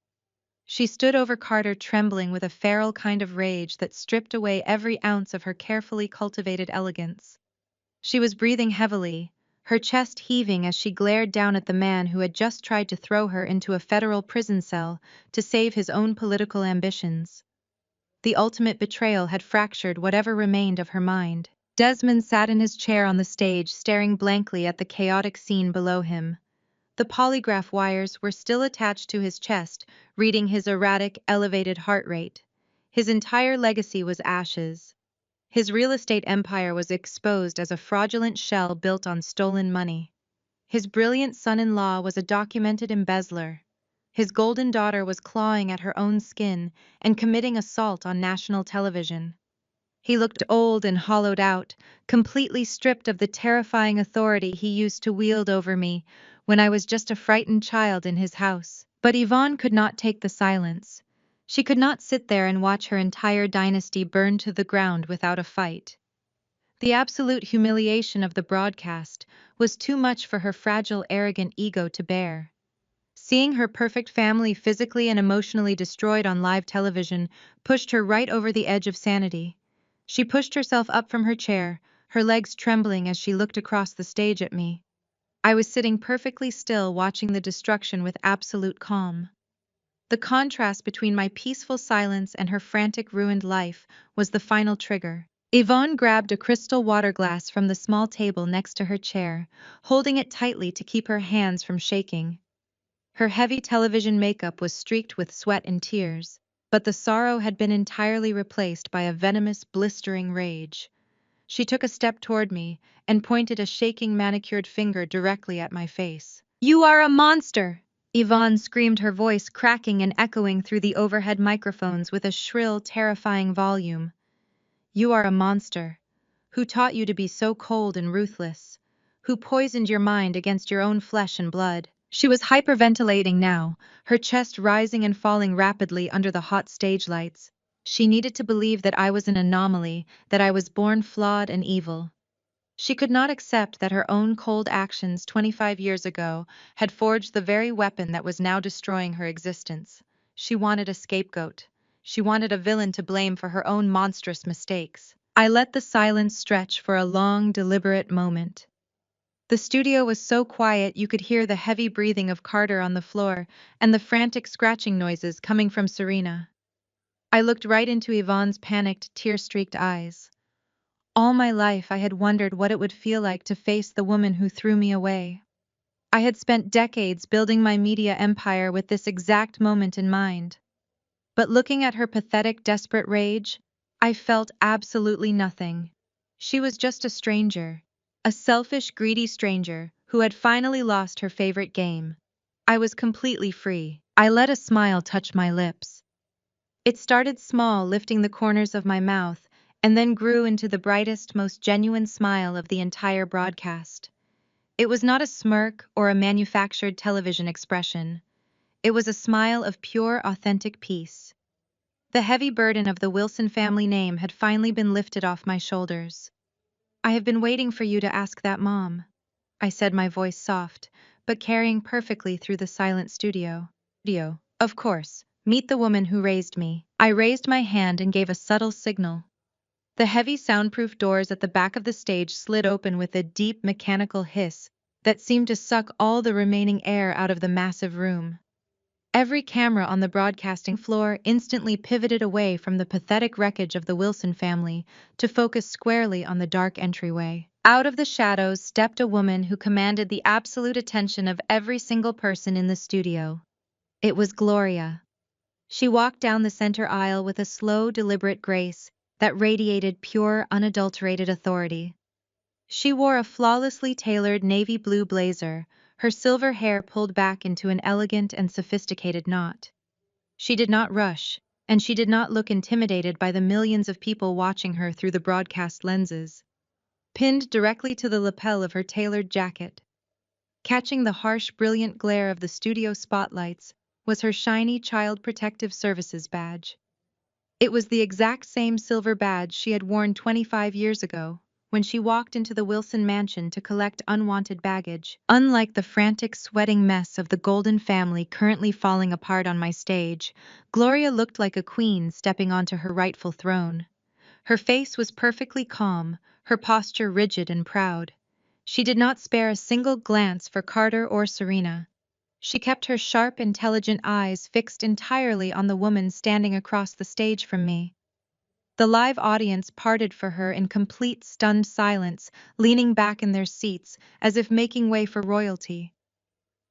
[SPEAKER 1] She stood over Carter, trembling with a feral kind of rage that stripped away every ounce of her carefully cultivated elegance. She was breathing heavily, her chest heaving as she glared down at the man who had just tried to throw her into a federal prison cell to save his own political ambitions. The ultimate betrayal had fractured whatever remained of her mind. Desmond sat in his chair on the stage, staring blankly at the chaotic scene below him. The polygraph wires were still attached to his chest, reading his erratic, elevated heart rate. His entire legacy was ashes. His real estate empire was exposed as a fraudulent shell built on stolen money. His brilliant son-in-law was a documented embezzler. His golden daughter was clawing at her own skin and committing assault on national television. He looked old and hollowed out, completely stripped of the terrifying authority he used to wield over me when I was just a frightened child in his house. But Yvonne could not take the silence. She could not sit there and watch her entire dynasty burn to the ground without a fight. The absolute humiliation of the broadcast was too much for her fragile, arrogant ego to bear. Seeing her perfect family physically and emotionally destroyed on live television pushed her right over the edge of sanity. She pushed herself up from her chair, her legs trembling as she looked across the stage at me. I was sitting perfectly still, watching the destruction with absolute calm. The contrast between my peaceful silence and her frantic, ruined life was the final trigger. Yvonne grabbed a crystal water glass from the small table next to her chair, holding it tightly to keep her hands from shaking. Her heavy television makeup was streaked with sweat and tears, but the sorrow had been entirely replaced by a venomous, blistering rage. She took a step toward me and pointed a shaking manicured finger directly at my face. "You are a monster!" Yvonne screamed, her voice cracking and echoing through the overhead microphones with a shrill, terrifying volume. "You are a monster. Who taught you to be so cold and ruthless? Who poisoned your mind against your own flesh and blood?" She was hyperventilating now, her chest rising and falling rapidly under the hot stage lights. She needed to believe that I was an anomaly, that I was born flawed and evil. She could not accept that her own cold actions 25 years ago had forged the very weapon that was now destroying her existence. She wanted a scapegoat. She wanted a villain to blame for her own monstrous mistakes. I let the silence stretch for a long, deliberate moment. The studio was so quiet you could hear the heavy breathing of Carter on the floor and the frantic scratching noises coming from Serena. I looked right into Yvonne's panicked, tear-streaked eyes. All my life I had wondered what it would feel like to face the woman who threw me away. I had spent decades building my media empire with this exact moment in mind. But looking at her pathetic, desperate rage, I felt absolutely nothing. She was just a stranger. A selfish, greedy stranger who had finally lost her favorite game. I was completely free. I let a smile touch my lips. It started small, lifting the corners of my mouth, and then grew into the brightest, most genuine smile of the entire broadcast. It was not a smirk or a manufactured television expression. It was a smile of pure, authentic peace. The heavy burden of the Wilson family name had finally been lifted off my shoulders. "I have been waiting for you to ask that, Mom," I said, my voice soft, but carrying perfectly through the silent studio. "Of course, meet the woman who raised me." I raised my hand and gave a subtle signal. The heavy soundproof doors at the back of the stage slid open with a deep mechanical hiss that seemed to suck all the remaining air out of the massive room. Every camera on the broadcasting floor instantly pivoted away from the pathetic wreckage of the Wilson family to focus squarely on the dark entryway. Out of the shadows stepped a woman who commanded the absolute attention of every single person in the studio. It was Gloria. She walked down the center aisle with a slow, deliberate grace that radiated pure, unadulterated authority. She wore a flawlessly tailored navy blue blazer, her silver hair pulled back into an elegant and sophisticated knot. She did not rush, and she did not look intimidated by the millions of people watching her through the broadcast lenses. Pinned directly to the lapel of her tailored jacket, catching the harsh, brilliant glare of the studio spotlights, was her shiny Child Protective Services badge. It was the exact same silver badge she had worn 25 years ago, when she walked into the Wilson mansion to collect unwanted baggage. Unlike the frantic, sweating mess of the Golden family currently falling apart on my stage, Gloria looked like a queen stepping onto her rightful throne. Her face was perfectly calm, her posture rigid and proud. She did not spare a single glance for Carter or Serena. She kept her sharp, intelligent eyes fixed entirely on the woman standing across the stage from me. The live audience parted for her in complete stunned silence, leaning back in their seats as if making way for royalty.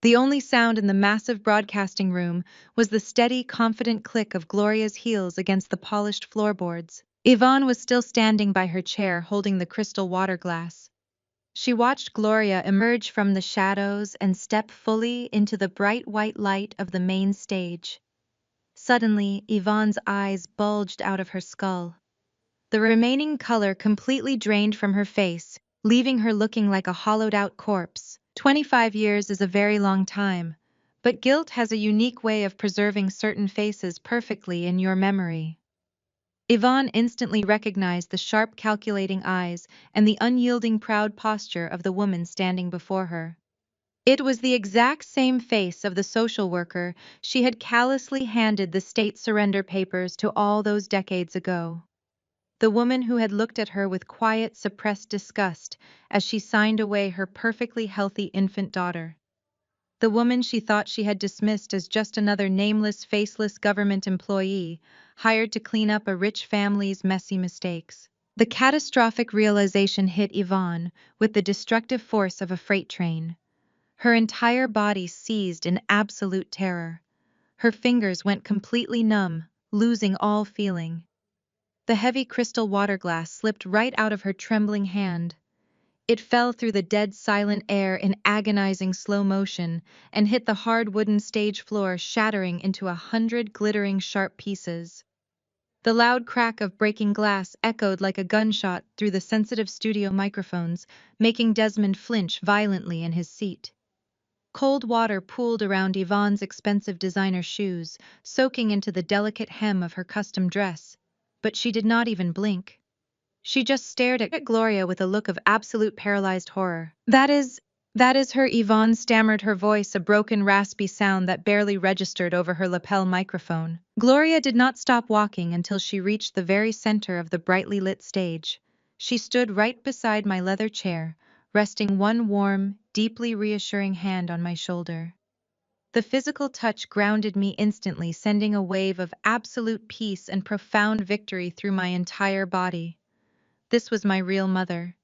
[SPEAKER 1] The only sound in the massive broadcasting room was the steady, confident click of Gloria's heels against the polished floorboards. Yvonne was still standing by her chair holding the crystal water glass. She watched Gloria emerge from the shadows and step fully into the bright white light of the main stage. Suddenly, Yvonne's eyes bulged out of her skull. The remaining color completely drained from her face, leaving her looking like a hollowed-out corpse. 25 years is a very long time, but guilt has a unique way of preserving certain faces perfectly in your memory. Yvonne instantly recognized the sharp, calculating eyes and the unyielding, proud posture of the woman standing before her. It was the exact same face of the social worker she had callously handed the state surrender papers to all those decades ago. The woman who had looked at her with quiet, suppressed disgust as she signed away her perfectly healthy infant daughter. the woman she thought she had dismissed as just another nameless, faceless government employee, hired to clean up a rich family's messy mistakes. The catastrophic realization hit Yvonne with the destructive force of a freight train. Her entire body seized in absolute terror. Her fingers went completely numb, losing all feeling. The heavy crystal water glass slipped right out of her trembling hand. It fell through the dead silent air in agonizing slow motion and hit the hard wooden stage floor, shattering into 100 glittering sharp pieces. The loud crack of breaking glass echoed like a gunshot through the sensitive studio microphones, making Desmond flinch violently in his seat. Cold water pooled around Yvonne's expensive designer shoes, soaking into the delicate hem of her custom dress, but she did not even blink. She just stared at Gloria with a look of absolute paralyzed horror. That is her, Yvonne stammered, her voice a broken, raspy sound that barely registered over her lapel microphone. Gloria did not stop walking until she reached the very center of the brightly lit stage. She stood right beside my leather chair, resting one warm, deeply reassuring hand on my shoulder. The physical touch grounded me instantly, sending a wave of absolute peace and profound victory through my entire body. This was my real mother,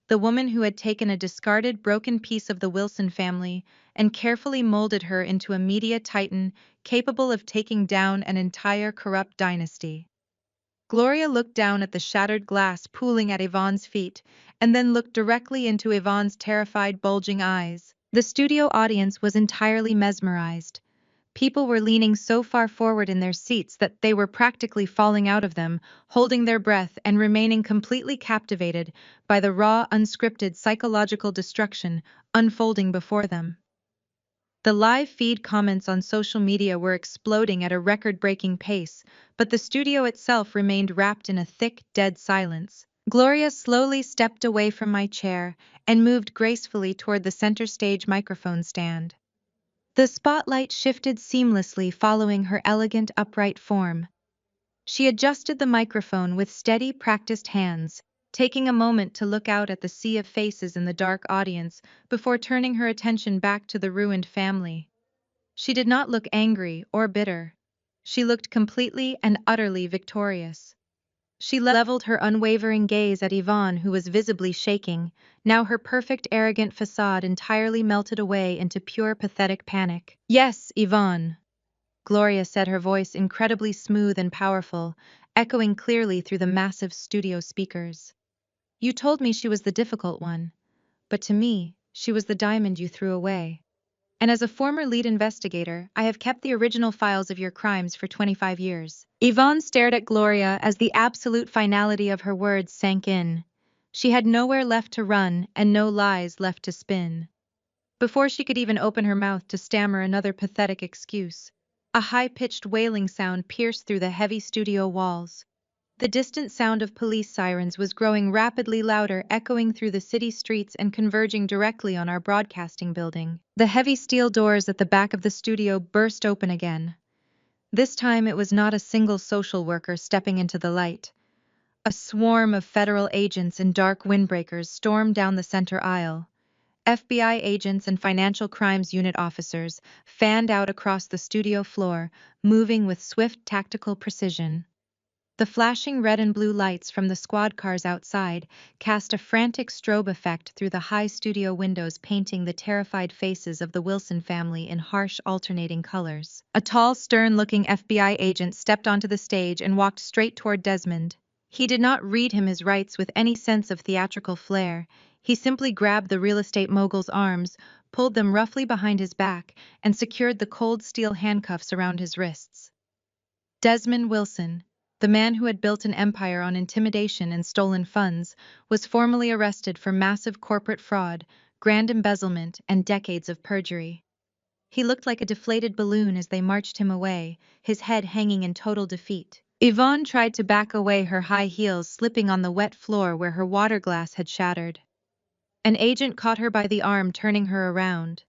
[SPEAKER 1] the woman who had taken a discarded, broken piece of the Wilson family and carefully molded her into a media titan capable of taking down an entire corrupt dynasty. Gloria looked down at the shattered glass pooling at Yvonne's feet, and then looked directly into Yvonne's terrified, bulging eyes. The studio audience was entirely mesmerized. People were leaning so far forward in their seats that they were practically falling out of them, holding their breath and remaining completely captivated by the raw, unscripted psychological destruction unfolding before them. The live feed comments on social media were exploding at a record-breaking pace, but the studio itself remained wrapped in a thick, dead silence. Gloria slowly stepped away from my chair and moved gracefully toward the center stage microphone stand. The spotlight shifted seamlessly following her elegant, upright form. She adjusted the microphone with steady, practiced hands, taking a moment to look out at the sea of faces in the dark audience before turning her attention back to the ruined family. She did not look angry or bitter. She looked completely and utterly victorious. She leveled her unwavering gaze at Yvonne, who was visibly shaking. Now her perfect, arrogant facade entirely melted away into pure, pathetic panic. "Yes, Yvonne," Gloria said, her voice incredibly smooth and powerful, echoing clearly through the massive studio speakers. "You told me she was the difficult one, but to me, she was the diamond you threw away. And as a former lead investigator, I have kept the original files of your crimes for 25 years. Yvonne stared at Gloria as the absolute finality of her words sank in. She had nowhere left to run and no lies left to spin. Before she could even open her mouth to stammer another pathetic excuse, a high-pitched wailing sound pierced through the heavy studio walls. The distant sound of police sirens was growing rapidly louder, echoing through the city streets and converging directly on our broadcasting building. The heavy steel doors at the back of the studio burst open again. This time it was not a single social worker stepping into the light. A swarm of federal agents in dark windbreakers stormed down the center aisle. FBI agents and financial crimes unit officers fanned out across the studio floor, moving with swift tactical precision. The flashing red and blue lights from the squad cars outside cast a frantic strobe effect through the high studio windows, painting the terrified faces of the Wilson family in harsh, alternating colors. A tall, stern-looking FBI agent stepped onto the stage and walked straight toward Desmond. He did not read him his rights with any sense of theatrical flair. He simply grabbed the real estate mogul's arms, pulled them roughly behind his back, and secured the cold steel handcuffs around his wrists. Desmond Wilson, the man who had built an empire on intimidation and stolen funds, was formally arrested for massive corporate fraud, grand embezzlement, and decades of perjury. He looked like a deflated balloon as they marched him away, his head hanging in total defeat. Yvonne tried to back away, her high heels slipping on the wet floor where her water glass had shattered. An agent caught her by the arm, turning her around.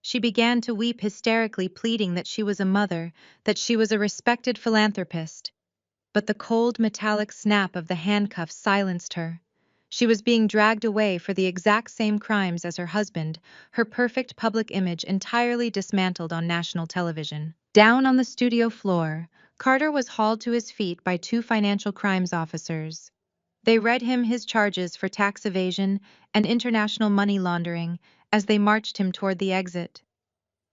[SPEAKER 1] She began to weep hysterically, pleading that she was a mother, that she was a respected philanthropist. But the cold, metallic snap of the handcuffs silenced her. She was being dragged away for the exact same crimes as her husband, her perfect public image entirely dismantled on national television. Down on the studio floor, Carter was hauled to his feet by two financial crimes officers. They read him his charges for tax evasion and international money laundering as they marched him toward the exit.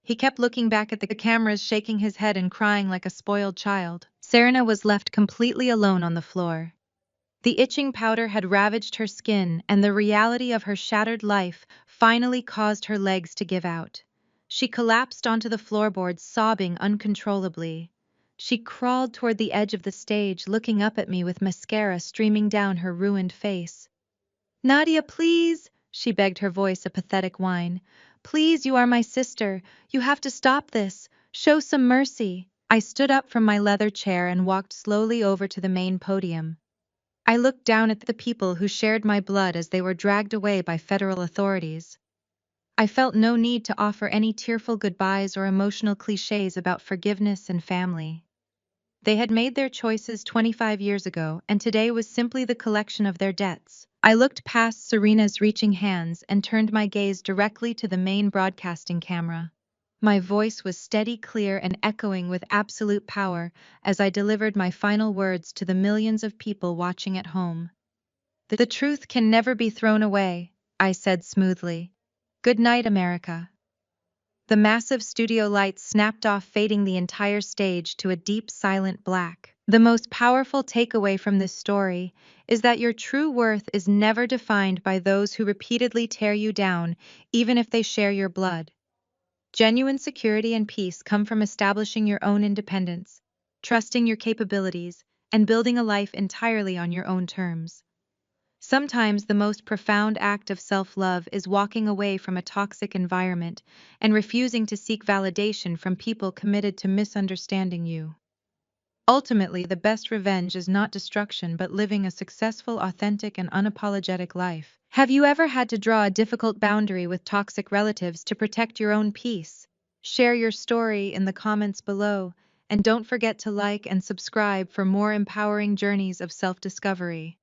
[SPEAKER 1] He kept looking back at the cameras, shaking his head and crying like a spoiled child. Serena was left completely alone on the floor. The itching powder had ravaged her skin, and the reality of her shattered life finally caused her legs to give out. She collapsed onto the floorboards, sobbing uncontrollably. She crawled toward the edge of the stage, looking up at me with mascara streaming down her ruined face. "Nadia, please," she begged, her voice a pathetic whine. "Please, you are my sister. You have to stop this. Show some mercy." I stood up from my leather chair and walked slowly over to the main podium. I looked down at the people who shared my blood as they were dragged away by federal authorities. I felt no need to offer any tearful goodbyes or emotional cliches about forgiveness and family. They had made their choices 25 years ago, and today was simply the collection of their debts. I looked past Serena's reaching hands and turned my gaze directly to the main broadcasting camera. My voice was steady, clear, and echoing with absolute power as I delivered my final words to the millions of people watching at home. "The truth can never be thrown away," I said smoothly. "Good night, America." The massive studio lights snapped off, fading the entire stage to a deep, silent black. The most powerful takeaway from this story is that your true worth is never defined by those who repeatedly tear you down, even if they share your blood. Genuine security and peace come from establishing your own independence, trusting your capabilities, and building a life entirely on your own terms. Sometimes the most profound act of self-love is walking away from a toxic environment and refusing to seek validation from people committed to misunderstanding you. Ultimately, the best revenge is not destruction but living a successful, authentic, and unapologetic life. Have you ever had to draw a difficult boundary with toxic relatives to protect your own peace? Share your story in the comments below, and don't forget to like and subscribe for more empowering journeys of self-discovery.